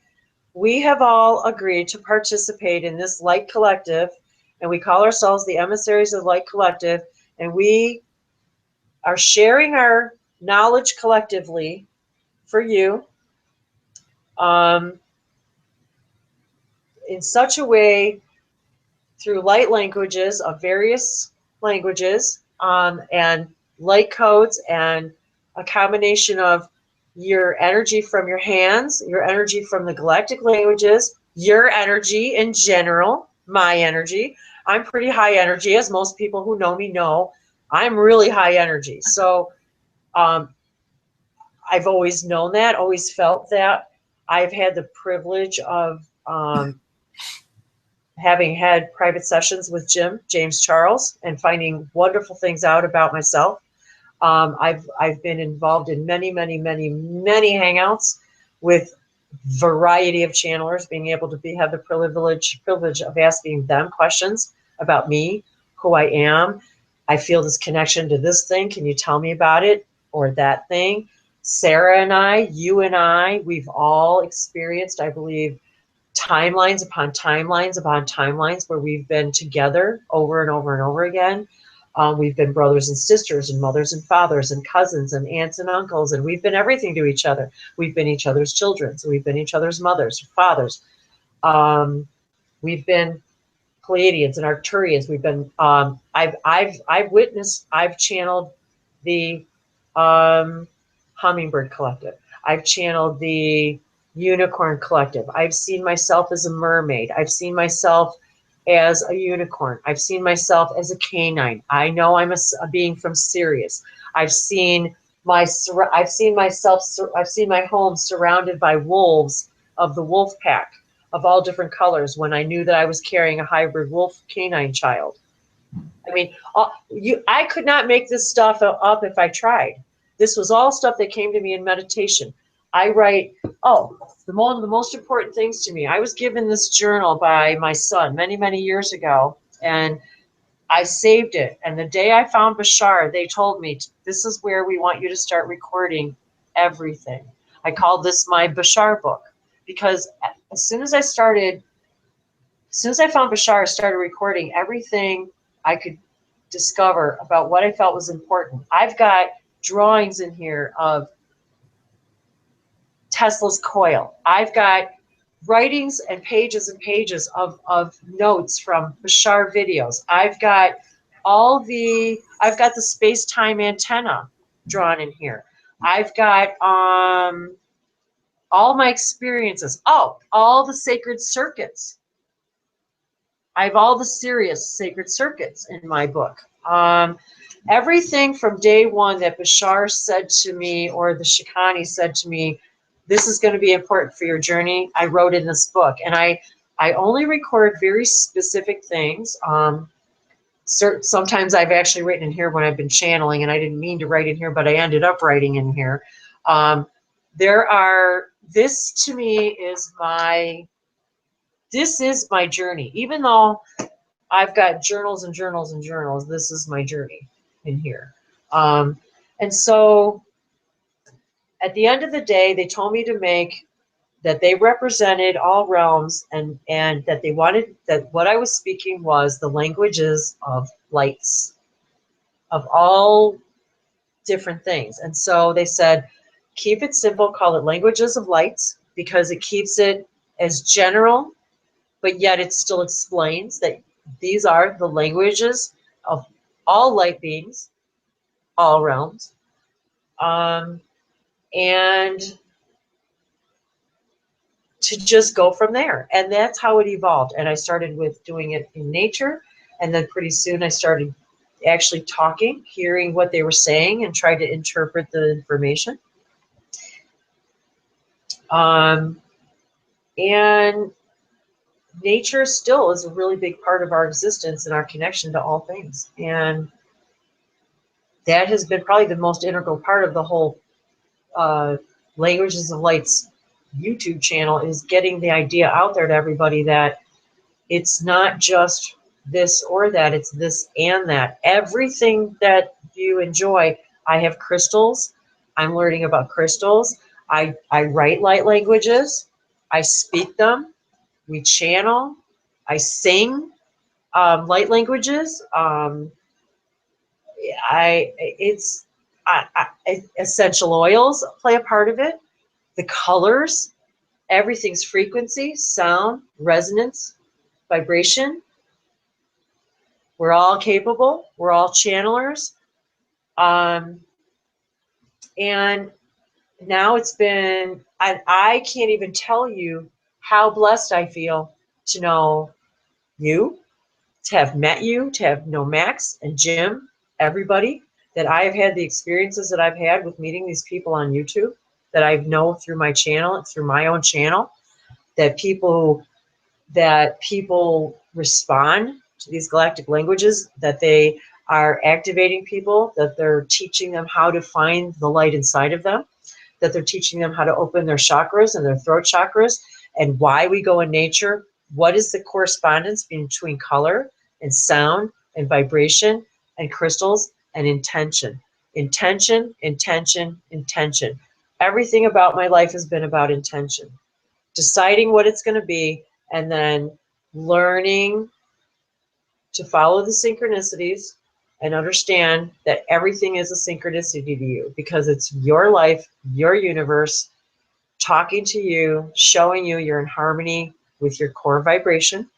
we have all agreed to participate in this Light Collective, and we call ourselves the emissaries of the Light Collective, and we are sharing our knowledge collectively for you, in such a way through light languages of various languages, and light codes, and a combination of your energy from your hands, your energy from the galactic languages, your energy in general, my energy. I'm pretty high energy, as most people who know me know. I'm really high energy. So I've always known that, always felt that. I've had the privilege of having had private sessions with James Charles, and finding wonderful things out about myself. I've been involved in many hangouts with variety of channelers, being able to have the privilege of asking them questions about me, who I am. I feel this connection to this thing. Can you tell me about it or that thing? Sarah and I, you and I, we've all experienced, I believe, timelines upon timelines upon timelines where we've been together over and over and over again. We've been brothers and sisters and mothers and fathers and cousins and aunts and uncles, and we've been everything to each other. We've been each other's children, so we've been each other's mothers, fathers. We've been Pleiadians and Arcturians. We've been. I've witnessed. I've channeled the Hummingbird Collective. I've channeled the Unicorn Collective. I've seen myself as a mermaid. I've seen myself as a unicorn. I've seen myself as a canine. I know I'm a being from Sirius. I've seen my home surrounded by wolves of the wolf pack of all different colors when I knew that I was carrying a hybrid wolf canine child. I mean, I could not make this stuff up if I tried. This was all stuff that came to me in meditation. I write, one of the most important things to me, I was given this journal by my son many, many years ago, and I saved it. And the day I found Bashar, they told me, this is where we want you to start recording everything. I called this my Bashar book, because as soon as I found Bashar, I started recording everything I could discover about what I felt was important. I've got drawings in here of Tesla's coil. I've got writings and pages of notes from Bashar videos. I've got the space-time antenna drawn in here. I've got all my experiences. All the sacred circuits. I have all the Sirius sacred circuits in my book. Everything from day one that Bashar said to me, or the Shikani said to me, this is going to be important for your journey, I wrote in this book. And I only record very specific things. Sometimes I've actually written in here when I've been channeling, and I didn't mean to write in here, but I ended up writing in here. This to me is this is my journey. Even though I've got journals and journals and journals, this is my journey in here. And so at the end of the day, they told me to make that they represented all realms, and that they wanted that what I was speaking was the languages of lights, of all different things. And so they said, keep it simple, call it languages of lights, because it keeps it as general, but yet it still explains that these are the languages of all light beings, all realms. And to just go from there. And that's how it evolved. And I started with doing it in nature. And then pretty soon I started actually talking, hearing what they were saying, and tried to interpret the information. And nature still is a really big part of our existence and our connection to all things. And that has been probably the most integral part of the whole Languages of Light's YouTube channel, is getting the idea out there to everybody that it's not just this or that, it's this and that. Everything that you enjoy. I have crystals. I'm learning about crystals. I write light languages. I speak them. We channel. I sing light languages. Essential oils play a part of it. The colors, everything's frequency, sound, resonance, vibration. We're all capable. We're all channelers. And now it's been, I can't even tell you how blessed I feel to know you, to have met you, to have known Max and Jim, everybody, that I have had the experiences that I've had with meeting these people on YouTube, that I know through my channel, through my own channel, that people respond to these galactic languages, that they are activating people, that they're teaching them how to find the light inside of them, that they're teaching them how to open their chakras and their throat chakras, and why we go in nature. What is the correspondence between color and sound and vibration and crystals and intention? Intention, intention, intention. Everything about my life has been about intention. Deciding what it's going to be, and then learning to follow the synchronicities and understand that everything is a synchronicity to you, because it's your life, your universe, talking to you, showing you you're in harmony with your core vibration.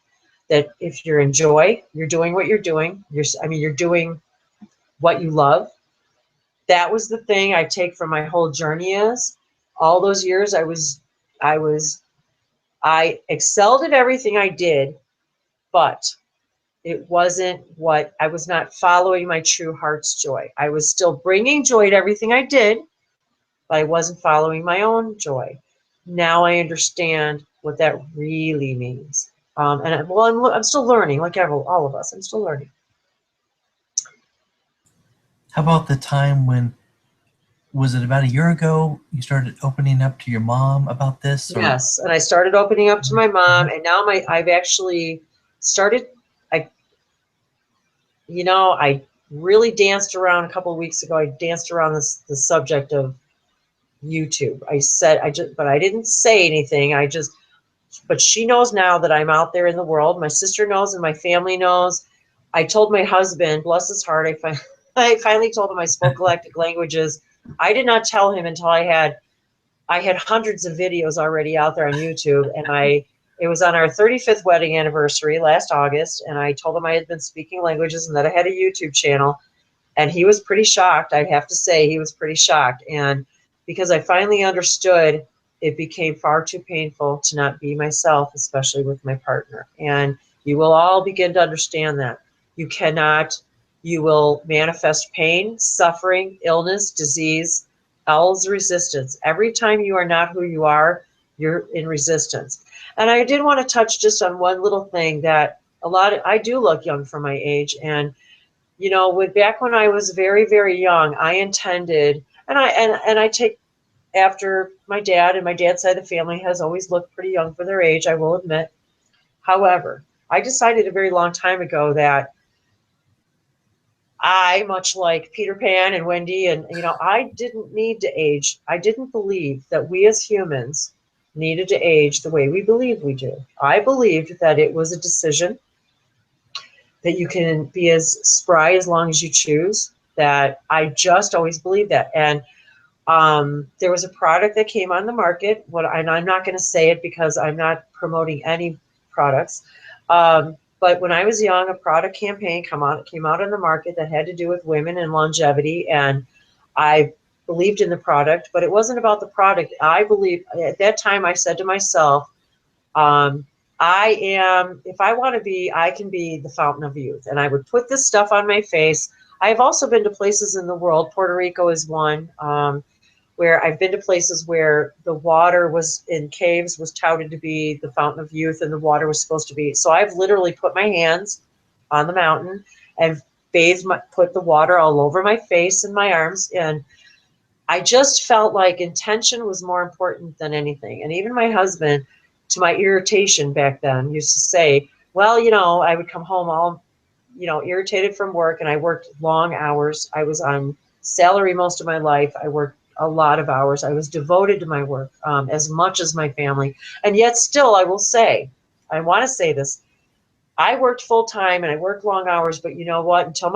That if you're in joy, you're doing what you're doing. You're doing what you love. That was the thing I take from my whole journey. Is all those years I excelled at everything I did, but it wasn't what I was not following my true heart's joy. I was still bringing joy to everything I did, but I wasn't following my own joy. Now I understand what that really means. I'm still learning, like all of us. I'm still learning. How about the time when, was it about a year ago, you started opening up to your mom about this? Or? Yes, and I started opening up to my mom, and now I've actually started. I really danced around a couple of weeks ago. I danced around the subject of YouTube. But I didn't say anything. But she knows now that I'm out there in the world. My sister knows, and my family knows. I told my husband, bless his heart, I finally told him I spoke galactic languages. I did not tell him until I had hundreds of videos already out there on YouTube, and it was on our 35th wedding anniversary last August, and I told him I had been speaking languages and that I had a YouTube channel, and he was pretty shocked. I'd have to say he was pretty shocked, and because I finally understood, it became far too painful to not be myself, especially with my partner. And you will all begin to understand that. You will manifest pain, suffering, illness, disease, L's resistance. Every time you are not who you are, you're in resistance. And I did want to touch just on one little thing that I do look young for my age. And, back when I was very, very young, I intended, and I take after my dad, and my dad's side of the family has always looked pretty young for their age, I will admit. However, I decided a very long time ago that I, much like Peter Pan and Wendy, and I didn't need to age. I didn't believe that we as humans needed to age the way we believe we do. I believed that it was a decision, that you can be as spry as long as you choose. That I just always believed that. And there was a product that came on the market. And I'm not going to say it because I'm not promoting any products. But when I was young, a product campaign came out on the market that had to do with women and longevity, and I believed in the product, but it wasn't about the product. I believe at that time I said to myself, if I want to be, I can be the fountain of youth. And I would put this stuff on my face. I've also been to places in the world. Puerto Rico is one. Where I've been to places where the water was in caves was touted to be the fountain of youth, and the water was supposed to be. So I've literally put my hands on the mountain and put the water all over my face and my arms. And I just felt like intention was more important than anything. And even my husband, to my irritation back then, used to say, well, I would come home all, irritated from work, and I worked long hours. I was on salary most of my life. I worked a lot of hours. I was devoted to my work as much as my family. And yet still, I will say, I want to say this, I worked full time and I worked long hours, but you know what? Until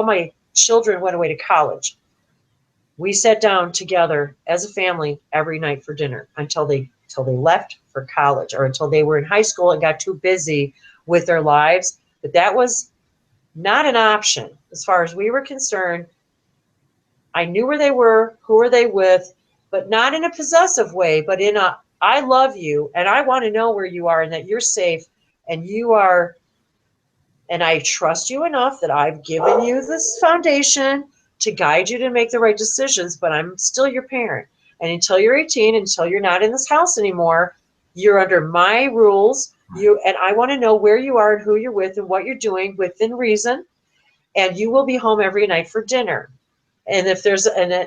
my children went away to college, we sat down together as a family every night for dinner until they left for college, or until they were in high school and got too busy with their lives. But that was not an option as far as we were concerned. I knew where they were, who were they with, but not in a possessive way, but in a, I love you and I want to know where you are and that you're safe and and I trust you enough that I've given you this foundation to guide you to make the right decisions, but I'm still your parent. And until you're 18, until you're not in this house anymore, you're under my rules. And I want to know where you are and who you're with and what you're doing within reason. And you will be home every night for dinner. And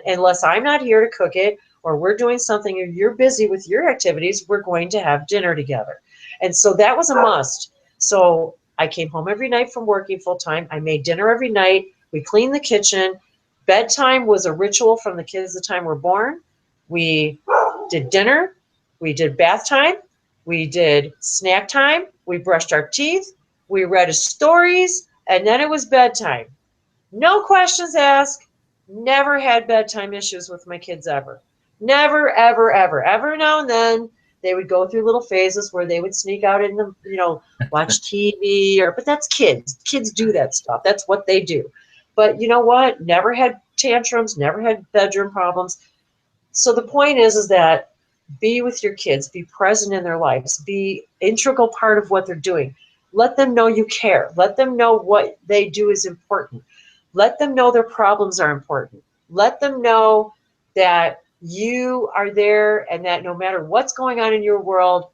unless I'm not here to cook it, or we're doing something, or you're busy with your activities, we're going to have dinner together. And so that was a must. So I came home every night from working full time. I made dinner every night. We cleaned the kitchen. Bedtime was a ritual from the kids the time we're born. We did dinner. We did bath time. We did snack time. We brushed our teeth. We read stories. And then it was bedtime. No questions asked. Never had bedtime issues with my kids ever. Never, ever, ever. Every now and then they would go through little phases where they would sneak out in the, watch TV but that's kids. Kids do that stuff. That's what they do. But you know what? Never had tantrums, never had bedroom problems. So the point is that be with your kids, be present in their lives, be integral part of what they're doing. Let them know you care. Let them know what they do is important. Let them know their problems are important. Let them know that you are there and that no matter what's going on in your world,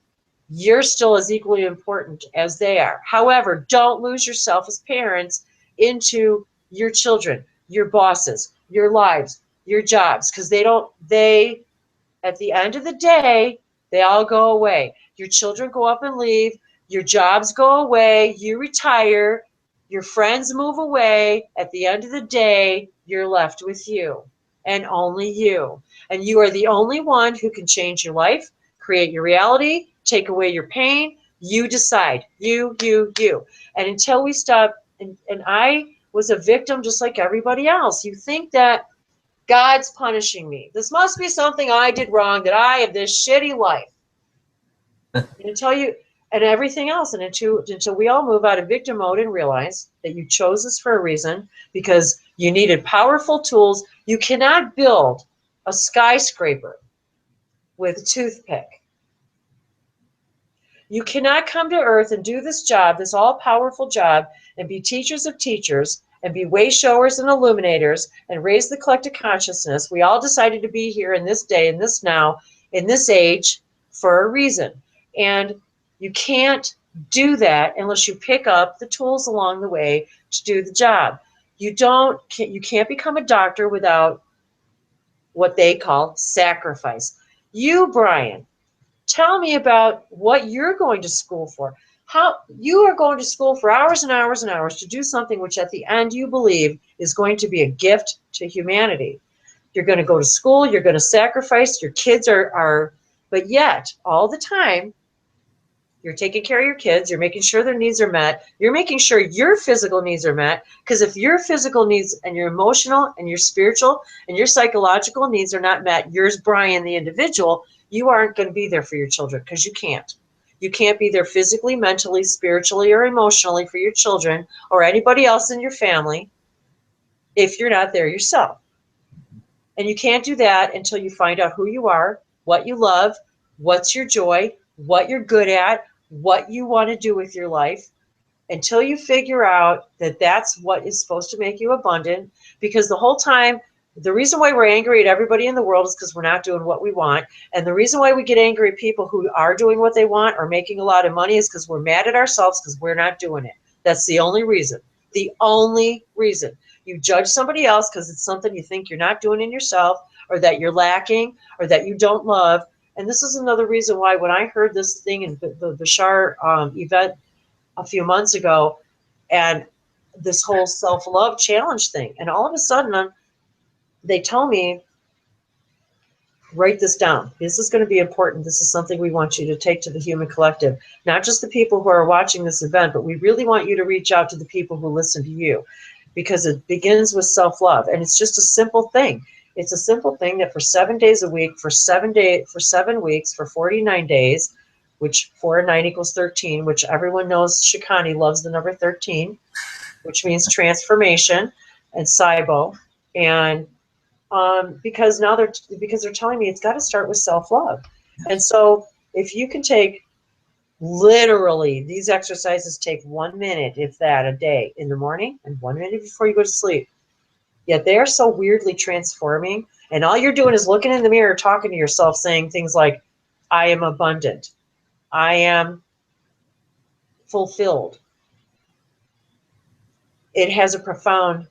you're still as equally important as they are. However, don't lose yourself as parents into your children, your bosses, your lives, your jobs, because they, at the end of the day, they all go away. Your children go up and leave. Your jobs go away. You retire. Your friends move away. At the end of the day, you're left with you and only you. And you are the only one who can change your life, create your reality, take away your pain. You decide. You. And until we stop, and I was a victim just like everybody else. You think that God's punishing me. This must be something I did wrong, that I have this shitty life. And until you, and everything else, and until we all move out of victim mode and realize that you chose this for a reason, because you needed powerful tools. You cannot build a skyscraper with a toothpick. You cannot come to earth and do this job, this all-powerful job, and be teachers of teachers, and be way showers and illuminators, and raise the collective consciousness. We all decided to be here in this day, in this now, in this age, for a reason. And you can't do that unless you pick up the tools along the way to do the job. You can't become a doctor without what they call sacrifice. You, Brian, tell me about what you're going to school for. How you are going to school for hours and hours and hours to do something which at the end you believe is going to be a gift to humanity. You're going to go to school, you're going to sacrifice, your kids are, but yet all the time you're taking care of your kids, you're making sure their needs are met, you're making sure your physical needs are met, because if your physical needs and your emotional and your spiritual and your psychological needs are not met, yours, Brian, the individual, you aren't going to be there for your children, because you can't. You can't be there physically, mentally, spiritually, or emotionally for your children or anybody else in your family if you're not there yourself. And you can't do that until you find out who you are, what you love, what's your joy, what you're good at, what you want to do with your life, until you figure out that that's what is supposed to make you abundant. Because the whole time, the reason why we're angry at everybody in the world is because we're not doing what we want. And the reason why we get angry at people who are doing what they want or making a lot of money is because we're mad at ourselves because we're not doing it. That's the only reason. The only reason. You judge somebody else because it's something you think you're not doing in yourself, or that you're lacking, or that you don't love. And this is another reason why when I heard this thing in the Bashar event a few months ago, and this whole self-love challenge thing, and all of a sudden they tell me, write this down. This is going to be important. This is something we want you to take to the human collective. Not just the people who are watching this event, but we really want you to reach out to the people who listen to you, because it begins with self-love. And it's just a simple thing. It's a simple thing that for 7 days a week, for 7 weeks, for 49 days, which 4 and 9 equals 13, which everyone knows Shikani loves the number 13, which means transformation and Saibo. And because they're telling me it's got to start with self-love. And so if you can take, literally, these exercises take 1 minute, if that, a day, in the morning, and 1 minute before you go to sleep. Yet they are so weirdly transforming. And all you're doing is looking in the mirror, talking to yourself, saying things like, I am abundant. I am fulfilled. It has a profound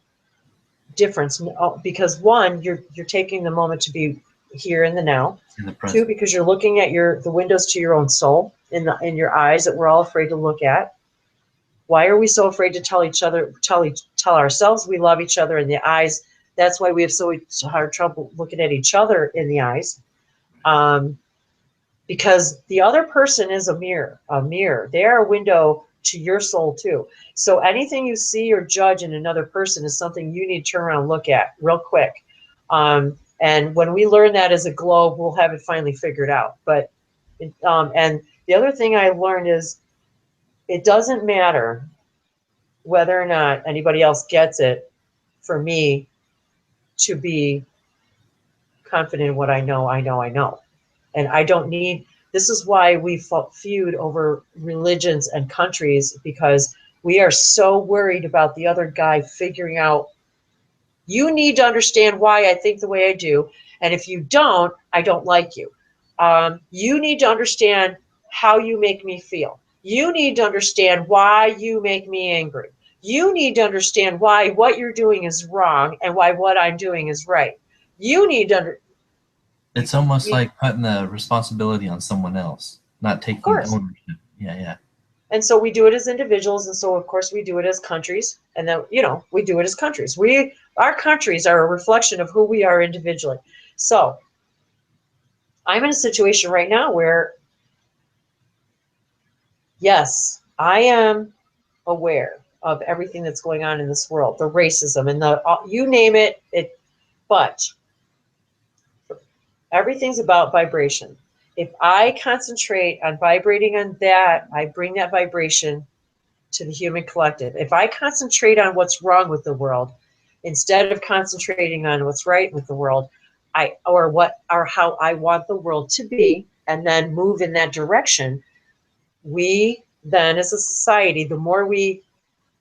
difference because, one, you're taking the moment to be here in the now. In the 2, present. because you're looking at the windows to your own soul in your eyes that we're all afraid to look at. Why are we so afraid to tell ourselves we love each other in the eyes? That's why we have so hard trouble looking at each other in the eyes. Because the other person is a mirror. They are a window to your soul too. So anything you see or judge in another person is something you need to turn around and look at real quick. And when we learn that as a globe, we'll have it finally figured out. But and the other thing I learned is it doesn't matter whether or not anybody else gets it for me to be confident in what I know. And I don't need, this is why we feud over religions and countries, because we are so worried about the other guy figuring out, you need to understand why I think the way I do. And if you don't, I don't like you. You need to understand how you make me feel. You need to understand why you make me angry. You need to understand why what you're doing is wrong and why what I'm doing is right. You need to It's almost like putting the responsibility on someone else, not taking ownership. Yeah. And so we do it as individuals, and so of course we do it as countries, and then we do it as countries. Our countries are a reflection of who we are individually. So I'm in a situation right now where, yes, I am aware of everything that's going on in this world, the racism and you name it, but everything's about vibration. If I concentrate on vibrating on that, I bring that vibration to the human collective. If I concentrate on what's wrong with the world, instead of concentrating on what's right with the world, how I want the world to be, and then move in that direction, we then as a society, the more we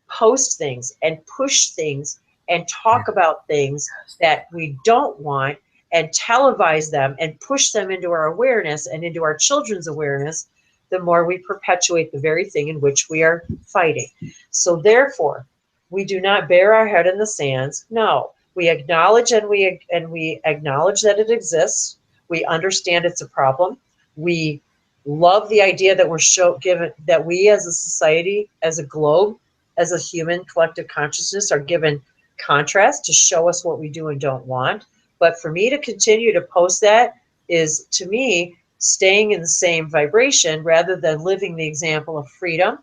post things and push things and talk about things that we don't want and televise them and push them into our awareness and into our children's awareness, the more we perpetuate the very thing in which we are fighting. So therefore, we do not bury our head in the sands. No, we acknowledge and we acknowledge that it exists. We understand it's a problem. We love the idea that given that we as a society, as a globe, as a human collective consciousness are given contrast to show us what we do and don't want. But for me to continue to post that is, to me, staying in the same vibration rather than living the example of freedom,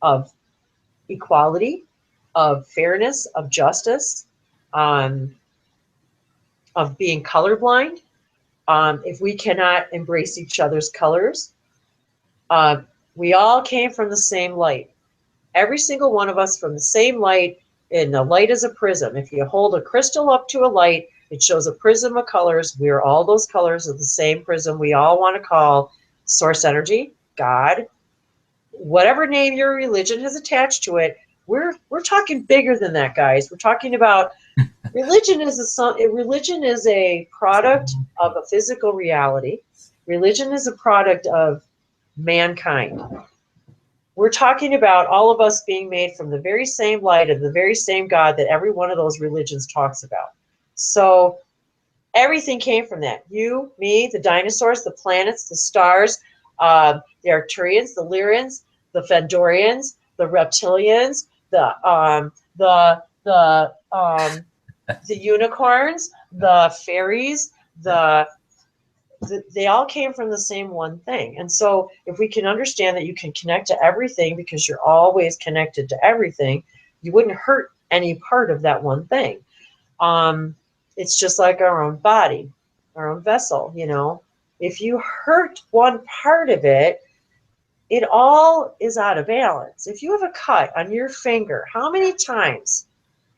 of equality, of fairness, of justice, of being colorblind. If we cannot embrace each other's colors, we all came from the same light. Every single one of us from the same light, and the light is a prism. If you hold a crystal up to a light, it shows a prism of colors. We are all those colors of the same prism. We all want to call source energy, God, whatever name your religion has attached to it. We're talking bigger than that, guys. We're talking about religion is a product of a physical reality. Religion is a product of mankind. We're talking about all of us being made from the very same light of the very same God that every one of those religions talks about. So everything came from that. You, me, the dinosaurs, the planets, the stars, the Arcturians, the Lyrians, the Fendorians, the reptilians, the unicorns, the fairies, they all came from the same one thing. And so if we can understand that you can connect to everything because you're always connected to everything, you wouldn't hurt any part of that one thing. It's just like our own body, our own vessel, If you hurt one part of it, it all is out of balance. If you have a cut on your finger, how many times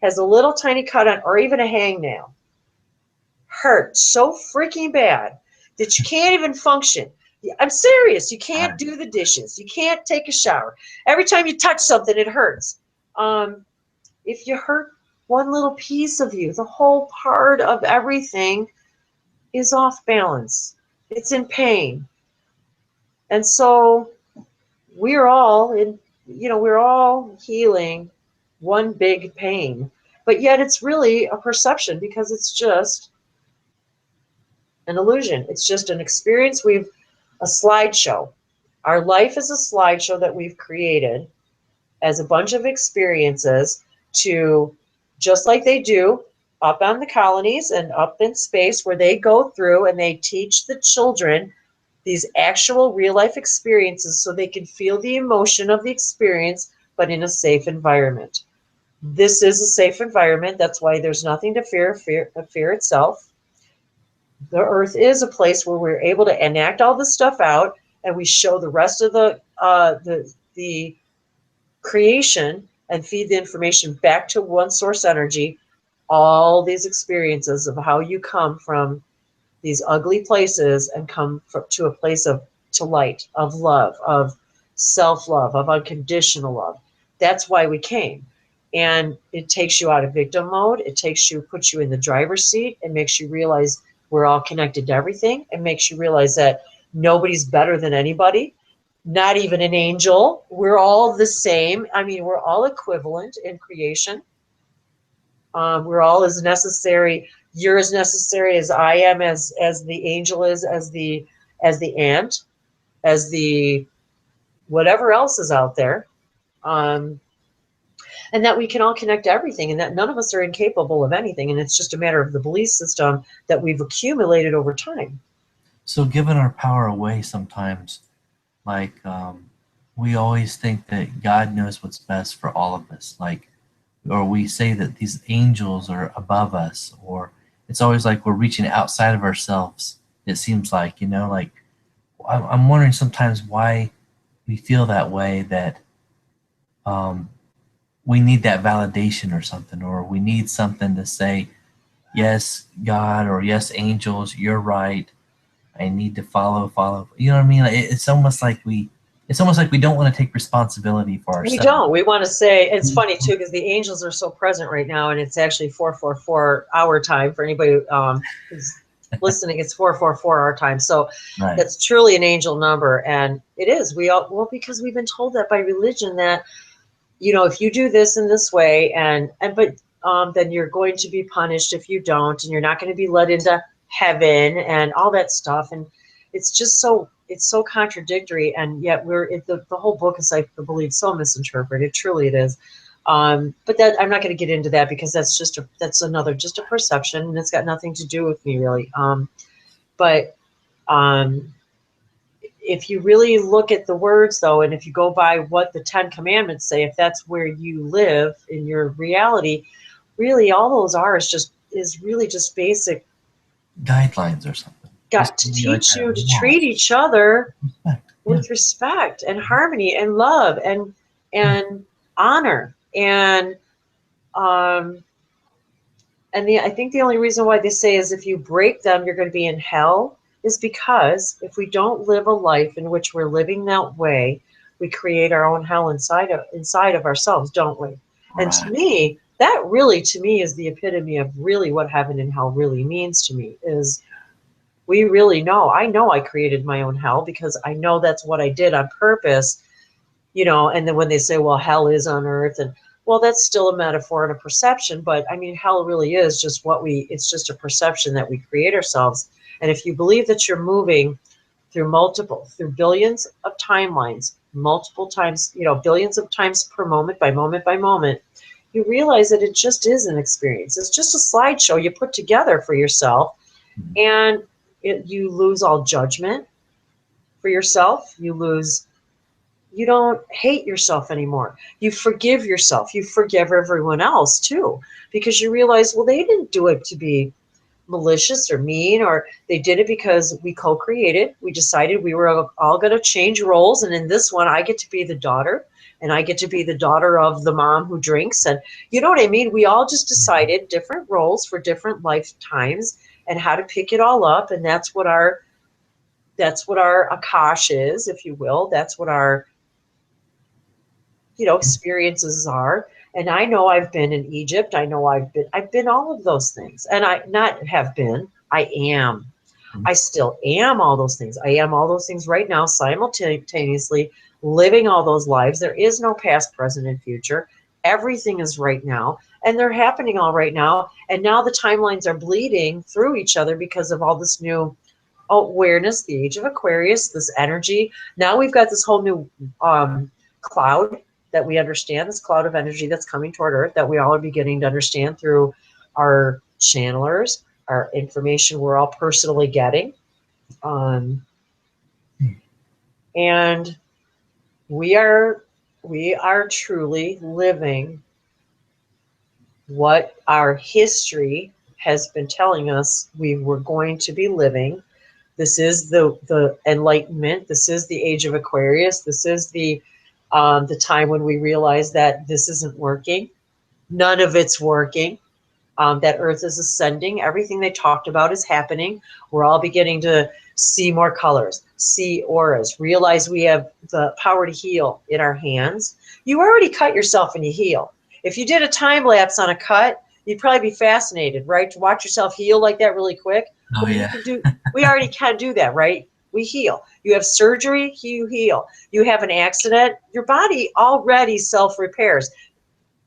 has a little tiny cut on, or even a hangnail, hurt so freaking bad that you can't even function? I'm serious. You can't do the dishes. You can't take a shower. Every time you touch something, it hurts. If you hurt one little piece of you, the whole part of everything is off balance. It's in pain. And so we're all healing one big pain. But yet it's really a perception because it's just an illusion. It's just an experience. A slideshow. Our life is a slideshow that we've created as a bunch of experiences to, just like they do up on the colonies and up in space, where they go through and they teach the children these actual real life experiences so they can feel the emotion of the experience, but in a safe environment. This is a safe environment. That's why there's nothing to fear itself. The earth is a place where we're able to enact all this stuff out, and we show the rest of the creation and feed the information back to one source energy, all these experiences of how you come from these ugly places and come to a place of to light, of love, of self-love, of unconditional love. That's why we came. And it takes you out of victim mode. It puts you in the driver's seat, and makes you realize we're all connected to everything, and makes you realize that nobody's better than anybody, not even an angel. We're all the same. I mean, we're all equivalent in creation. We're all as necessary. You're as necessary as I am, as the angel is, as the ant, as the whatever else is out there. And that we can all connect to everything, and that none of us are incapable of anything. And it's just a matter of the belief system that we've accumulated over time. So giving our power away sometimes, like we always think that God knows what's best for all of us, like, or we say that these angels are above us, or it's always like we're reaching outside of ourselves. It seems like, like I'm wondering sometimes why we feel that way, that we need that validation or something, or we need something to say, yes, God, or yes, angels, you're right. I need to follow. You know what I mean? It's almost like we don't want to take responsibility for ourselves. We don't. We want to say, it's funny too, because the angels are so present right now, and it's actually 4:44 our time for anybody who's listening. It's 4:44 our time, so right. That's truly an angel number, and it is. Because we've been told that by religion that, if you do this in this way, but then you're going to be punished if you don't, and you're not going to be let into heaven and all that stuff, and it's just so contradictory, and yet the whole book is, I believe, so misinterpreted. Truly, it is. But that I'm not going to get into that, because that's just a perception, and it's got nothing to do with me, really. But if you really look at the words, though, and if you go by what the 10 Commandments say, if that's where you live in your reality, really all those are is really just basic guidelines or something. Got to teach you to treat each other with respect and harmony and love and honor. And I think the only reason why they say is if you break them, you're going to be in hell, is because if we don't live a life in which we're living that way, we create our own hell inside of ourselves, don't we? Right. And to me, that really, is the epitome of really what heaven and hell really means to me, is we really know. I know I created my own hell, because I know that's what I did on purpose, and then when they say, well, hell is on earth, and well, that's still a metaphor and a perception, but I mean, hell really is just it's just a perception that we create ourselves. And if you believe that you're moving through billions of timelines, multiple times, billions of times per moment by moment, you realize that it just is an experience. It's just a slideshow you put together for yourself, and you lose all judgment for yourself. You don't hate yourself anymore. You forgive yourself. You forgive everyone else too, because you realize, well, they didn't do it to be malicious or mean, or they did it because we co-created. We decided we were all going to change roles. And in this one, I get to be the daughter, and I get to be the daughter of the mom who drinks. And you know what I mean? We all just decided different roles for different lifetimes, and how to pick it all up. And that's what our Akash is, if you will. That's what our, experiences are. And I know I've been in Egypt. I know I've been all of those things. And I am. I still am all those things. I am all those things right now, simultaneously living all those lives. There is no past, present, and future. Everything is right now. and they're happening all right now. And now the timelines are bleeding through each other because of all this new awareness, the age of Aquarius, this energy. Now we've got this whole new cloud that we understand, this cloud of energy that's coming toward Earth that we all are beginning to understand through our channelers, our information we're all personally getting. And we are truly living what our history has been telling us we were going to be living. This is the Enlightenment. This is the age of Aquarius. This is the time when we realize that this isn't working. None of it's working. That Earth is ascending. Everything they talked about is happening. We're all beginning to see more colors, see auras, realize we have the power to heal in our hands. You already cut yourself and you heal. If you did a time lapse on a cut, you'd probably be fascinated, right? To watch yourself heal like that really quick. Oh, Well, yeah. we already can do that, right? We heal. You have surgery, you heal. You have an accident, your body already self-repairs.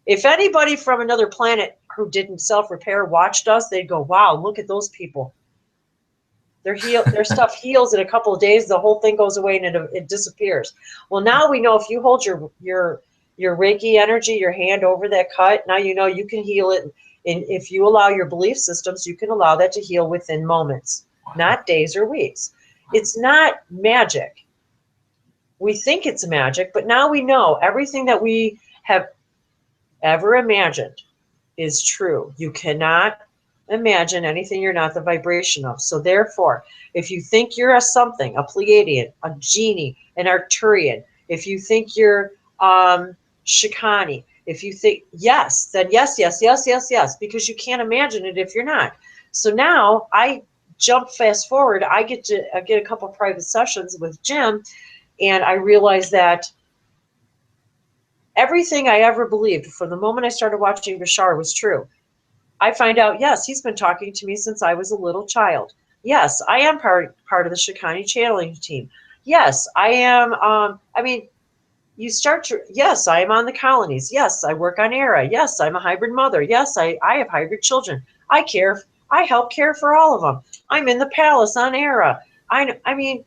If anybody from another planet who didn't self-repair watched us, they'd go, wow, look at those people. Their stuff heals in a couple of days. The whole thing goes away and it disappears. Well, now we know if you hold your Reiki energy, your hand over that cut, now you know you can heal it. And if you allow your belief systems, you can allow that to heal within moments, not days or weeks. It's not magic. We think it's magic, but now we know everything that we have ever imagined is true. You cannot imagine anything you're not the vibration of. So therefore, if you think you're a something, a Pleiadian, a genie, an Arcturian, if you think you're Shikani, if you think yes, then yes, yes, yes, yes, yes, because you can't imagine it if you're not. So now I jump fast forward. I get a couple of private sessions with Jim, and I realize that everything I ever believed from the moment I started watching Bashar was true. I find out, yes, he's been talking to me since I was a little child. Yes, I am part of the Shikani channeling team. Yes, I am. Yes, I am on the colonies. Yes, I work on ERA. Yes, I'm a hybrid mother. Yes, I have hybrid children. I help care for all of them. I'm in the palace on ERA. I mean,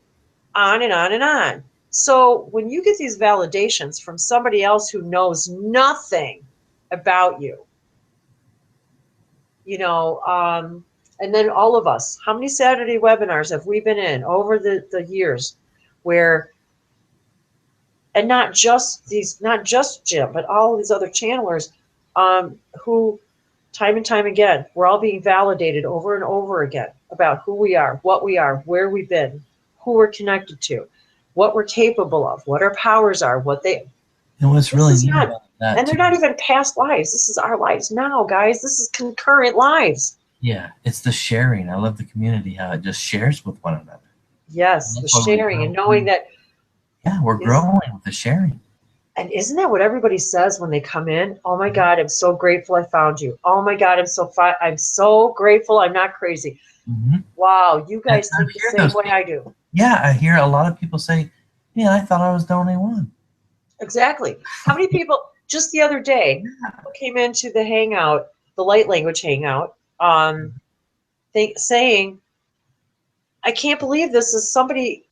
on and on and on. So when you get these validations from somebody else who knows nothing about you, and then all of us, how many Saturday webinars have we been in over the years where, and not just Jim, but all these other channelers who time and time again, we're all being validated over and over again about who we are, what we are, where we've been, who we're connected to, what we're capable of, what our powers are, what they. And what's really neat about that, and they're not even past lives. This is our lives now, guys. This is concurrent lives. Yeah, it's the sharing. I love the community, how it just shares with one another. Yes, the sharing and knowing that. Yeah, we're growing with the sharing. And isn't that what everybody says when they come in? Oh my God, I'm so grateful I found you. Oh my God, I'm so grateful I'm not crazy. Mm-hmm. Wow, you guys think the same way I do. Yeah, I hear a lot of people say, yeah, I thought I was the only one. Exactly. How many people, just the other day, came into the hangout, the light language hangout, saying, I can't believe this is somebody,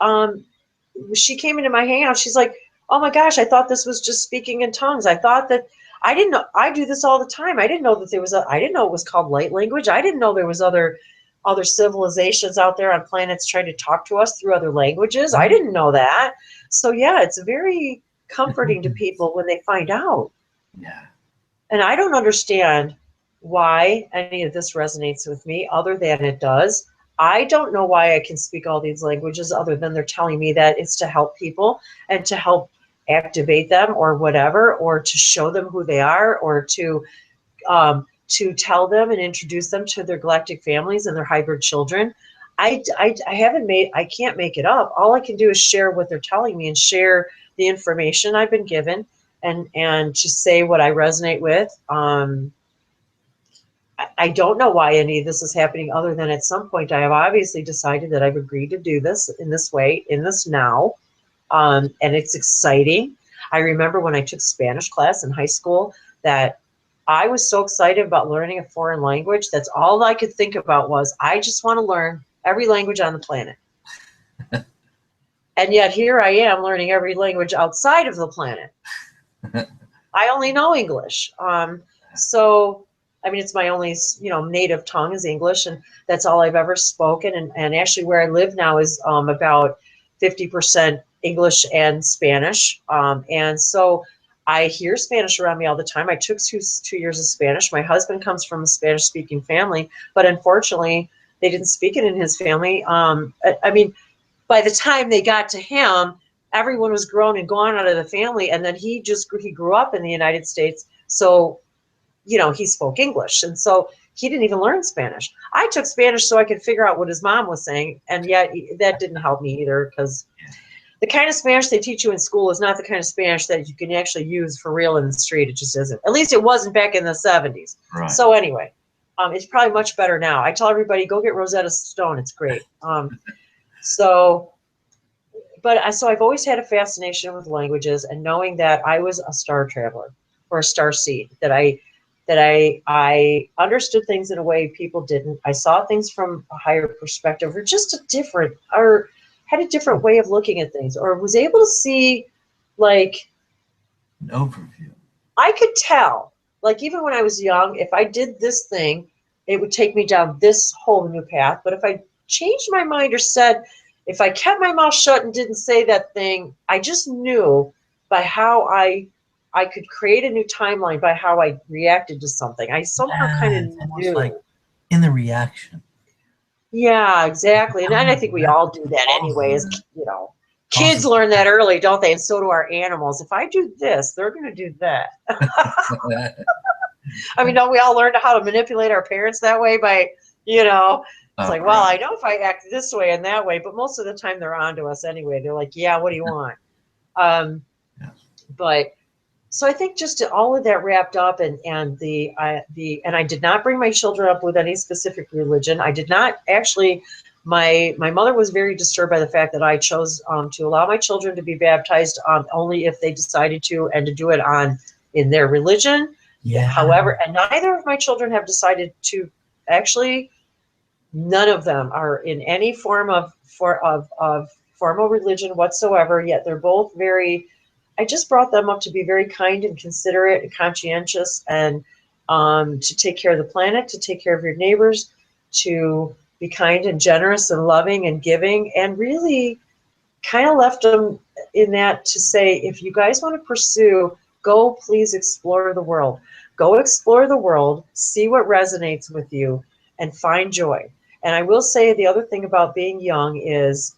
she came into my hangout, she's like, oh my gosh, I thought this was just speaking in tongues. I thought that, I didn't know, I do this all the time. I didn't know that I didn't know it was called light language. I didn't know there was other civilizations out there on planets trying to talk to us through other languages. I didn't know that. So yeah, it's very comforting to people when they find out. Yeah. And I don't understand why any of this resonates with me other than it does. I don't know why I can speak all these languages other than they're telling me that it's to help people and to help activate them or whatever, or to show them who they are, or to tell them and introduce them to their galactic families and their hybrid children. I can't make it up. All I can do is share what they're telling me and share the information I've been given and just say what I resonate with. I don't know why any of this is happening other than at some point I have obviously decided that I've agreed to do this in this way, in this now. And it's exciting. I remember when I took Spanish class in high school that I was so excited about learning a foreign language. That's all I could think about was I just want to learn every language on the planet. And yet here I am learning every language outside of the planet. I only know English. So, I mean, it's my only, native tongue is English, and that's all I've ever spoken. And actually where I live now is about 50% English and Spanish. And so I hear Spanish around me all the time. I took two years of Spanish. My husband comes from a Spanish-speaking family, but unfortunately, they didn't speak it in his family. I mean, by the time they got to him, everyone was grown and gone out of the family, and then he grew up in the United States, so he spoke English, and so he didn't even learn Spanish. I took Spanish so I could figure out what his mom was saying, and yet that didn't help me either, because the kind of Spanish they teach you in school is not the kind of Spanish that you can actually use for real in the street. It just isn't. At least it wasn't back in the 70s. Right. So anyway, it's probably much better now. I tell everybody, go get Rosetta Stone. It's great. So I've always had a fascination with languages, and knowing that I was a star traveler or a star seed, that I understood things in a way people didn't. I saw things from a higher perspective, or had a different way of looking at things, or was able to see, like, an overview. I could tell, like, even when I was young, if I did this thing, it would take me down this whole new path. But if I changed my mind or said, if I kept my mouth shut and didn't say that thing, I just knew by how I could create a new timeline by how I reacted to something. I somehow kind It's of almost knew. like in the reaction. Yeah, exactly. And I think we all do that anyway, as kids learn that early, don't they? And so do our animals. If I do this, they're going to do that. I mean, don't we all learn how to manipulate our parents that way by, it's like, well, I know if I act this way and that way, but most of the time they're on to us anyway. They're like, yeah, what do you want? But so I think just all of that wrapped up, and I did not bring my children up with any specific religion. I did not actually. My mother was very disturbed by the fact that I chose to allow my children to be baptized only if they decided to, and to do it in their religion. Yeah. However, and neither of my children have decided to. Actually, none of them are in any form of formal religion whatsoever. Yet they're both very. I just brought them up to be very kind and considerate and conscientious, and to take care of the planet, to take care of your neighbors, to be kind and generous and loving and giving, and really kind of left them in that to say, if you guys want to pursue, go please explore the world. Go explore the world, see what resonates with you, and find joy. And I will say the other thing about being young is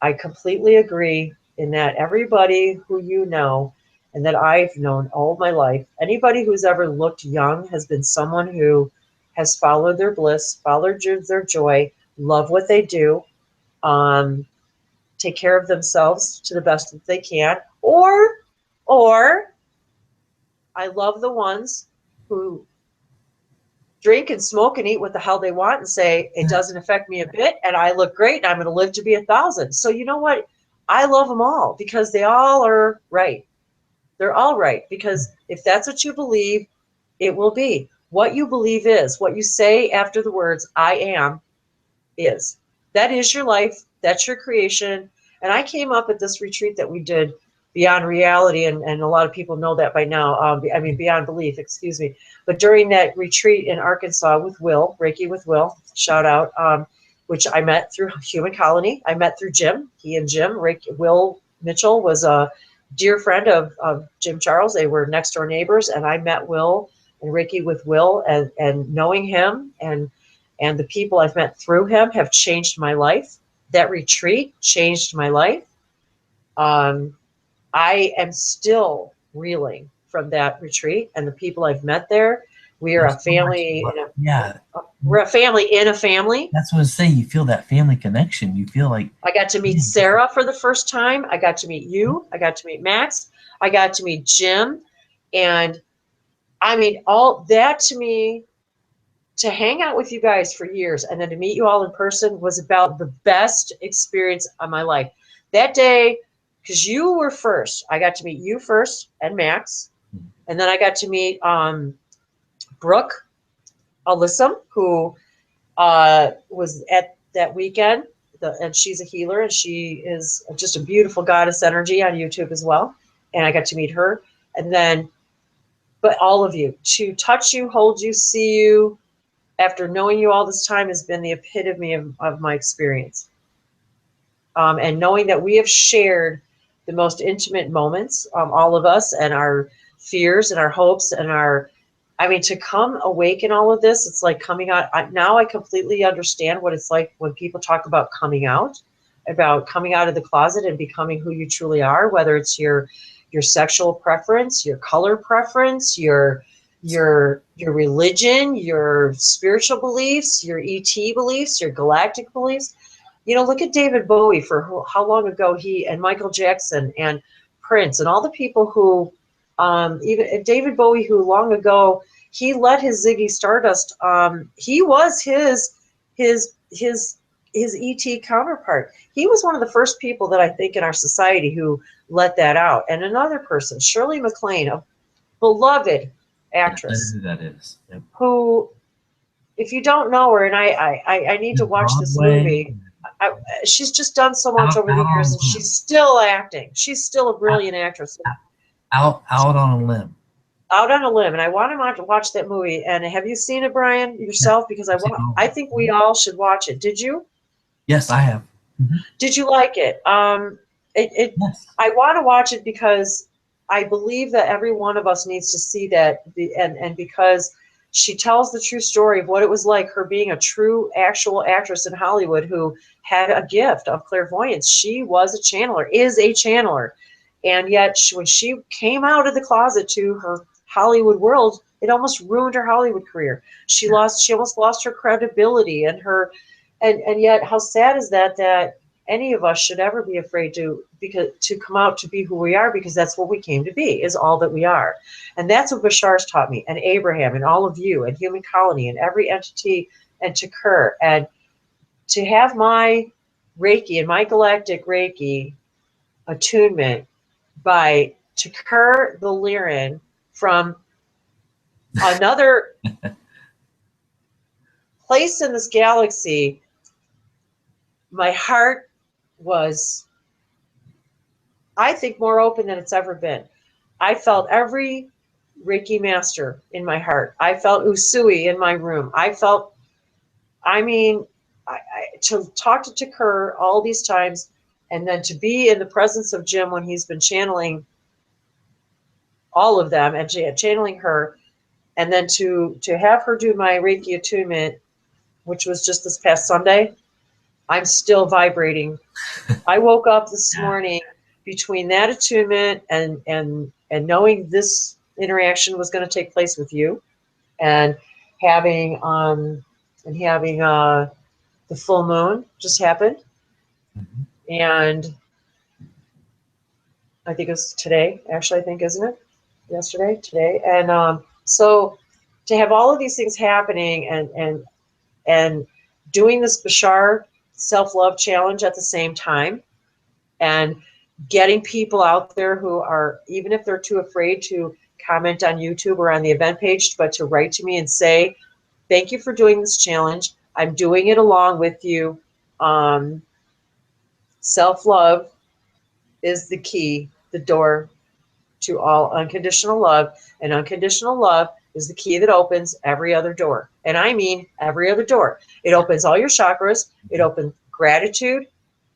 I completely agree in that everybody who you know and that I've known all my life, anybody who's ever looked young has been someone who has followed their bliss, followed their joy, love what they do, take care of themselves to the best that they can, or I love the ones who drink and smoke and eat what the hell they want and say, it doesn't affect me a bit, and I look great, and I'm going to live to be 1,000. So you know what? I love them all because they all are right. They're all right, because if that's what you believe, it will be. What you believe is. What you say after the words, I am, is. That is your life. That's your creation. And I came up at this retreat that we did, Beyond Reality, and a lot of people know that by now. Beyond Belief, excuse me. But during that retreat in Arkansas with Will, Reiki with Will, shout out, which I met through Human Colony. I met through Jim. He and Jim, Will Mitchell was a dear friend of Jim Charles. They were next door neighbors, and I met Will and Reiki with Will, and knowing him and the people I've met through him have changed my life. That retreat changed my life. I am still reeling from that retreat and the people I've met there. We are a family. We're a family in a family. That's what I say. You feel that family connection. You feel like I got to meet Sarah for the first time. I got to meet you. I got to meet Max. I got to meet Jim. And I mean, all that to me, to hang out with you guys for years and then to meet you all in person was about the best experience of my life. That day, because you were first, I got to meet you first and Max. And then I got to meet Brooke Alyssum, who was at that weekend, and she's a healer, and she is just a beautiful goddess energy on YouTube as well. And I got to meet her. And then, but all of you, to touch you, hold you, see you, after knowing you all this time has been the epitome of my experience. And knowing that we have shared the most intimate moments, all of us, and our fears and our hopes and our, I mean, to come awake in all of this, it's like coming out. Now I completely understand what it's like when people talk about coming out of the closet and becoming who you truly are, whether it's your sexual preference, your color preference, your religion, your spiritual beliefs, your ET beliefs, your galactic beliefs. You know, look at David Bowie for how long ago he, and Michael Jackson and Prince and all the people who, even David Bowie, who long ago, he let his Ziggy Stardust, he was his ET counterpart. He was one of the first people that I think in our society who let that out. And another person, Shirley MacLaine, a beloved actress. Who that is. Yep. Who, if you don't know her, and I need to watch this movie. She's just done so much over the years, and she's still acting. She's still a brilliant actress. Out on a limb. Out on a limb, and I want to watch that movie. And have you seen it, Brian, yourself? Because I think we all should watch it. Did you? Yes, I have. Mm-hmm. Did you like it? Yes. I want to watch it because I believe that every one of us needs to see that, and because she tells the true story of what it was like, her being a true, actual actress in Hollywood who had a gift of clairvoyance. She was a channeler, is a channeler. And yet, when she came out of the closet to her Hollywood world, it almost ruined her Hollywood career. She almost lost her credibility and her, and yet, how sad is that any of us should ever be afraid to come out to be who we are, because that's what we came to be, is all that we are. And that's what Bashar's taught me, and Abraham, and all of you, and Human Colony, and every entity, and Takur, and to have my Reiki and my galactic Reiki attunement by Takur the Lyran from another place in this galaxy. My heart was, I think, more open than it's ever been. I felt every Reiki master in my heart. I felt Usui in my room. I felt, I mean, to talk to Takur all these times, and then to be in the presence of Jim when he's been channeling all of them and channeling her, and then to have her do my Reiki attunement, which was just this past Sunday. I'm still vibrating. I woke up this morning between that attunement and knowing this interaction was going to take place with you, and having the full moon just happened. Mm-hmm. And I think it's today, actually, I think, isn't it? Yesterday, today. And so to have all of these things happening and doing this Bashar self-love challenge at the same time, and getting people out there who are, even if they're too afraid to comment on YouTube or on the event page, but to write to me and say, thank you for doing this challenge. I'm doing it along with you. Self-love is the key, the door to all unconditional love, and unconditional love is the key that opens every other door. And I mean every other door. It opens all your chakras. It opens gratitude,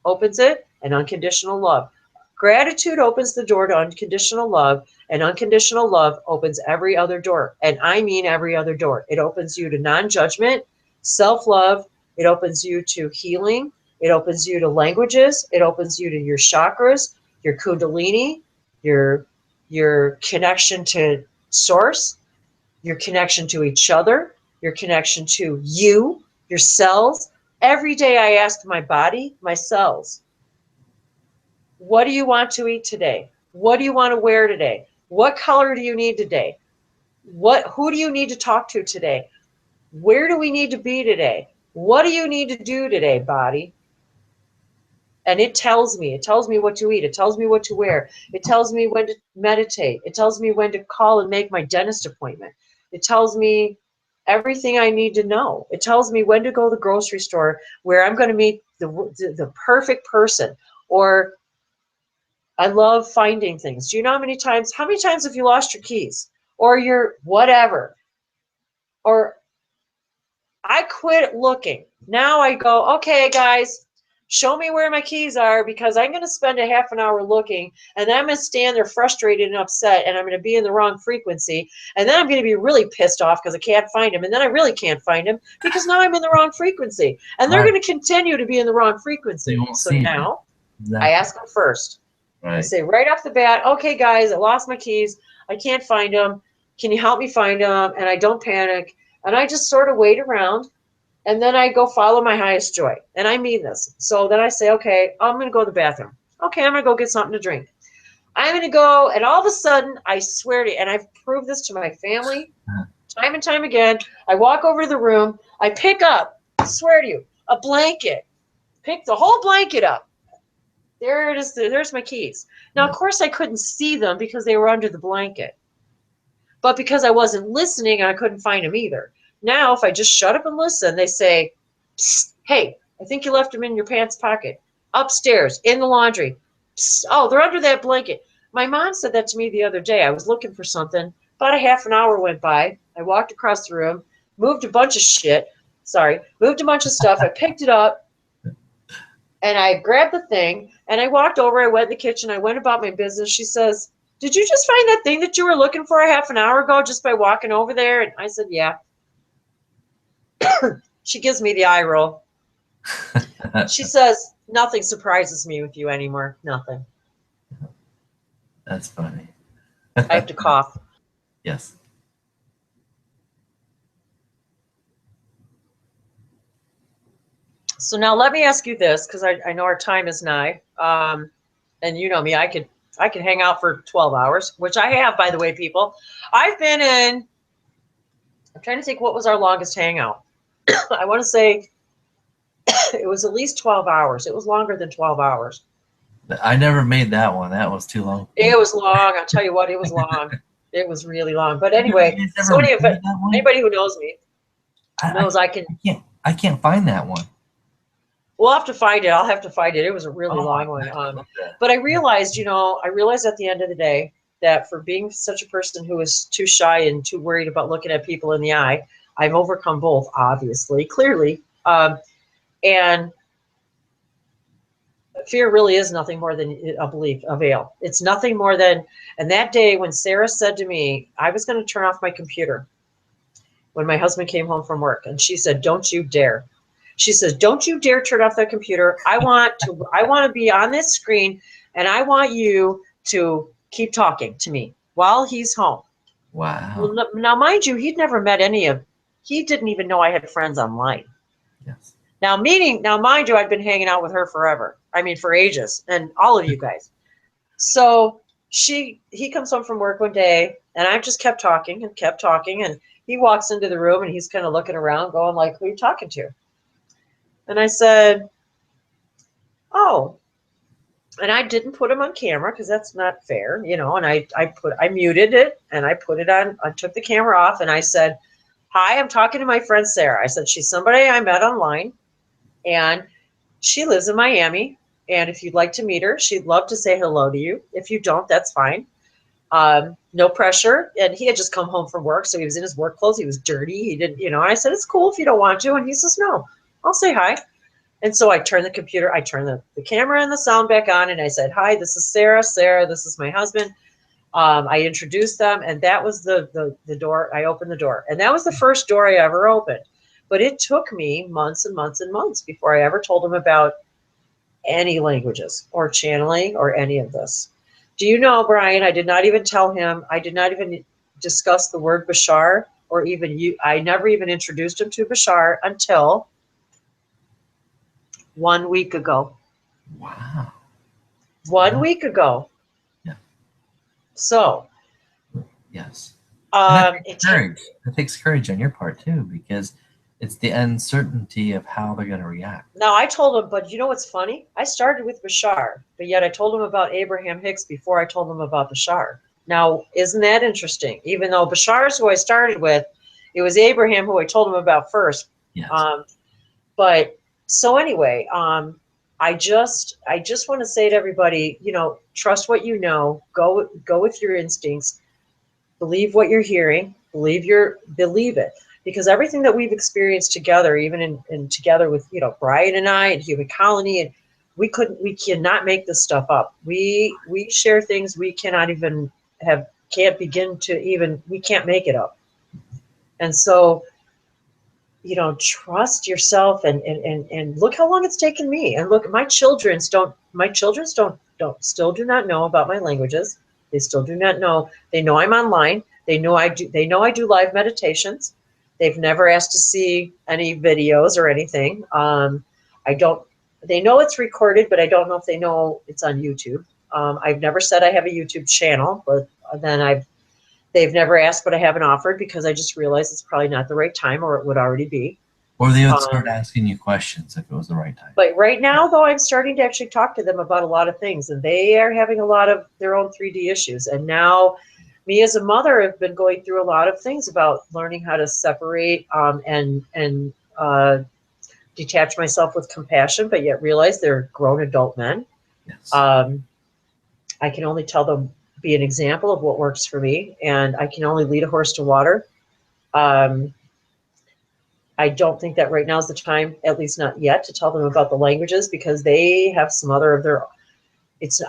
opens it, and unconditional love. Gratitude opens the door to unconditional love, and unconditional love opens every other door. And I mean every other door. It opens you to non-judgment, self-love. It opens you to healing. It opens you to languages. It opens you to your chakras, your kundalini, your connection to source, your connection to each other, your connection to you, your cells. Every day I ask my body, my cells, what do you want to eat today? What do you want to wear today? What color do you need today? Who do you need to talk to today? Where do we need to be today? What do you need to do today, body? And it tells me what to eat. It tells me what to wear. It tells me when to meditate. It tells me when to call and make my dentist appointment. It tells me everything I need to know. It tells me when to go to the grocery store, where I'm going to meet the perfect person. Or I love finding things. Do you know how many times have you lost your keys or your whatever? Or I quit looking. Now I go, okay, guys, show me where my keys are, because I'm going to spend a half an hour looking, and then I'm going to stand there frustrated and upset, and I'm going to be in the wrong frequency, and then I'm going to be really pissed off because I can't find him, and then I really can't find him because now I'm in the wrong frequency, and they're Right. going to continue to be in the wrong frequency. They won't So see it. now Exactly. I ask them first. I Right. say right off the bat, okay, guys, I lost my keys. I can't find them. Can you help me find them? And I don't panic. And I just sort of wait around. And then I go follow my highest joy. And I mean this. So then I say, okay, I'm going to go to the bathroom. Okay, I'm going to go get something to drink. I'm going to go. And all of a sudden, I swear to you, and I've proved this to my family time and time again. I walk over to the room. I pick up, I swear to you, a blanket. Pick the whole blanket up. There it is. There's my keys. Now, of course, I couldn't see them because they were under the blanket. But because I wasn't listening, I couldn't find them either. Now, if I just shut up and listen, they say, Psst, hey, I think you left them in your pants pocket. Upstairs, in the laundry. Psst, oh, they're under that blanket. My mom said that to me the other day. I was looking for something. About a half an hour went by. I walked across the room, moved a bunch of stuff. I picked it up, and I grabbed the thing, and I walked over. I went in the kitchen. I went about my business. She says, did you just find that thing that you were looking for a half an hour ago just by walking over there? And I said, yeah. She gives me the eye roll. She says, nothing surprises me with you anymore. Nothing. That's funny. I have to cough. Yes. So now let me ask you this, because I know our time is nigh. And you know me, I could hang out for 12 hours, which I have, by the way, people. I'm trying to think, what was our longest hangout? I want to say it was at least 12 hours. It was longer than 12 hours. I never made that one. That was too long. It was long. I'll tell you what, it was long. It was really long. But anyway, so anybody who knows me knows I can't find that one. We'll have to find it. I'll have to find it. It was a really long one. But I realized at the end of the day that for being such a person who is too shy and too worried about looking at people in the eye, I've overcome both, obviously, clearly. And fear really is nothing more than a belief, a veil. It's nothing more than, and that day when Sarah said to me, I was going to turn off my computer when my husband came home from work, and she said, don't you dare. She says, don't you dare turn off that computer. I want to be on this screen, and I want you to keep talking to me while he's home. Wow. Well, now, mind you, he didn't even know I had friends online. Yes. Now, mind you, I'd been hanging out with her forever. I mean, for ages, and all of you guys. So he comes home from work one day, and I just kept talking, and he walks into the room, and he's kind of looking around, going like, who are you talking to? And I said, oh, and I didn't put him on camera because that's not fair, and I muted it, and I put it on, I took the camera off, and I said, hi, I'm talking to my friend Sarah. I said, she's somebody I met online, and she lives in Miami, and if you'd like to meet her, she'd love to say hello to you. If you don't, that's fine. No pressure. And he had just come home from work, so he was in his work clothes. He was dirty. He didn't, I said, it's cool if you don't want to. And he says, no, I'll say hi. And so I turned the camera and the sound back on, and I said, hi, this is Sarah. Sarah, this is my husband. I introduced them, and that was the door. I opened the door, and that was the first door I ever opened. But it took me months and months and months before I ever told him about any languages or channeling or any of this. Do you know, Brian, I did not even tell him, I did not even discuss the word Bashar, or even I never even introduced him to Bashar until 1 week ago. Wow. 1 week ago. Yeah. So. Yes. It takes courage on your part too, because it's the uncertainty of how they're going to react. Now, I told him, but you know what's funny? I started with Bashar, but yet I told him about Abraham Hicks before I told him about Bashar. Now, isn't that interesting? Even though Bashar's who I started with, it was Abraham who I told him about first. Yes. But so anyway, I just want to say to everybody, trust what you know. Go with your instincts. Believe what you're hearing. Believe it, because everything that we've experienced together, even in together with Brian and I and Human Colony, and we cannot make this stuff up. We share things we cannot even can't begin to even, we can't make it up. And so, trust yourself and look how long it's taken me. And look, my children still do not know about my languages. They still do not know. They know I'm online. They know I do live meditations. They've never asked to see any videos or anything. They know it's recorded, but I don't know if they know it's on YouTube. I've never said I have a YouTube channel, but then they've never asked, but I haven't offered because I just realized it's probably not the right time, or it would already be. Or they would start asking you questions if it was the right time. But right now, though, I'm starting to actually talk to them about a lot of things, and they are having a lot of their own 3D issues. And now, me as a mother have been going through a lot of things about learning how to separate and detach myself with compassion, but yet realize they're grown adult men. Yes. I can only tell them, be an example of what works for me, and I can only lead a horse to water. I don't think that right now is the time, at least not yet, to tell them about the languages, because they have some other of their.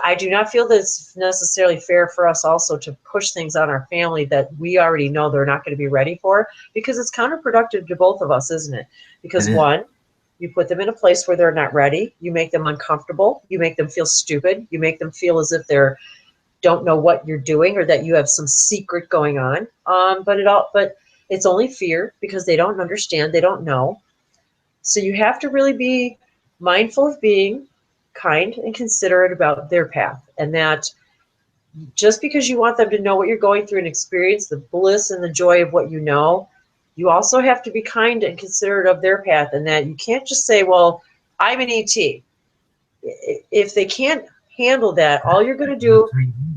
I do not feel that it's necessarily fair for us also to push things on our family that we already know they're not going to be ready for, because it's counterproductive to both of us, isn't it? Because one, you put them in a place where they're not ready. You make them uncomfortable. You make them feel stupid. You make them feel as if they're don't know what you're doing, or that you have some secret going on. But it's only fear, because they don't understand, they don't know. So you have to really be mindful of being kind and considerate about their path, and that just because you want them to know what you're going through and experience the bliss and the joy of what you know, you also have to be kind and considerate of their path, and that you can't just say, well, I'm an ET. If they can't handle that, all you're going to do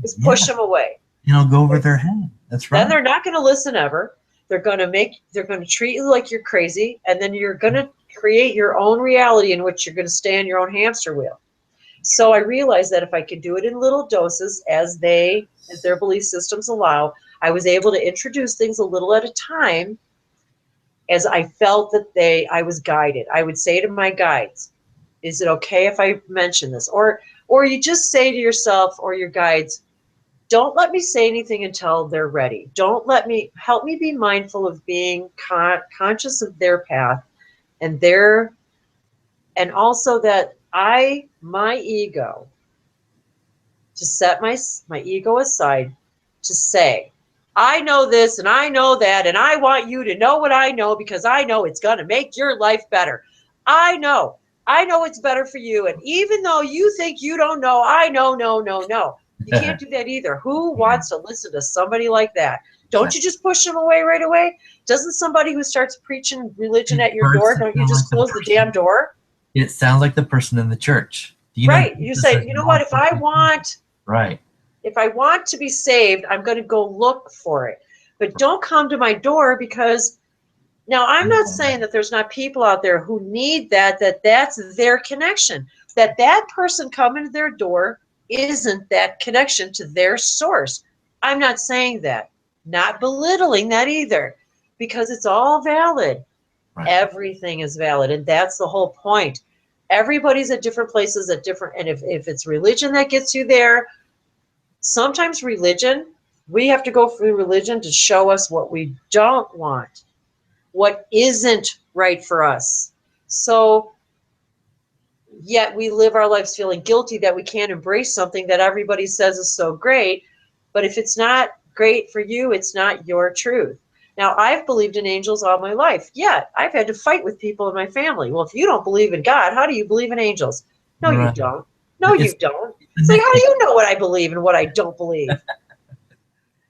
is push them away. Go over their head. That's right. Then they're not going to listen ever. They're going to treat you like you're crazy, and then you're going to create your own reality in which you're going to stay in your own hamster wheel. So I realized that if I could do it in little doses, as their belief systems allow, I was able to introduce things a little at a time, as I felt that I was guided. I would say to my guides, is it okay if I mention this? Or you just say to yourself or your guides, don't let me say anything until they're ready. Help me be mindful of being conscious of their path and also that my ego, to set my ego aside, to say, I know this and I know that, and I want you to know what I know, because I know it's going to make your life better. I know it's better for you. And even though you think you don't know, I know, no. You can't do that either. Who wants to listen to somebody like that? Don't you just push them away right away? Doesn't somebody who starts preaching religion at your door, don't you just close the damn door? It sounds like the person in the church. Right. You say, you know what, if I want to be saved, I'm going to go look for it. But don't come to my door, because now I'm not saying that there's not people out there who need that's their connection. That person coming to their door isn't that connection to their source. I'm not saying that. Not belittling that either, because it's all valid. Right. Everything is valid, and that's the whole point. Everybody's at different places and if it's religion that gets you there, sometimes we have to go through religion to show us what we don't want, what isn't right for us. So yet we live our lives feeling guilty that we can't embrace something that everybody says is so great. But if it's not great for you, it's not your truth. Now, I've believed in angels all my life, yet I've had to fight with people in my family. Well, if you don't believe in God, how do you believe in angels? No, right. You don't. No, you don't. It's like, how do you know what I believe and what I don't believe?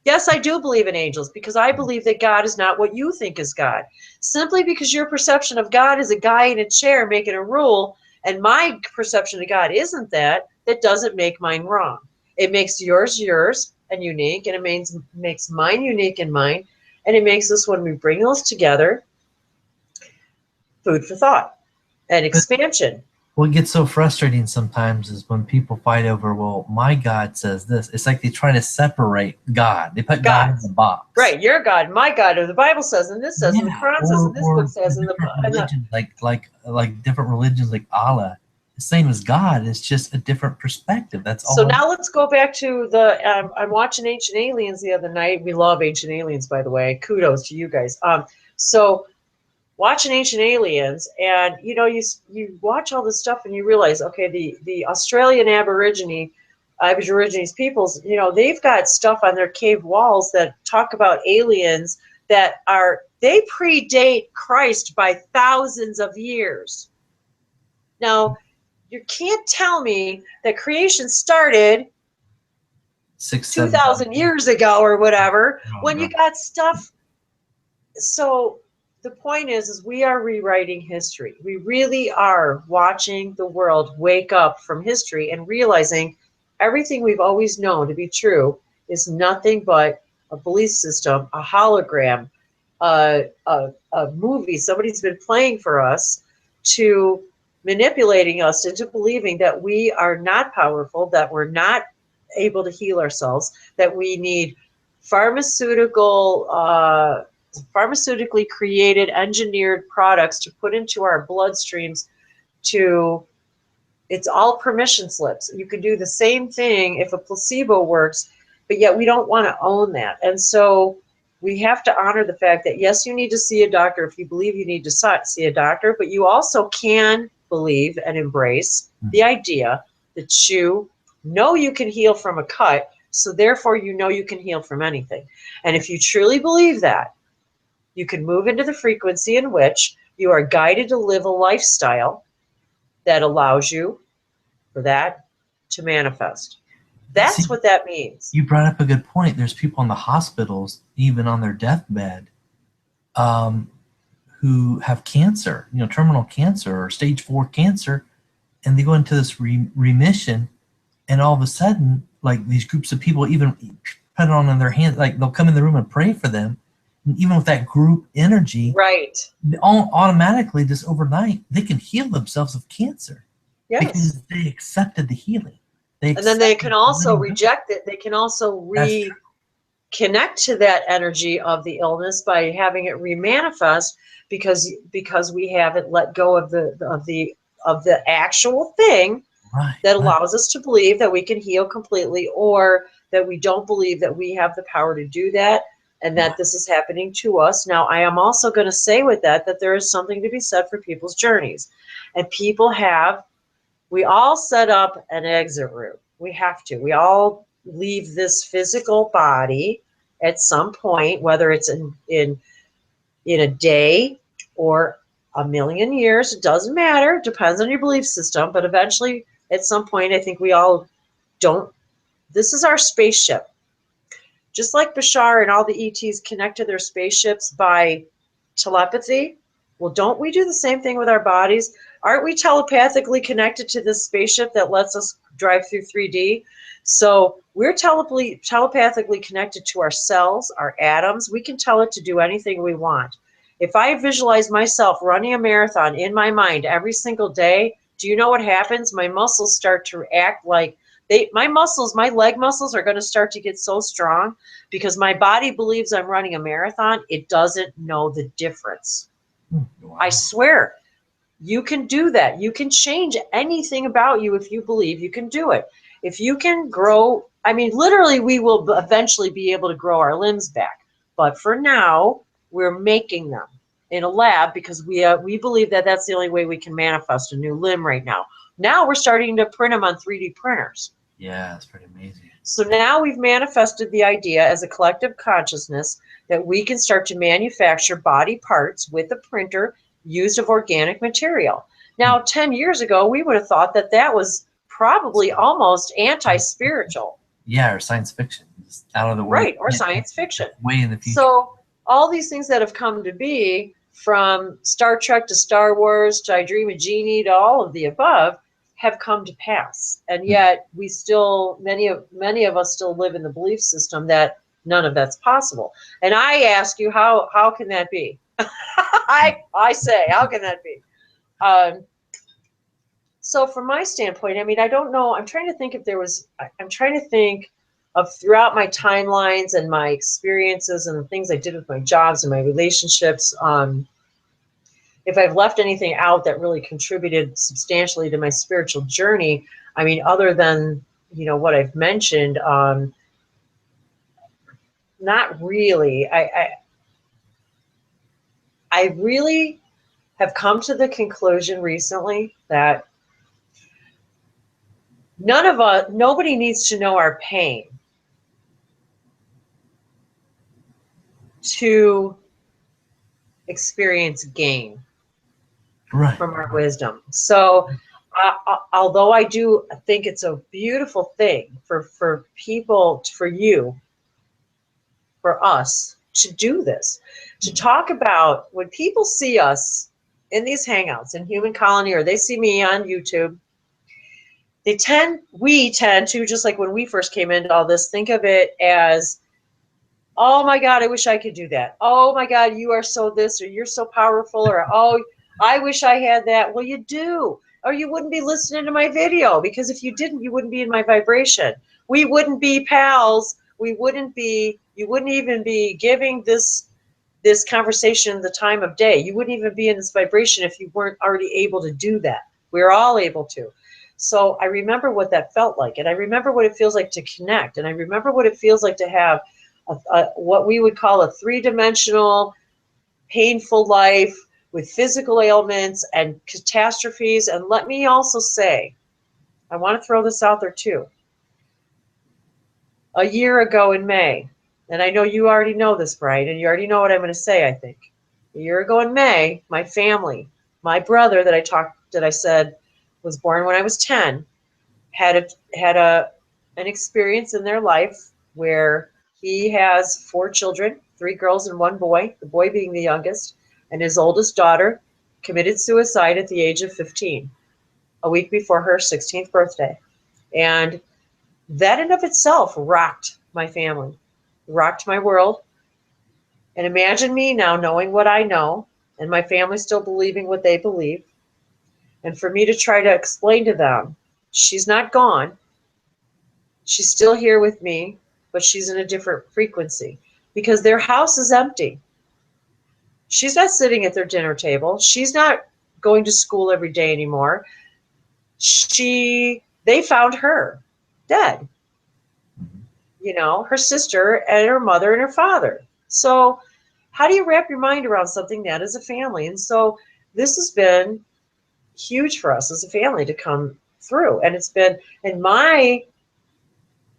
Yes, I do believe in angels, because I believe that God is not what you think is God. Simply because your perception of God is a guy in a chair making a rule, and my perception of God isn't that doesn't make mine wrong. It makes yours, and unique, and it makes mine unique and mine, and it makes us, when we bring those together, food for thought and But expansion. what gets so frustrating sometimes is when people fight over, well, my God says this. It's like they try to separate God. They put God in the box. Right, your God, my God, or the Bible says, and this says, and the Yeah, Quran says, and this book says, and different the religions, like different religions, like Allah, the same as God. It's just a different perspective. That's So all. now let's go back to the. I'm watching Ancient Aliens the other night. We love Ancient Aliens, by the way. Kudos to you guys. So watching Ancient Aliens, and you watch all this stuff, and you realize, okay, the Australian Aborigines peoples, they've got stuff on their cave walls that talk about aliens that they predate Christ by thousands of years. Now, you can't tell me that creation started 2,000 years ago or whatever, when you got stuff. So the point is we are rewriting history. We really are watching the world wake up from history and realizing everything we've always known to be true is nothing but a belief system, a hologram, a movie somebody's been playing for us, to manipulating us into believing that we are not powerful, that we're not able to heal ourselves, that we need pharmaceutically created, engineered products to put into our bloodstreams. It's all permission slips. You could do the same thing if a placebo works, but yet we don't want to own that. And so we have to honor the fact that, yes, you need to see a doctor if you believe you need to see a doctor, but you also can believe and embrace the idea that you know you can heal from a cut, so therefore you know you can heal from anything. And if you truly believe that, you can move into the frequency in which you are guided to live a lifestyle that allows you for that to manifest. That's what that means. You brought up a good point. There's people in the hospitals, even on their deathbed, who have cancer, terminal cancer or stage 4 cancer, and they go into this remission, and all of a sudden, like, these groups of people even put it on in their hands, like they'll come in the room and pray for them, and even with that group energy, right, automatically, just overnight, they can heal themselves of cancer. Yes. Because they accepted the healing. And then they can also reject it. They can also reconnect to that energy of the illness by having it remanifest, because we haven't let go of the actual thing that allows us to believe that we can heal completely, or that we don't believe that we have the power to do that, and that this is happening to us. Now, I am also going to say with that there is something to be said for people's journeys. And we all set up an exit route. We have to. We all leave this physical body at some point, whether it's in a day or a million years. It doesn't matter. It depends on your belief system. But eventually, at some point, I think we all don't. This is our spaceship. Just like Bashar and all the ETs connect to their spaceships by telepathy, well, don't we do the same thing with our bodies? Aren't we telepathically connected to this spaceship that lets us drive through 3D? So we're telepathically connected to our cells, our atoms. We can tell it to do anything we want. If I visualize myself running a marathon in my mind every single day, do you know what happens? My muscles start to act like my leg muscles are going to start to get so strong because my body believes I'm running a marathon. It doesn't know the difference. Wow. I swear, you can do that. You can change anything about you if you believe you can do it. If you can grow, literally, we will eventually be able to grow our limbs back. But for now, we're making them in a lab because we believe that that's the only way we can manifest a new limb right now. Now we're starting to print them on 3D printers. Yeah, that's pretty amazing. So now we've manifested the idea as a collective consciousness that we can start to manufacture body parts with a printer used of organic material. Now, 10 years ago, we would have thought that was probably almost anti-spiritual. Yeah, or science fiction. Just out of the way. Right, or science fiction. Way in the future. So all these things that have come to be, from Star Trek to Star Wars to I Dream of Jeannie to all of the above, have come to pass. And yet we still, many of us still live in the belief system that none of that's possible. And I ask you, how can that be? I say, how can that be? So from my standpoint, I mean, I don't know. I'm trying to think if there was, I'm trying to think of throughout my timelines and my experiences and the things I did with my jobs and my relationships, if I've left anything out that really contributed substantially to my spiritual journey. I mean, other than, you know, what I've mentioned, not really. I really have come to the conclusion recently that nobody needs to know our pain to experience gain from our wisdom. So, although I do think it's a beautiful thing for people, for you, for us to do this, to talk about when people see us in these hangouts in Human Colony, or they see me on YouTube, we tend to, just like when we first came into all this, think of it as, oh my God, I wish I could do that. Oh my God, you are so this, or you're so powerful, or oh, I wish I had that. Well, you do, or you wouldn't be listening to my video, because if you didn't, you wouldn't be in my vibration. We wouldn't be pals. You wouldn't even be giving this conversation the time of day. You wouldn't even be in this vibration if you weren't already able to do that. We're all able to. So I remember what that felt like, and I remember what it feels like to connect, and I remember what it feels like to have what we would call a three-dimensional, painful life with physical ailments and catastrophes. And let me also say, I want to throw this out there too. A year ago in May, and I know you already know this, Brian, and you already know what I'm going to say, I think. A year ago in May, my family, my brother that I said was born when I was 10, had an experience in their life where he has 4 children, 3 girls and 1 boy, the boy being the youngest, and his oldest daughter committed suicide at the age of 15, a week before her 16th birthday. And that in of itself rocked my family, rocked my world. And imagine me now knowing what I know, and my family still believing what they believe. And for me to try to explain to them, she's not gone. She's still here with me, but she's in a different frequency because their house is empty. She's not sitting at their dinner table. She's not going to school every day anymore. They found her dead. You know, her sister and her mother and her father. So how do you wrap your mind around something that is a family? And so this has been huge for us as a family to come through. And it's been, in my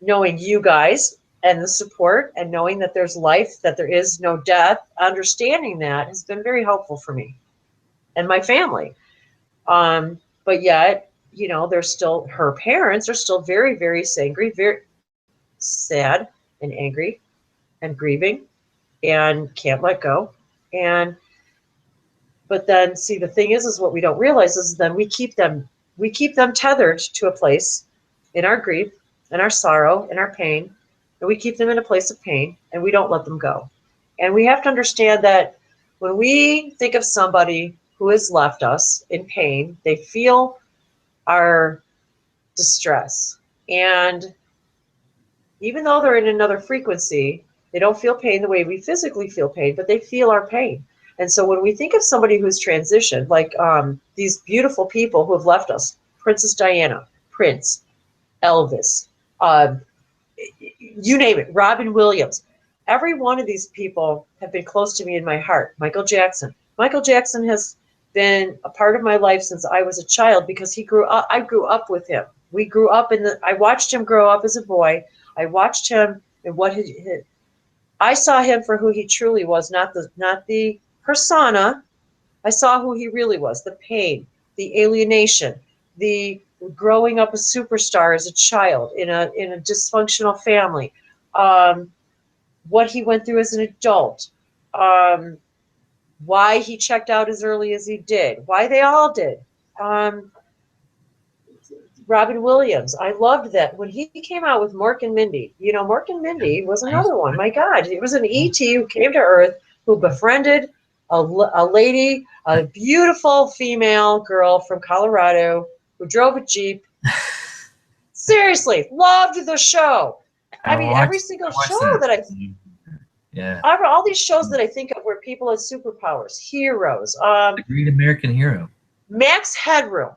knowing you guys and the support and knowing that there's life, that there is no death, understanding that has been very helpful for me and my family. But yet, you know, there's still, her parents are still very, very angry, very sad and angry and grieving and can't let go. But then see, the thing is what we don't realize is then we keep them tethered to a place in our grief and our sorrow and our pain, and we keep them in a place of pain and we don't let them go. And we have to understand that when we think of somebody who has left us in pain, they feel our distress. And even though they're in another frequency, they don't feel pain the way we physically feel pain, but they feel our pain. And so when we think of somebody who's transitioned, like these beautiful people who have left us, Princess Diana, Prince, Elvis, you name it, Robin Williams, every one of these people have been close to me in my heart. Michael Jackson. Michael Jackson has been a part of my life since I was a child because I grew up with him. We grew up I watched him grow up as a boy. I watched him and I saw him for who he truly was, not the persona. I saw who he really was, the pain, the alienation, the growing up a superstar as a child in a dysfunctional family, what he went through as an adult, why he checked out as early as he did, why they all did. Robin Williams. I loved that when he came out with Mork and Mindy. You know, Mork and Mindy was another one. My God, it was an ET who came to Earth, who befriended a lady, a beautiful female girl from Colorado who drove a Jeep. Seriously, loved the show. I mean, every single show that all these shows that I think of where people had superpowers, heroes. The Great American Hero. Max Headroom.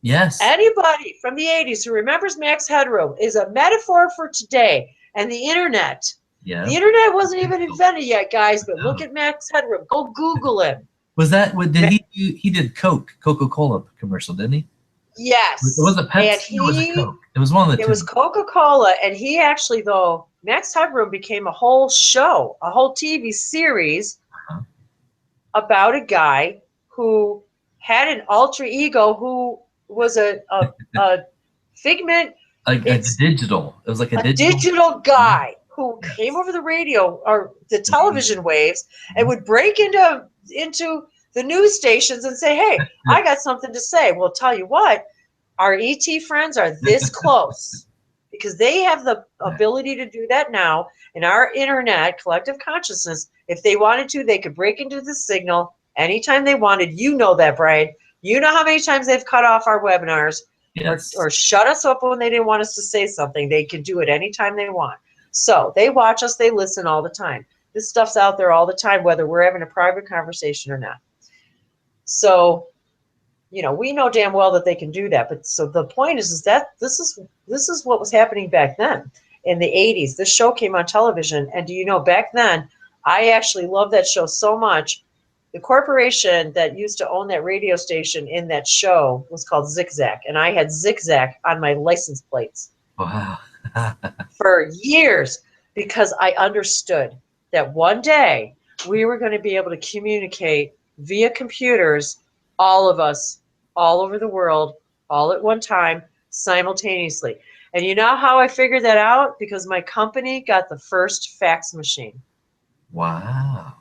Yes. Anybody from the 80s who remembers Max Headroom is a metaphor for today and the internet. Yeah. The internet wasn't even invented yet, guys, but look at Max Headroom. Go Google him. Was that what did he did Coca-Cola commercial, didn't he? Yes. It was a Pepsi or was it Coke? It was one of the two. It was Coca-Cola, and he actually, though, Max Headroom became a whole show, a whole TV series about a guy who had an alter ego who was a figment. A digital. It was like a digital guy who came over the radio or the television waves and would break into the news stations and say, "Hey, I got something to say." Well, tell you what, our ET friends are this close because they have the ability to do that now in our internet collective consciousness. If they wanted to, they could break into the signal anytime they wanted. You know that, Brian. You know how many times they've cut off our webinars or shut us up when they didn't want us to say something. They can do it anytime they want. So they watch us, they listen all the time. This stuff's out there all the time, whether we're having a private conversation or not. So, you know, we know damn well that they can do that. But so the point is that this is what was happening back then in the 80s. This show came on television. And do you know, back then, I actually loved that show so much. The corporation that used to own that radio station in that show was called Zigzag. And I had Zigzag on my license plates. Wow. For years, because I understood that one day we were going to be able to communicate via computers, all of us, all over the world, all at one time, simultaneously. And you know how I figured that out? Because my company got the first fax machine. Wow.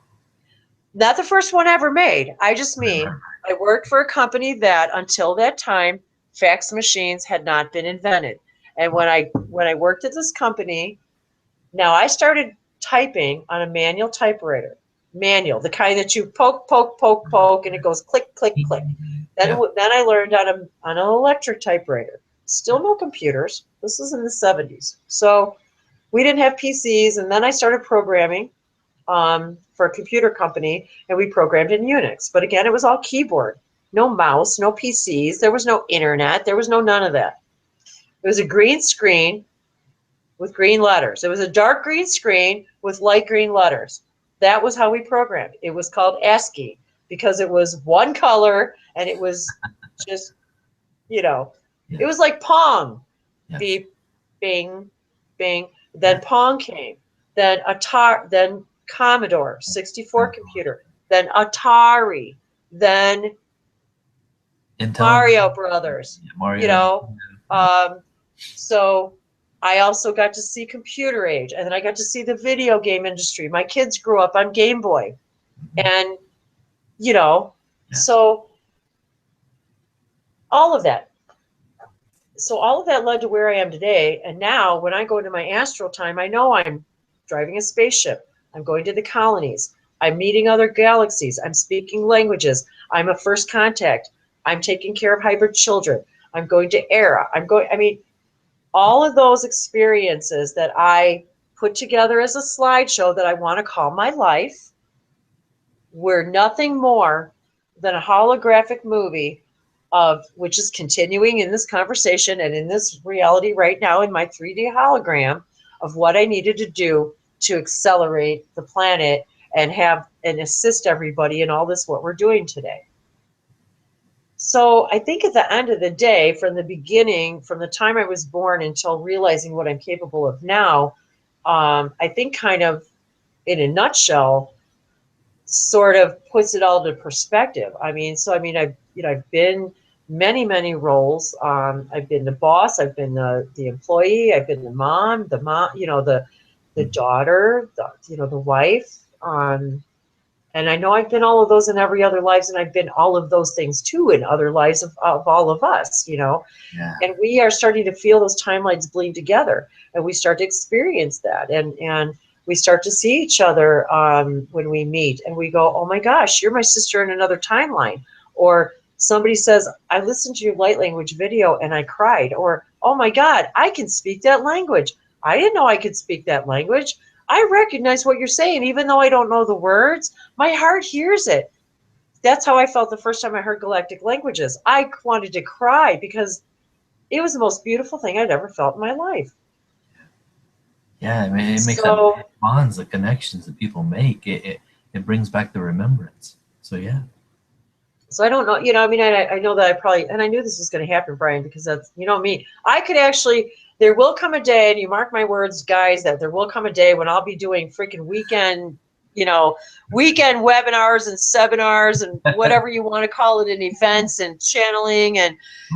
Not the first one ever made. I just mean I worked for a company that until that time, fax machines had not been invented. And when I worked at this company, now I started typing on a manual typewriter. Manual, the kind that you poke, poke, poke, poke, and it goes click, click, click. Then I learned on an electric typewriter. Still no computers. This is in the 70s. So we didn't have PCs, and then I started programming for a computer company, and we programmed in Unix. But again, it was all keyboard. No mouse, no PCs. There was no internet. There was no none of that. It was a green screen with green letters. It was a dark green screen with light green letters. That was how we programmed. It was called ASCII because it was one color and it was just, you know, it was like Pong. Beep, bing, bing. Then Pong came. Then then Commodore 64 computer. Then Atari. Then Mario Brothers. You know. So I also got to see computer age, and then I got to see the video game industry. My kids grew up on Game Boy, and you know, so all of that. So all of that led to where I am today. And now when I go into my astral time, I know I'm driving a spaceship. I'm going to the colonies. I'm meeting other galaxies. I'm speaking languages. I'm a first contact. I'm taking care of hybrid children. I'm going to Era. All of those experiences that I put together as a slideshow that I want to call my life were nothing more than a holographic movie of which is continuing in this conversation and in this reality right now in my 3D hologram of what I needed to do to accelerate the planet and have and assist everybody in all this what we're doing today. So I think at the end of the day, from the beginning, from the time I was born until realizing what I'm capable of now, I think kind of in a nutshell, sort of puts it all into perspective. I've been many roles. I've been the boss, I've been the employee, I've been the mom, the daughter, the wife. And I know I've been all of those in every other lives, and I've been all of those things too in other lives of all of us, you know. Yeah. And we are starting to feel those timelines bleed together, and we start to experience that, and we start to see each other when we meet, and we go, oh my gosh, you're my sister in another timeline. Or somebody says, I listened to your light language video and I cried. Or, oh my God, I can speak that language. I didn't know I could speak that language. I recognize what you're saying, even though I don't know the words. My heart hears it. That's how I felt the first time I heard galactic languages. I wanted to cry because it was the most beautiful thing I'd ever felt in my life. Yeah, I mean, it makes that So, bonds, the connections that people make. It brings back the remembrance. So yeah. so I don't know, you know, I mean, I know that I probably, and I knew this was going to happen, Brian, because that's, you know me. I could actually, there will come a day, and you mark my words, guys, that there will come a day when I'll be doing freaking weekend, you know, weekend webinars and seminars and whatever you want to call it, and events and channeling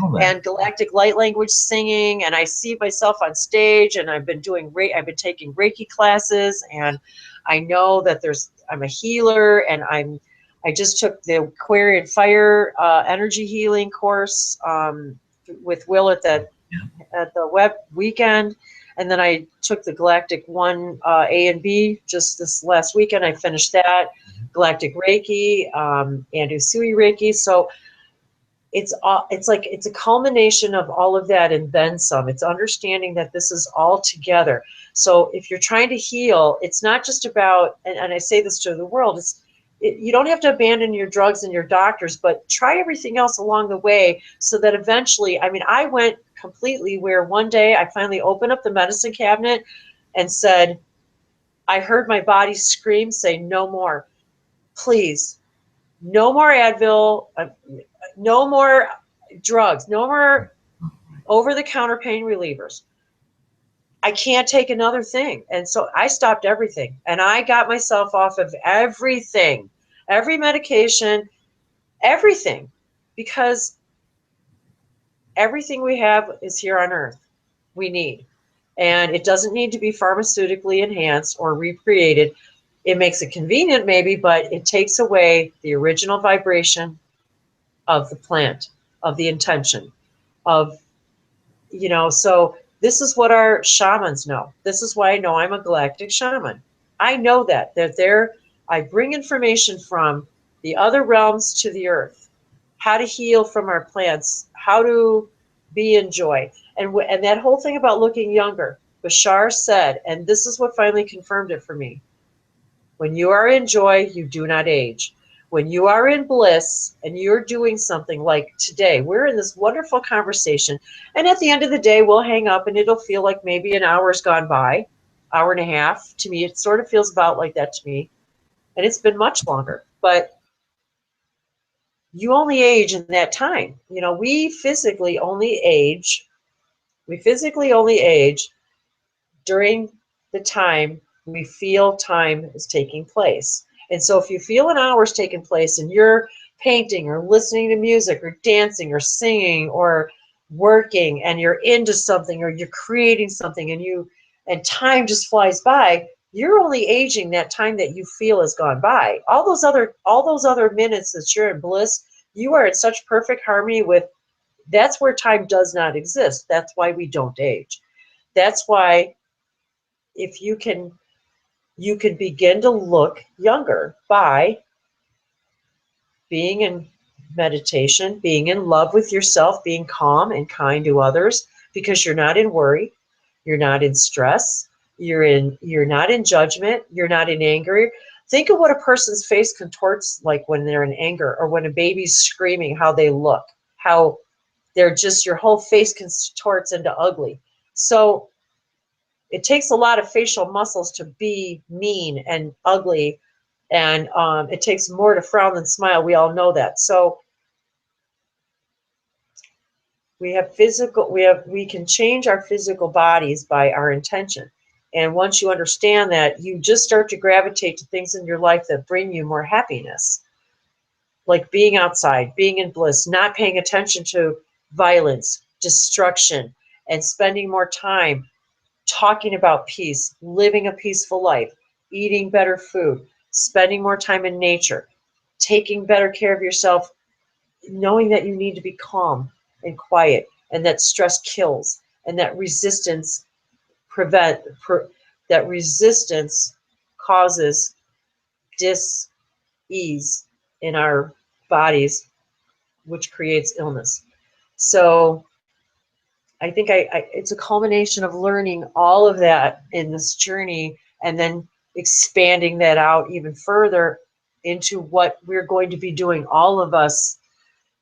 All that. and galactic light language singing, and I see myself on stage, and I've been taking Reiki classes, and I know that I'm a healer, and I just took the Aquarian Fire energy healing course with Will Yeah. at the web weekend, and then I took the Galactic One A and B just this last weekend. I finished that Galactic Reiki and Usui Reiki. So it's like it's a culmination of all of that and then some. It's understanding that this is all together. So if you're trying to heal, it's not just about, and I say this to the world, you don't have to abandon your drugs and your doctors, but try everything else along the way so that eventually, I mean, I went completely where one day I finally opened up the medicine cabinet and said, I heard my body scream, say, no more, please, no more Advil, no more drugs, no more over-the-counter pain relievers. I can't take another thing. And so I stopped everything, and I got myself off of everything, every medication, everything, because everything we have is here on earth we need. And it doesn't need to be pharmaceutically enhanced or recreated. It makes it convenient maybe, but it takes away the original vibration of the plant, of the intention, of, you know, so this is what our shamans know. This is why I know I'm a galactic shaman. I know that I bring information from the other realms to the earth, how to heal from our plants, how to be in joy. And that whole thing about looking younger, Bashar said, and this is what finally confirmed it for me. When you are in joy, you do not age. When you are in bliss and you're doing something like today, we're in this wonderful conversation. And at the end of the day, we'll hang up and it'll feel like maybe an hour's gone by, hour and a half. To me, it sort of feels about like that to me. And it's been much longer. But you only age in that time. You know, we physically only age during the time we feel time is taking place. And so if you feel an hour is taking place and you're painting or listening to music or dancing or singing or working and you're into something or you're creating something and time just flies by, you're only aging that time that you feel has gone by. All those other minutes that you're in bliss, you are in such perfect harmony with. That's where time does not exist. That's why we don't age. That's why if you can begin to look younger by being in meditation, being in love with yourself, being calm and kind to others, because you're not in worry, you're not in stress, you're not in judgment, you're not in anger. Think of what a person's face contorts like when they're in anger, or when a baby's screaming, how they look, how they're just, your whole face contorts into ugly. So it takes a lot of facial muscles to be mean and ugly, and it takes more to frown than smile. We all know that. So we can change our physical bodies by our intention. And once you understand that, you just start to gravitate to things in your life that bring you more happiness, like being outside, being in bliss, not paying attention to violence, destruction, and spending more time talking about peace, living a peaceful life, eating better food, spending more time in nature, taking better care of yourself, knowing that you need to be calm and quiet, and that stress kills, and that that resistance causes dis-ease in our bodies, which creates illness. So I think it's a culmination of learning all of that in this journey, and then expanding that out even further into what we're going to be doing, all of us,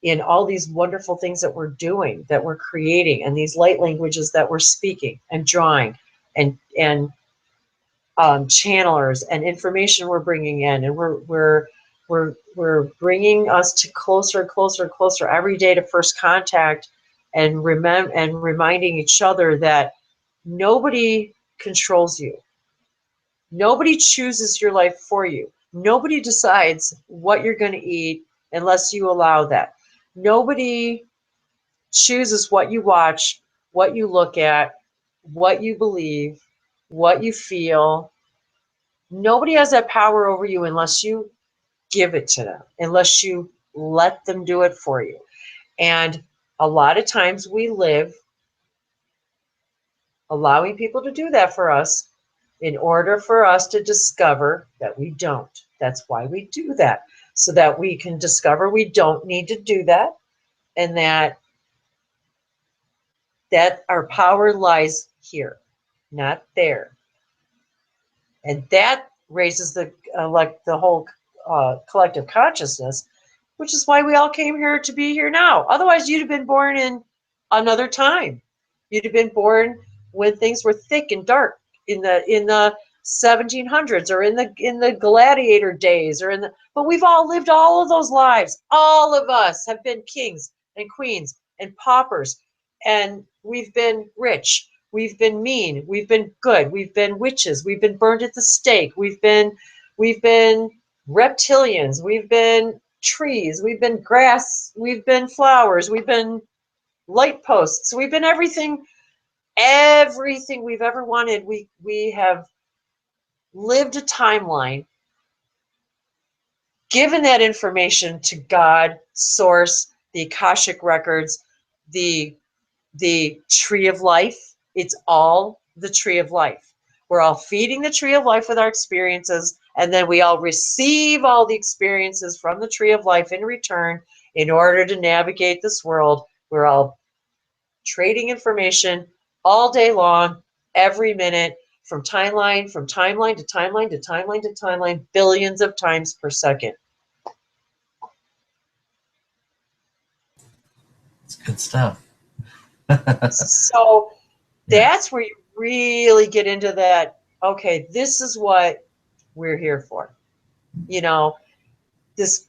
in all these wonderful things that we're doing, that we're creating, and these light languages that we're speaking and drawing, and channelers and information we're bringing in, and we're bringing us to closer and closer and closer every day to first contact, and reminding each other that nobody controls you. Nobody chooses your life for you. Nobody decides what you're going to eat unless you allow that. Nobody chooses what you watch, what you look at, what you believe, what you feel. Nobody has that power over you unless you give it to them, unless you let them do it for you. And a lot of times we live allowing people to do that for us in order for us to discover that we don't. That's why we do that, so that we can discover we don't need to do that, and that our power lies here, not there. And that raises the whole collective consciousness, which is why we all came here to be here now. Otherwise, you'd have been born in another time. You'd have been born when things were thick and dark in the 1700s, or in the gladiator days, but we've all lived all of those lives. All of us have been kings and queens and paupers, and we've been rich, we've been mean, we've been good, we've been witches, we've been burned at the stake, we've been reptilians, we've been trees, we've been grass, we've been flowers, we've been light posts, we've been everything we've ever wanted. We have lived a timeline, given that information to God, source, the Akashic records, the tree of life. It's all the tree of life. We're all feeding the tree of life with our experiences, and then we all receive all the experiences from the tree of life in return in order to navigate this world. We're all trading information all day long, every minute, from timeline to timeline to timeline to timeline, billions of times per second. It's good stuff. So that's where you really get into that. Okay, this is what we're here for. This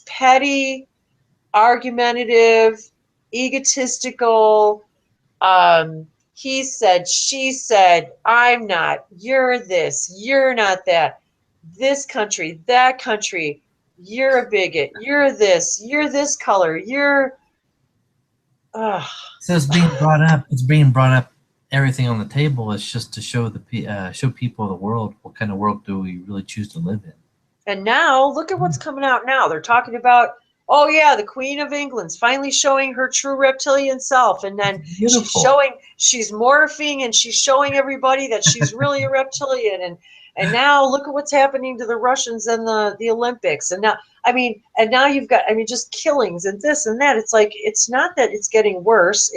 petty, argumentative, egotistical, he said, she said, I'm not, you're this, you're not that, this country, that country, you're a bigot, you're this color, you're So it's being brought up. It's being brought up. Everything on the table is just to show show people the world. What kind of world do we really choose to live in? And now look at what's coming out now. They're talking about, oh yeah, the Queen of England's finally showing her true reptilian self, and then she's morphing, and she's showing everybody that she's really a reptilian. And now look at what's happening to the Russians and the Olympics. And now you've got just killings and this and that. It's like, it's not that it's getting worse.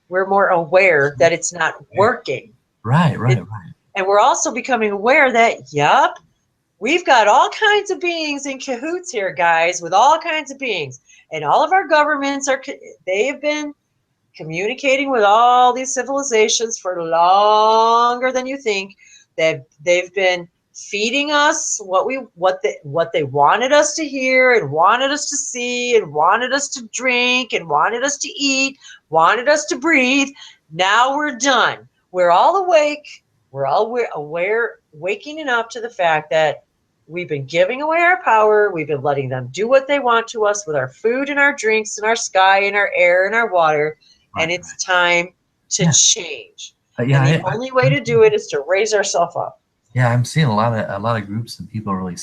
We're more aware that it's not working. Right. And we're also becoming aware that, yup, we've got all kinds of beings in cahoots here, guys, with all kinds of beings. And all of our governments they have been communicating with all these civilizations for longer than you think. They've been feeding us what they wanted us to hear, and wanted us to see, and wanted us to drink, and wanted us to eat, wanted us to breathe. Now we're done. We're all awake. We're all aware, waking up to the fact that we've been giving away our power. We've been letting them do what they want to us with our food and our drinks and our sky and our air and our water. Right. And it's time to change. And the only way to do it is to raise ourselves up. Yeah, I'm seeing a lot of groups and people really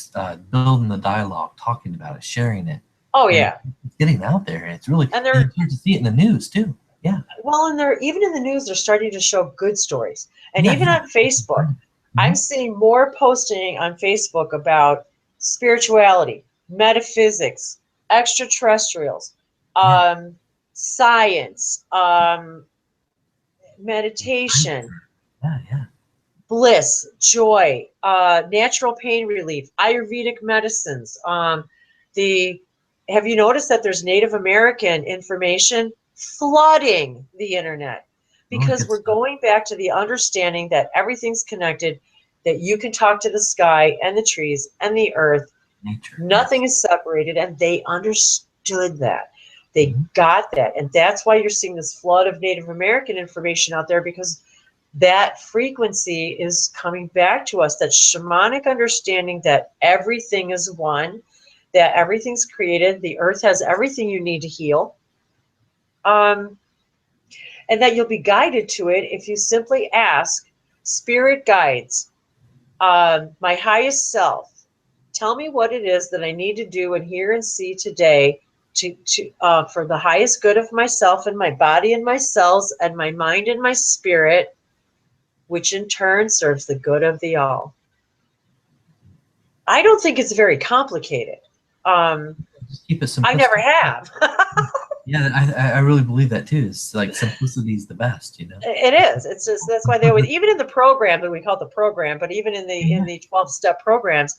building the dialogue, talking about it, sharing it, Oh and yeah, it's getting out there. It's really, and you they're start to see it in the news too. Yeah, well, and they're even in the news. They're starting to show good stories, and yeah, even yeah. on Facebook, Hmm. I'm seeing more posting on Facebook about spirituality, metaphysics, extraterrestrials, Yeah, um, science, meditation, yeah, yeah. bliss, joy, natural pain relief, Ayurvedic medicines. The Have you noticed that there's Native American information flooding the internet? Really Because good we're stuff. going back to the understanding that everything's connected, that you can talk to the sky and the trees and the earth. Nature, Nothing yes. is separated, and they understood that. They Hmm. got that. And that's why you're seeing this flood of Native American information out there, because that frequency is coming back to us, that shamanic understanding that everything is one, that everything's created, the earth has everything you need to heal, um, and that you'll be guided to it if you simply ask spirit guides, my highest self, tell me what it is that I need to do and hear and see today to for the highest good of myself and my body and my cells and my mind and my spirit, which in turn serves the good of the all. I don't think it's very complicated. Um, Just keep it I never simplistic. have. Yeah, I really believe that too. It's like simplicity is the best, you know. It is. It's just that's why they would, even in the program that we call the program, but even in Yeah, the 12-step programs,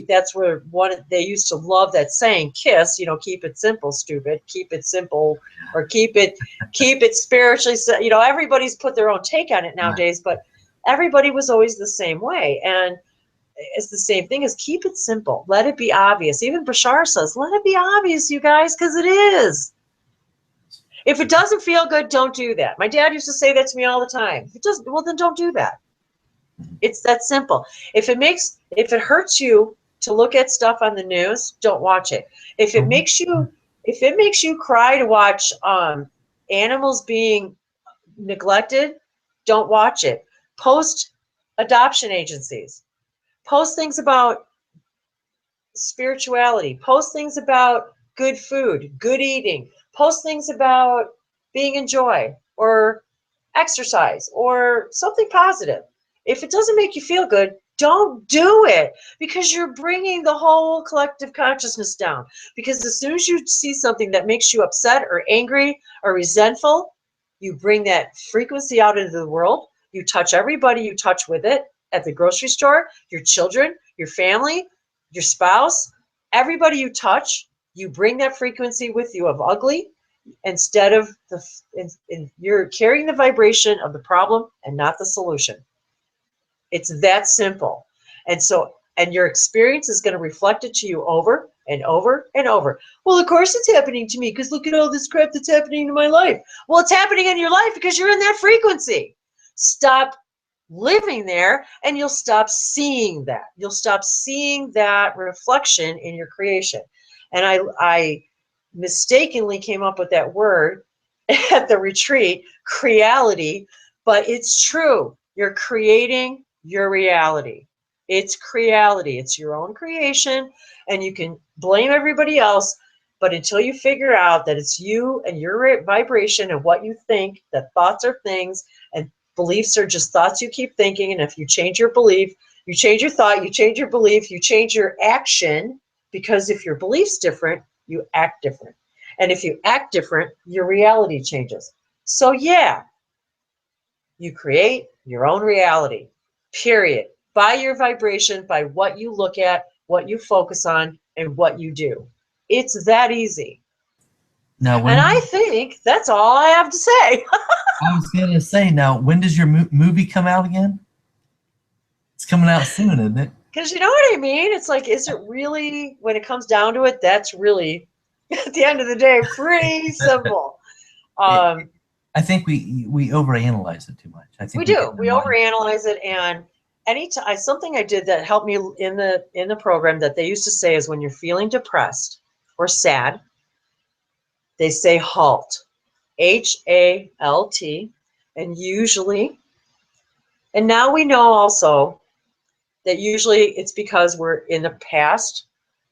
that's where one they used to love that saying, KISS. Keep it simple, stupid. Keep it simple, or keep it spiritually. Everybody's put their own take on it right. nowadays, but everybody was always the same way, and it's the same thing as keep it simple. Let it be obvious. Even Bashar says, let it be obvious, you guys, because it is. If it doesn't feel good, don't do that. My dad used to say that to me all the time. If it doesn't, well, then don't do that. It's that simple. If it hurts you to look at stuff on the news, don't watch it. If it Oh, makes you, if it makes you cry to watch animals being neglected, don't watch it. Post adoption agencies. Post things about spirituality, post things about good food, good eating, post things about being in joy or exercise or something positive. If it doesn't make you feel good, don't do it, because you're bringing the whole collective consciousness down. Because as soon as you see something that makes you upset or angry or resentful, you bring that frequency out into the world. You touch everybody you touch with it at the grocery store, your children, your family, your spouse, everybody you touch, you bring that frequency with you of ugly, instead of you're carrying the vibration of the problem and not the solution. It's that simple. And your experience is going to reflect it to you over and over and over. Well, of course it's happening to me, because look at all this crap that's happening in my life. Well, it's happening in your life because you're in that frequency. Stop living there, and you'll stop seeing that. You'll stop seeing that reflection in your creation. And I mistakenly came up with that word at the retreat, creality, but it's true. You're creating your reality. It's creality. It's your own creation, and you can blame everybody else, but until you figure out that it's you and your vibration and what you think, that thoughts are things and beliefs are just thoughts you keep thinking, and if you change your belief, you change your thought, you change your belief, you change your action, because if your belief's different, you act different. And if you act different, your reality changes. So yeah, you create your own reality, period. By your vibration, by what you look at, what you focus on, and what you do. It's that easy. now And I when think that's all I have to say. I was gonna say, now when does your movie come out again? It's coming out soon, isn't it? Because you know what I mean? It's like, is it really, when it comes down to it, that's really, at the end of the day, pretty simple. it Um, I think we overanalyze it too much. I we think we get do. in our We mind. overanalyze it, and anytime something I did that helped me in the program that they used to say is when you're feeling depressed or sad, they say halt, HALT, and usually, and now we know also that usually it's because we're in the past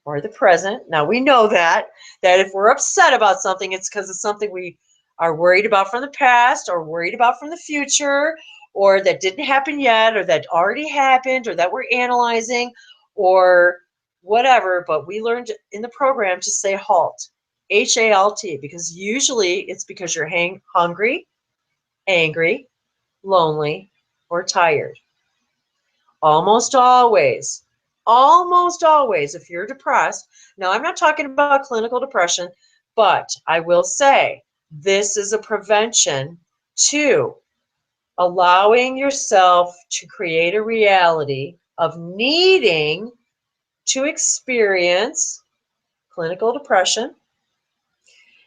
or the present. Now we know that if we're upset about something, it's because it's something we are worried about from the past or worried about from the future, or that didn't happen yet, or that already happened, or that we're analyzing, or whatever. But we learned in the program to say halt, HALT, because usually it's because you're hungry, angry, lonely, or tired. Almost always, if you're depressed, now I'm not talking about clinical depression, but I will say this is a prevention to allowing yourself to create a reality of needing to experience clinical depression.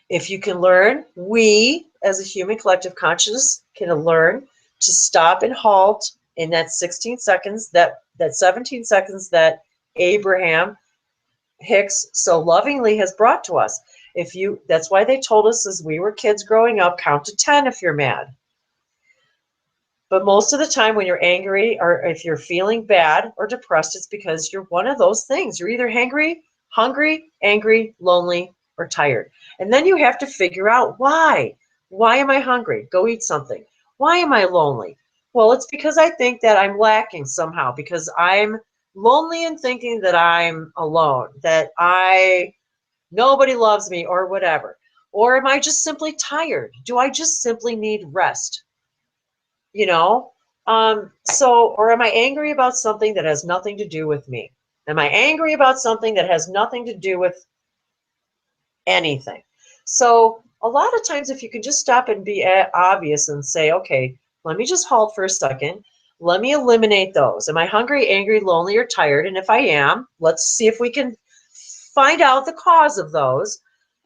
If you can learn, we as a human collective consciousness can learn to stop and halt in that 16 seconds, that 17 seconds that Abraham Hicks so lovingly has brought to us. That's why they told us as we were kids growing up, count to 10 if you're mad. But most of the time when you're angry or if you're feeling bad or depressed, it's because you're one of those things. You're either hungry, angry, lonely, or tired. And then you have to figure out why. Why am I hungry? Go eat something. Why am I lonely? Well, it's because I think that I'm lacking somehow, because I'm lonely and thinking that I'm alone, that nobody loves me or whatever. Or am I just simply tired? Do I just simply need rest? You know, or am I angry about something that has nothing to do with me? Am I angry about something that has nothing to do with anything? So a lot of times, if you can just stop and be obvious and say, okay, let me just halt for a second. Let me eliminate those. Am I hungry, angry, lonely, or tired? And if I am, let's see if we can find out the cause of those.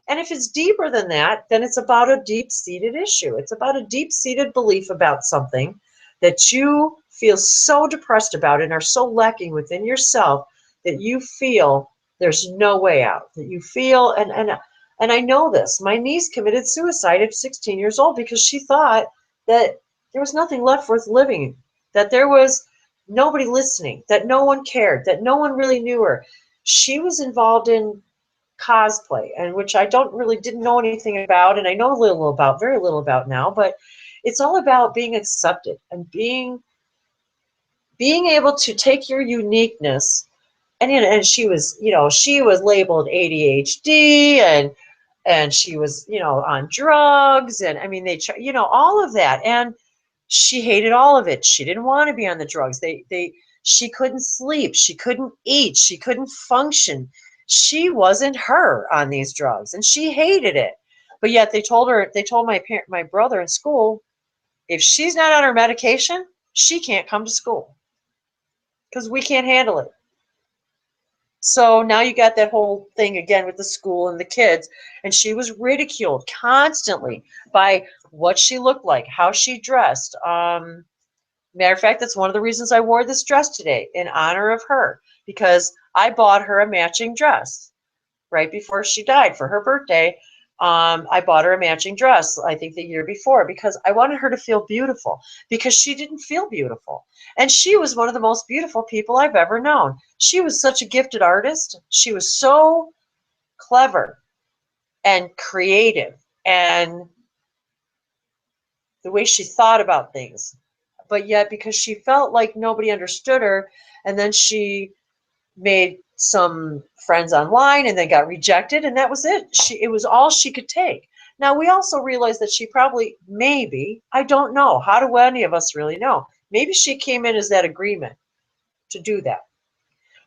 And if it's deeper than that, then it's about a deep-seated issue. It's about a deep-seated belief about something that you feel so depressed about and are so lacking within yourself that you feel there's no way out. That you feel, and I know this. My niece committed suicide at 16 years old because she thought that there was nothing left worth living, that there was nobody listening, that no one cared, that no one really knew her. She was involved in cosplay, and which I didn't know anything about, and I know very little about now, but it's all about being accepted and being able to take your uniqueness. And she was labeled ADHD, and she was on drugs, and I mean all of that, and she hated all of it. She didn't want to be on the drugs. She couldn't sleep, she couldn't eat, she couldn't function. She wasn't her on these drugs, and she hated it. But yet they told my brother in school, if she's not on her medication, she can't come to school because we can't handle it. So now you got that whole thing again with the school and the kids, and she was ridiculed constantly by what she looked like, how she dressed. Matter of fact, that's one of the reasons I wore this dress today, in honor of her, because I bought her a matching dress right before she died for her birthday. I bought her a matching dress, I think the year before, because I wanted her to feel beautiful, because she didn't feel beautiful. And she was one of the most beautiful people I've ever known. She was such a gifted artist. She was so clever and creative, and the way she thought about things. But yet, because she felt like nobody understood her, and then she made some friends online and then got rejected, and that was it. It was all she could take. Now, we also realized that she probably, maybe, I don't know, how do any of us really know? Maybe she came in as that agreement to do that.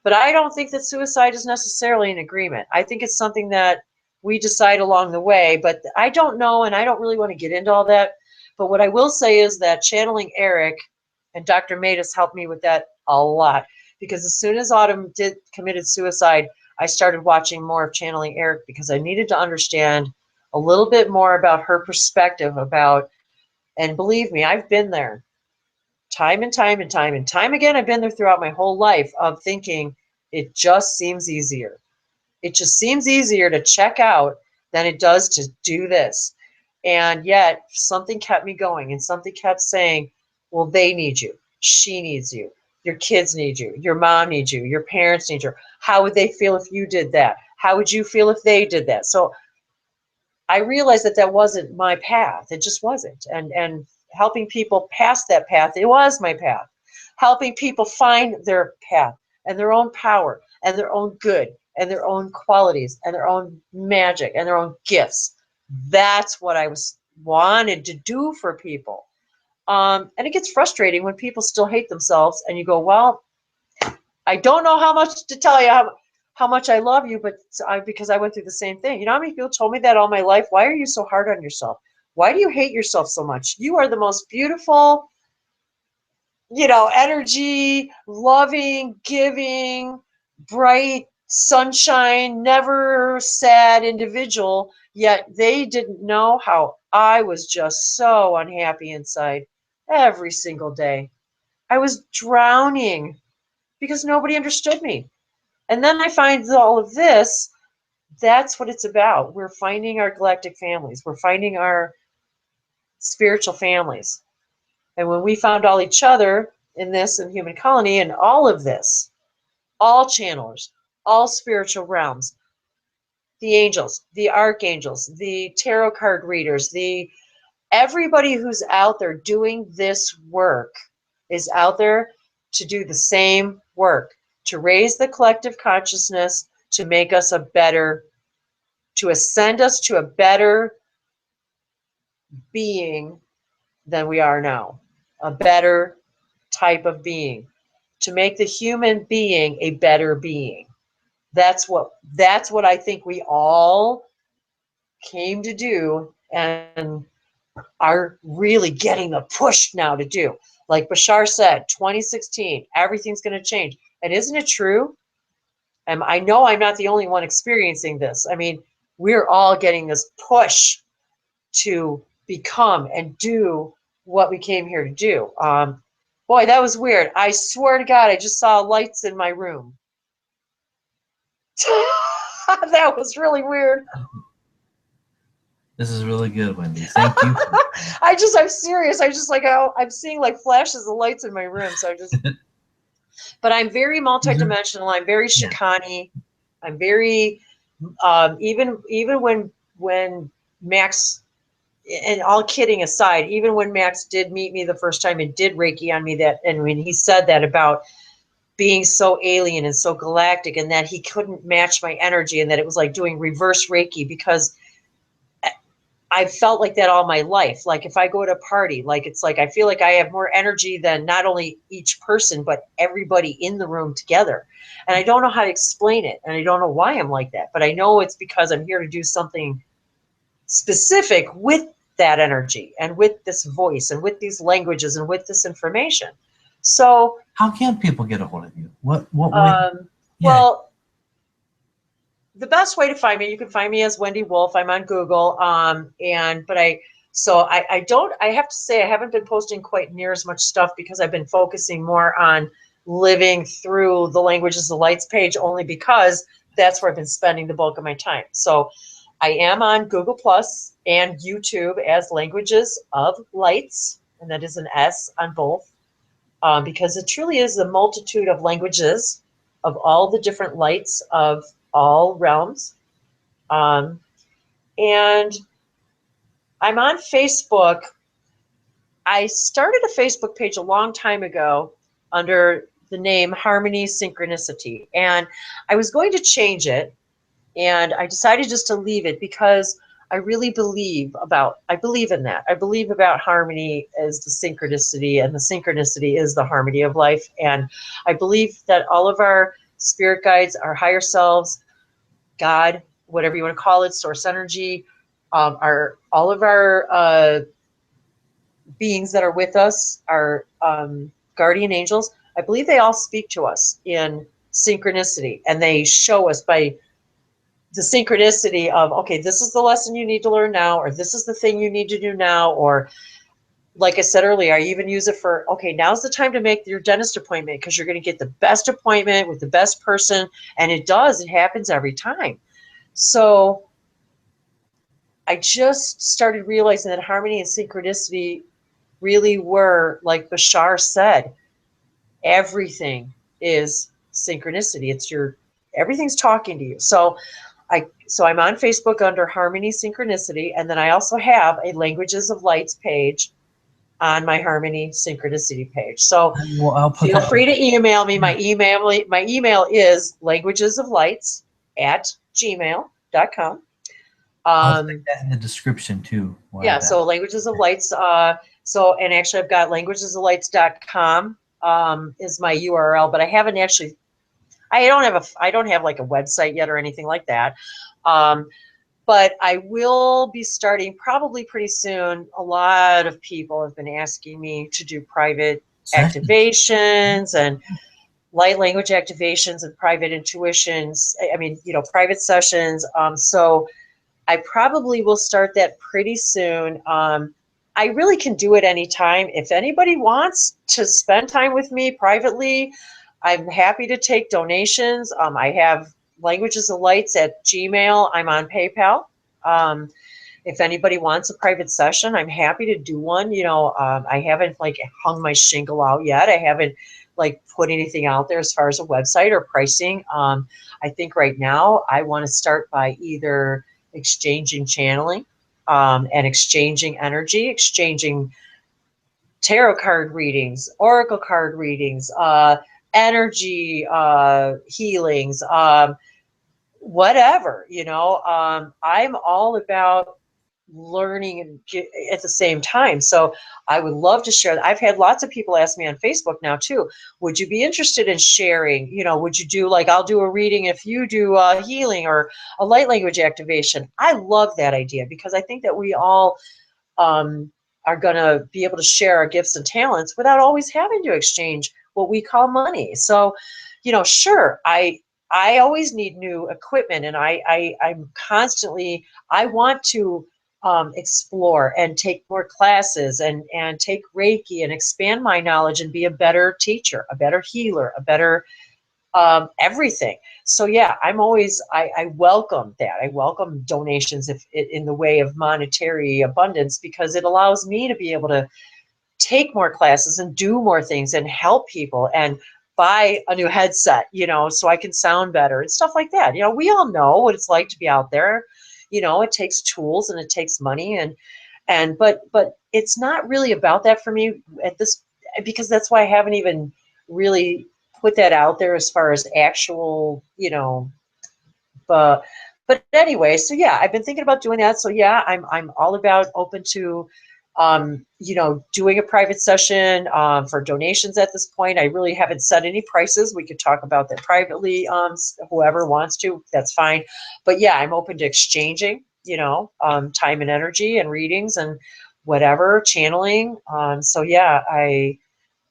But I don't think that suicide is necessarily an agreement. I think it's something that we decide along the way, but I don't know, and I don't really want to get into all that. But what I will say is that channeling Eric and Dr. Matus helped me with that a lot, because as soon as Autumn committed suicide, I started watching more of channeling Eric, because I needed to understand a little bit more about her perspective about, and believe me, I've been there time and time and time and time again. I've been there throughout my whole life of thinking it just seems easier. It just seems easier to check out than it does to do this. And yet something kept me going, and something kept saying, well, they need you. She needs you. Your kids need you. Your mom needs you. Your parents need you. How would they feel if you did that? How would you feel if they did that? So I realized that that wasn't my path. It just wasn't. And helping people pass that path, it was my path. Helping people find their path and their own power and their own good and their own qualities and their own magic and their own gifts. That's what I was wanted to do for people. And it gets frustrating when people still hate themselves and you go, well, I don't know how much to tell you how much I love you, but because I went through the same thing. You know how many people told me that all my life? Why are you so hard on yourself? Why do you hate yourself so much? You are the most beautiful, energy, loving, giving, bright, sunshine, never sad individual. Yet they didn't know how I was just so unhappy inside every single day. I was drowning because nobody understood me. And then I find all of this, that's what it's about. We're finding our galactic families. We're finding our spiritual families. And when we found all each other in this and human colony and all of this, all channelers, all spiritual realms, the angels, the archangels, the tarot card readers, the everybody who's out there doing this work is out there to do the same work, to raise the collective consciousness, to make us a better, to ascend us to a better being than we are now, a better type of being, to make the human being a better being. That's what I think we all came to do and are really getting the push now to do. Like Bashar said, 2016, everything's going to change. And isn't it true? And I know I'm not the only one experiencing this. I mean, we're all getting this push to become and do what we came here to do. Boy, that was weird. I swear to God, I just saw lights in my room. That was really weird. This is really good, Wendy. Thank you. I'm serious. I'm seeing like flashes of lights in my room. So but I'm very multidimensional. I'm very Shikani. I'm very, even when Max, and all kidding aside, even when Max did meet me the first time and did Reiki on me, and when he said that about being so alien and so galactic and that he couldn't match my energy and that it was like doing reverse Reiki, because I felt like that all my life. Like if I go to a party, like it's like I feel like I have more energy than not only each person, but everybody in the room together. And I don't know how to explain it. And I don't know why I'm like that. But I know it's because I'm here to do something specific with that energy and with this voice and with these languages and with this information. So how can people get a hold of you? What way? Well, the best way to find me, you can find me as Wendy Wolf. I'm on Google. I have to say I haven't been posting quite near as much stuff because I've been focusing more on living through the Languages of Lights page, only because that's where I've been spending the bulk of my time. So I am on Google Plus and YouTube as Languages of Lights, and that is an S on both, because it truly is the multitude of languages of all the different lights of all realms. And I'm on Facebook. I started a Facebook page a long time ago under the name Harmony Synchronicity. And I was going to change it, and I decided just to leave it because I really believe in that. I believe about harmony as the synchronicity, and the synchronicity is the harmony of life. And I believe that all of our spirit guides, our higher selves, God, whatever you want to call it, source energy, our all of our beings that are with us, our guardian angels, I believe they all speak to us in synchronicity, and they show us by the synchronicity of, okay, this is the lesson you need to learn now, or this is the thing you need to do now, or like I said earlier, I even use it for, okay, now's the time to make your dentist appointment because you're going to get the best appointment with the best person. And it happens every time. So I just started realizing that harmony and synchronicity really were, like Bashar said, everything is synchronicity. It's your, everything's talking to you. So I'm on Facebook under Harmony Synchronicity, and then I also have a Languages of Lights page on my Harmony Synchronicity page. So Well, I'll put feel that. free to email me. My email is languagesoflights@gmail.com. I'll stick that in the description too. Yeah, so Languages of Lights. So, and actually I've got languagesoflights.com is my URL, but I haven't actually, I don't have like a website yet or anything like that. But I will be starting probably pretty soon. A lot of people have been asking me to do private Sessions. activations and light language activations and private intuitions. I mean, private sessions. So I probably will start that pretty soon. I really can do it anytime. If anybody wants to spend time with me privately, I'm happy to take donations. I have Languages of Lights at Gmail. I'm on PayPal. If anybody wants a private session, I'm happy to do one. I haven't like hung my shingle out yet. I haven't like put anything out there as far as a website or pricing. I think right now I want to start by either exchanging channeling and exchanging energy, exchanging tarot card readings, oracle card readings, energy healings, whatever. I'm all about learning and at the same time. So I would love to share. I've had lots of people ask me on Facebook now too, would you be interested in sharing? Would you do like, I'll do a reading if you do a healing or a light language activation? I love that idea because I think that we all are going to be able to share our gifts and talents without always having to exchange what we call money. So, sure, I always need new equipment, and I'm constantly, I want to explore and take more classes and take Reiki and expand my knowledge and be a better teacher, a better healer, a better everything. So yeah, I welcome that. I welcome donations if in the way of monetary abundance, because it allows me to be able to take more classes and do more things and help people and buy a new headset, so I can sound better and stuff like that. We all know what it's like to be out there. It takes tools and it takes money but it's not really about that for me at this, because that's why I haven't even really put that out there as far as actual, but anyway, so yeah, I've been thinking about doing that. So yeah, I'm all about open to doing a private session for donations at this point. I really haven't set any prices. We could talk about that privately. Whoever wants to, that's fine. But yeah, I'm open to exchanging, time and energy and readings and whatever, channeling. So yeah,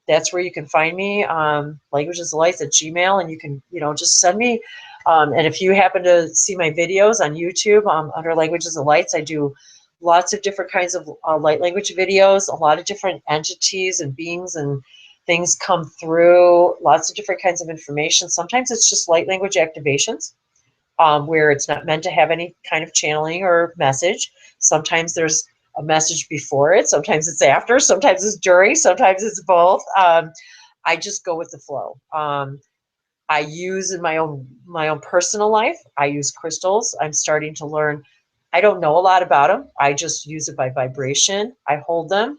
that's where you can find me, Languages of Lights at Gmail, and you can, just send me. And if you happen to see my videos on YouTube under Languages of Lights, I do lots of different kinds of light language videos. A lot of different entities and beings and things come through, lots of different kinds of information. Sometimes it's just light language activations where it's not meant to have any kind of channeling or message. Sometimes there's a message before it. Sometimes it's after. Sometimes it's during. Sometimes it's both. I just go with the flow. I use in my own personal life, I use crystals. I'm starting to learn. I don't know a lot about them. I just use it by vibration. I hold them.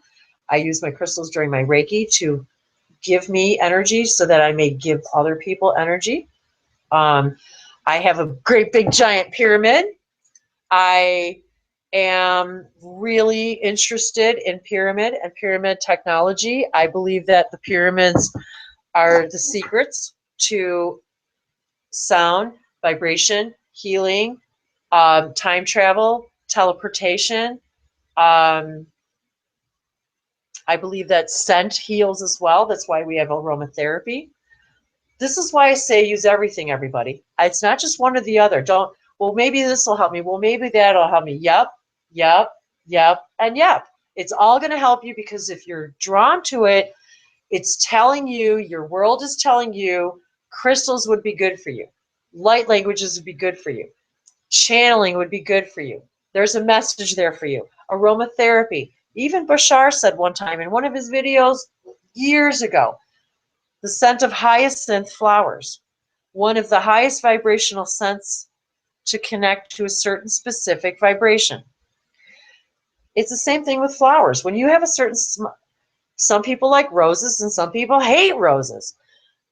I use my crystals during my Reiki to give me energy so that I may give other people energy. I have a great big giant pyramid. I am really interested in pyramid and pyramid technology. I believe that the pyramids are the secrets to sound, vibration, healing, time travel, teleportation. I believe that scent heals as well. That's why we have aromatherapy. This is why I say use everything, everybody. It's not just one or the other. Don't, well, maybe this will help me. Well, maybe that'll help me. Yep, yep, yep, and yep. It's all going to help you, because if you're drawn to it, it's telling you, your world is telling you, crystals would be good for you. Light languages would be good for you. Channeling would be good for you. There's a message there for you. Aromatherapy. Even Bashar said one time in one of his videos years ago, the scent of hyacinth flowers, one of the highest vibrational scents to connect to a certain specific vibration. It's the same thing with flowers. When you have a certain, some people like roses and some people hate roses.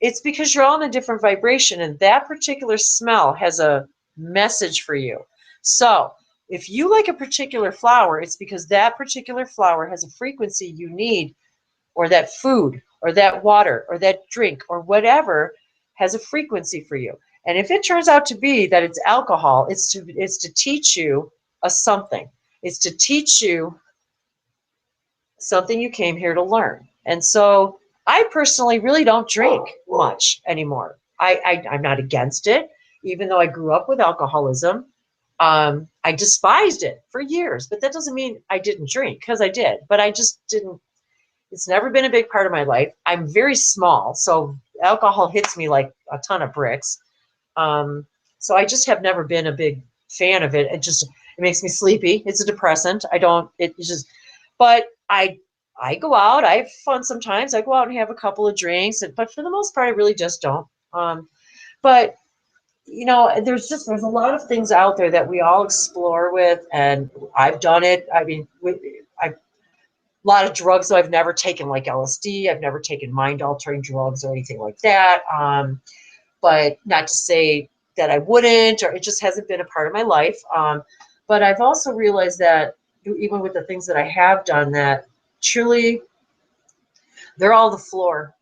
It's because you're all in a different vibration, and that particular smell has a message for you. So if you like a particular flower, it's because that particular flower has a frequency you need, or that food, or that water, or that drink, or whatever has a frequency for you. And if it turns out to be that it's alcohol, it's to teach you a something. It's to teach you something you came here to learn. And so I personally really don't drink much anymore. I'm not against it, even though I grew up with alcoholism. I despised it for years, but that doesn't mean I didn't drink, because I did, but I just didn't. It's never been a big part of my life. I'm very small, so alcohol hits me like a ton of bricks. So I just have never been a big fan of it. It makes me sleepy. It's a depressant. But I go out. I have fun sometimes. I go out and have a couple of drinks, but for the most part, I really just don't. But there's a lot of things out there that we all explore with, and I've done it. I mean, a lot of drugs that I've never taken, like LSD. I've never taken mind-altering drugs or anything like that. But not to say that I wouldn't, or it just hasn't been a part of my life. But I've also realized that even with the things that I have done, that truly they're all the floor.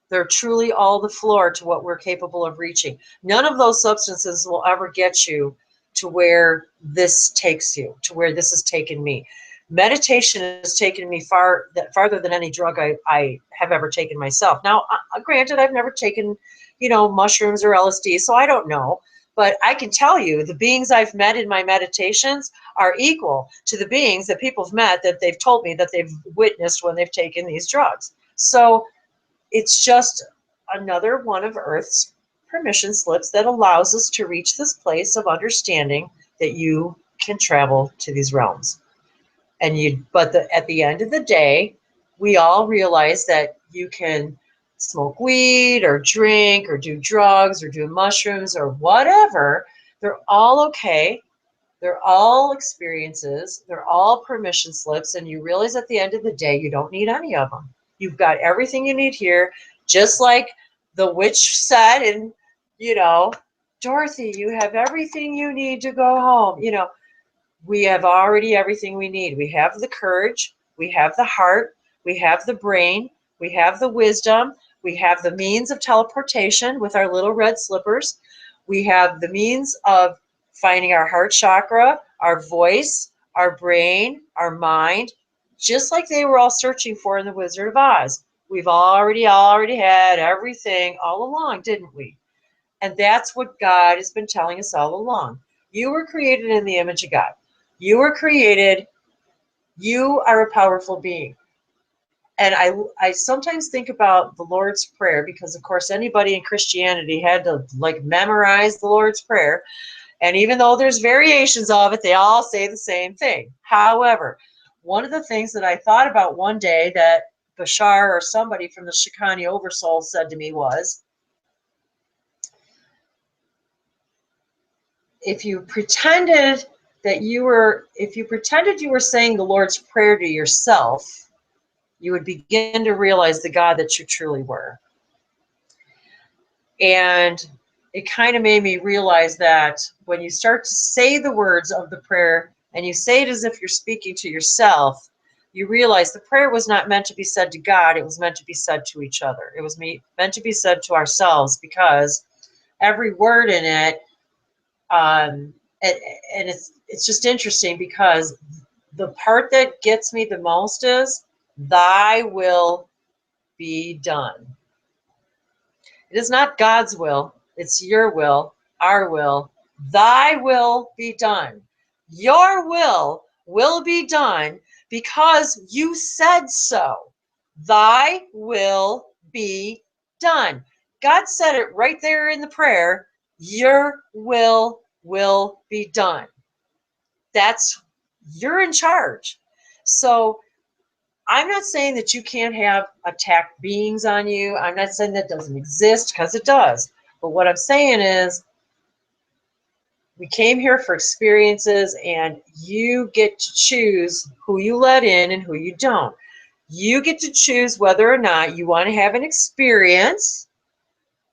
They're truly all the floor to what we're capable of reaching. None of those substances will ever get you to where this takes you, to where this has taken me. Meditation has taken me farther than any drug I have ever taken myself. Now, granted, I've never taken, mushrooms or LSD, so I don't know. But I can tell you the beings I've met in my meditations are equal to the beings that people have met that they've told me that they've witnessed when they've taken these drugs. So it's just another one of Earth's permission slips that allows us to reach this place of understanding that you can travel to these realms. At the end of the day, we all realize that you can smoke weed or drink or do drugs or do mushrooms or whatever. They're all okay. They're all experiences. They're all permission slips. And you realize at the end of the day, you don't need any of them. You've got everything you need here, just like the witch said, and, Dorothy, you have everything you need to go home. We have already everything we need. We have the courage, we have the heart, we have the brain, we have the wisdom, we have the means of teleportation with our little red slippers. We have the means of finding our heart chakra, our voice, our brain, our mind, just like they were all searching for in the Wizard of Oz. We've already had everything all along, didn't we? And that's what God has been telling us all along. You were created in the image of God. You were created. You are a powerful being. And I sometimes think about the Lord's Prayer, because, of course, anybody in Christianity had to memorize the Lord's Prayer. And even though there's variations of it, they all say the same thing. However, one of the things that I thought about one day that Bashar or somebody from the Shikani Oversoul said to me was, if you pretended you were saying the Lord's Prayer to yourself, you would begin to realize the God that you truly were. And it kind of made me realize that when you start to say the words of the prayer and you say it as if you're speaking to yourself, you realize the prayer was not meant to be said to God. It was meant to be said to each other. It was meant to be said to ourselves, because every word in it, and it's just interesting, because the part that gets me the most is, thy will be done. It is not God's will. It's your will, our will. Thy will be done. Your will be done because you said so. Thy will be done. God said it right there in the prayer. Your will be done. You're in charge. So I'm not saying that you can't have attacked beings on you. I'm not saying that doesn't exist, because it does. But what I'm saying is we came here for experiences, and you get to choose who you let in and who you don't. You get to choose whether or not you want to have an experience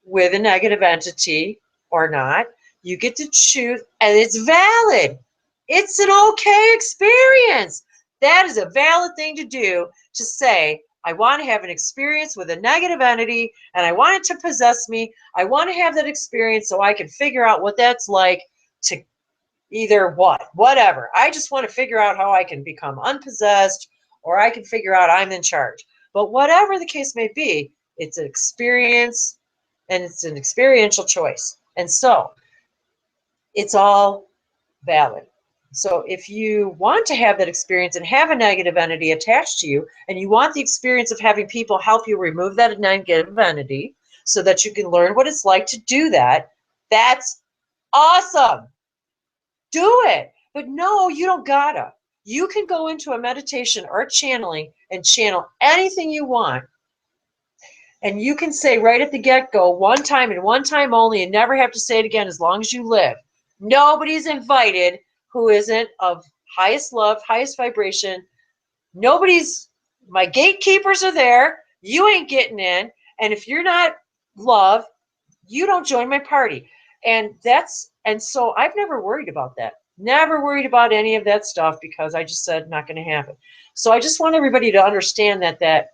with a negative entity or not. You get to choose, and it's valid. It's an okay experience. That is a valid thing to do, to say, I want to have an experience with a negative entity and I want it to possess me. I want to have that experience so I can figure out what that's like, to either whatever. I just want to figure out how I can become unpossessed, or I can figure out I'm in charge. But whatever the case may be, it's an experience, and it's an experiential choice. And so it's all valid. So if you want to have that experience and have a negative entity attached to you, and you want the experience of having people help you remove that negative entity so that you can learn what it's like to do that, that's awesome. Do it. But no, you don't gotta. You can go into a meditation or channeling and channel anything you want. And you can say right at the get-go, one time and one time only, and never have to say it again as long as you live. Nobody's invited who isn't of highest love, highest vibration. My gatekeepers are there. You ain't getting in. And if you're not love, you don't join my party. And so I've never worried about that. Never worried about any of that stuff, because I just said not going to happen. So I just want everybody to understand that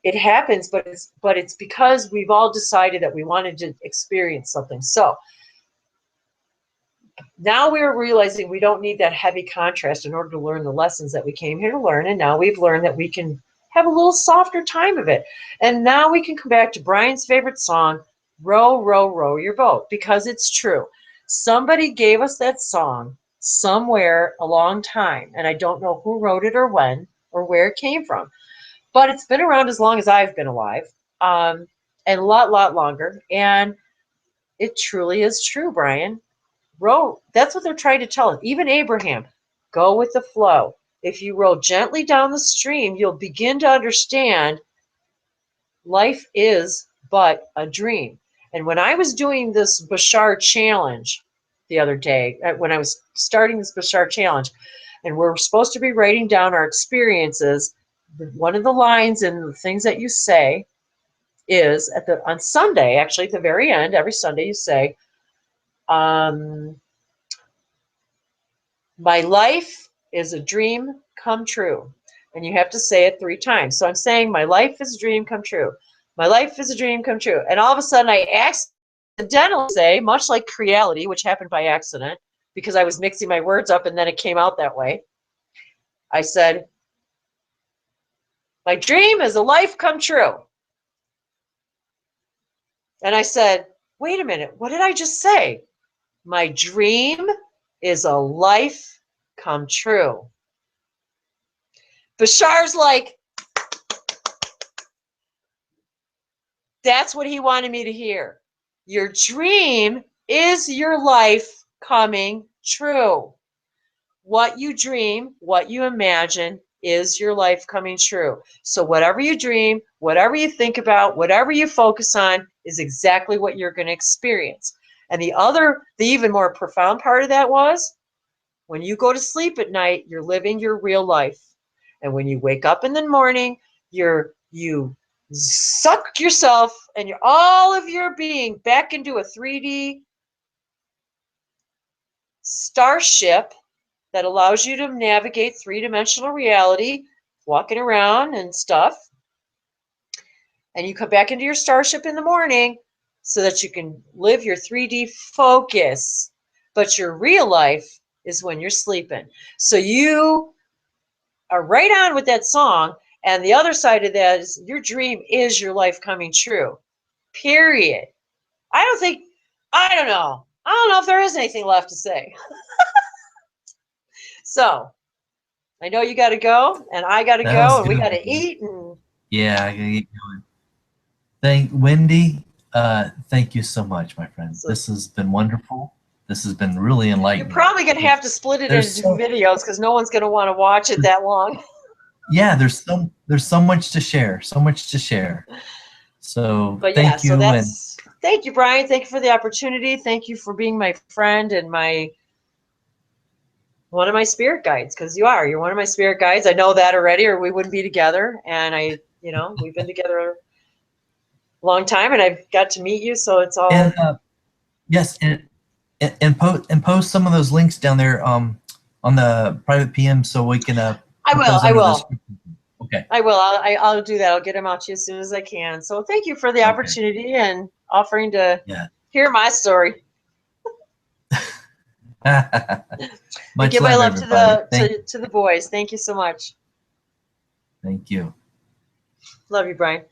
it happens, but it's because we've all decided that we wanted to experience something. So now we're realizing we don't need that heavy contrast in order to learn the lessons that we came here to learn. And now we've learned that we can have a little softer time of it. And now we can come back to Brian's favorite song, Row, Row, Row Your Boat, because it's true. Somebody gave us that song somewhere a long time, and I don't know who wrote it or when or where it came from. But it's been around as long as I've been alive, and a lot longer. And it truly is true, Brian. Row, that's what they're trying to tell us. Even Abraham, go with the flow. If you row gently down the stream, you'll begin to understand life is but a dream. And when I was doing this Bashar challenge the other day, when I was starting this Bashar challenge, and we're supposed to be writing down our experiences, one of the lines in the things that you say is on Sunday, actually at the very end, every Sunday you say, my life is a dream come true. And you have to say it 3 times. So I'm saying my life is a dream come true. My life is a dream come true. And all of a sudden I accidentally say, much like Creality, which happened by accident, because I was mixing my words up and then it came out that way. I said, my dream is a life come true. And I said, wait a minute, what did I just say? My dream is a life come true. Bashar's like, that's what he wanted me to hear. Your dream is your life coming true. What you dream, what you imagine is your life coming true. So whatever you dream, whatever you think about, whatever you focus on is exactly what you're going to experience. And the even more profound part of that was, when you go to sleep at night, you're living your real life. And when you wake up in the morning, you suck yourself and all of your being back into a 3D starship that allows you to navigate 3-dimensional reality, walking around and stuff. And you come back into your starship in the morning so that you can live your 3D focus. But your real life is when you're sleeping. So you are right on with that song. And the other side of that is your dream is your life coming true. Period. I don't know. I don't know if there is anything left to say. So I know you got to go, and I got to go, and we got to eat. And yeah, I gotta get going. Wendy. Thank you so much, my friend. This has been wonderful. This has been really enlightening. You're probably going to have to split it into 2 videos because no one's going to want to watch it that long. yeah, there's so much to share, so much to share. So But yeah, thank so you, and that's, thank you, Brian. Thank you for the opportunity. Thank you for being my friend and my, one of my spirit guides, because you're one of my spirit guides. I know that already, or we wouldn't be together. And we've been together a long time, and I've got to meet you. So it's all, yes, and post some of those links down there on the private PM so we can I put will, those I under the will. description. Okay. I will. I'll do that. I'll get them out to you as soon as I can. So thank you for the Okay. opportunity and offering to Yeah. hear my story. And Much give my love, love to everybody. the boys. Thank you so much. Thank you. Love you, Brian.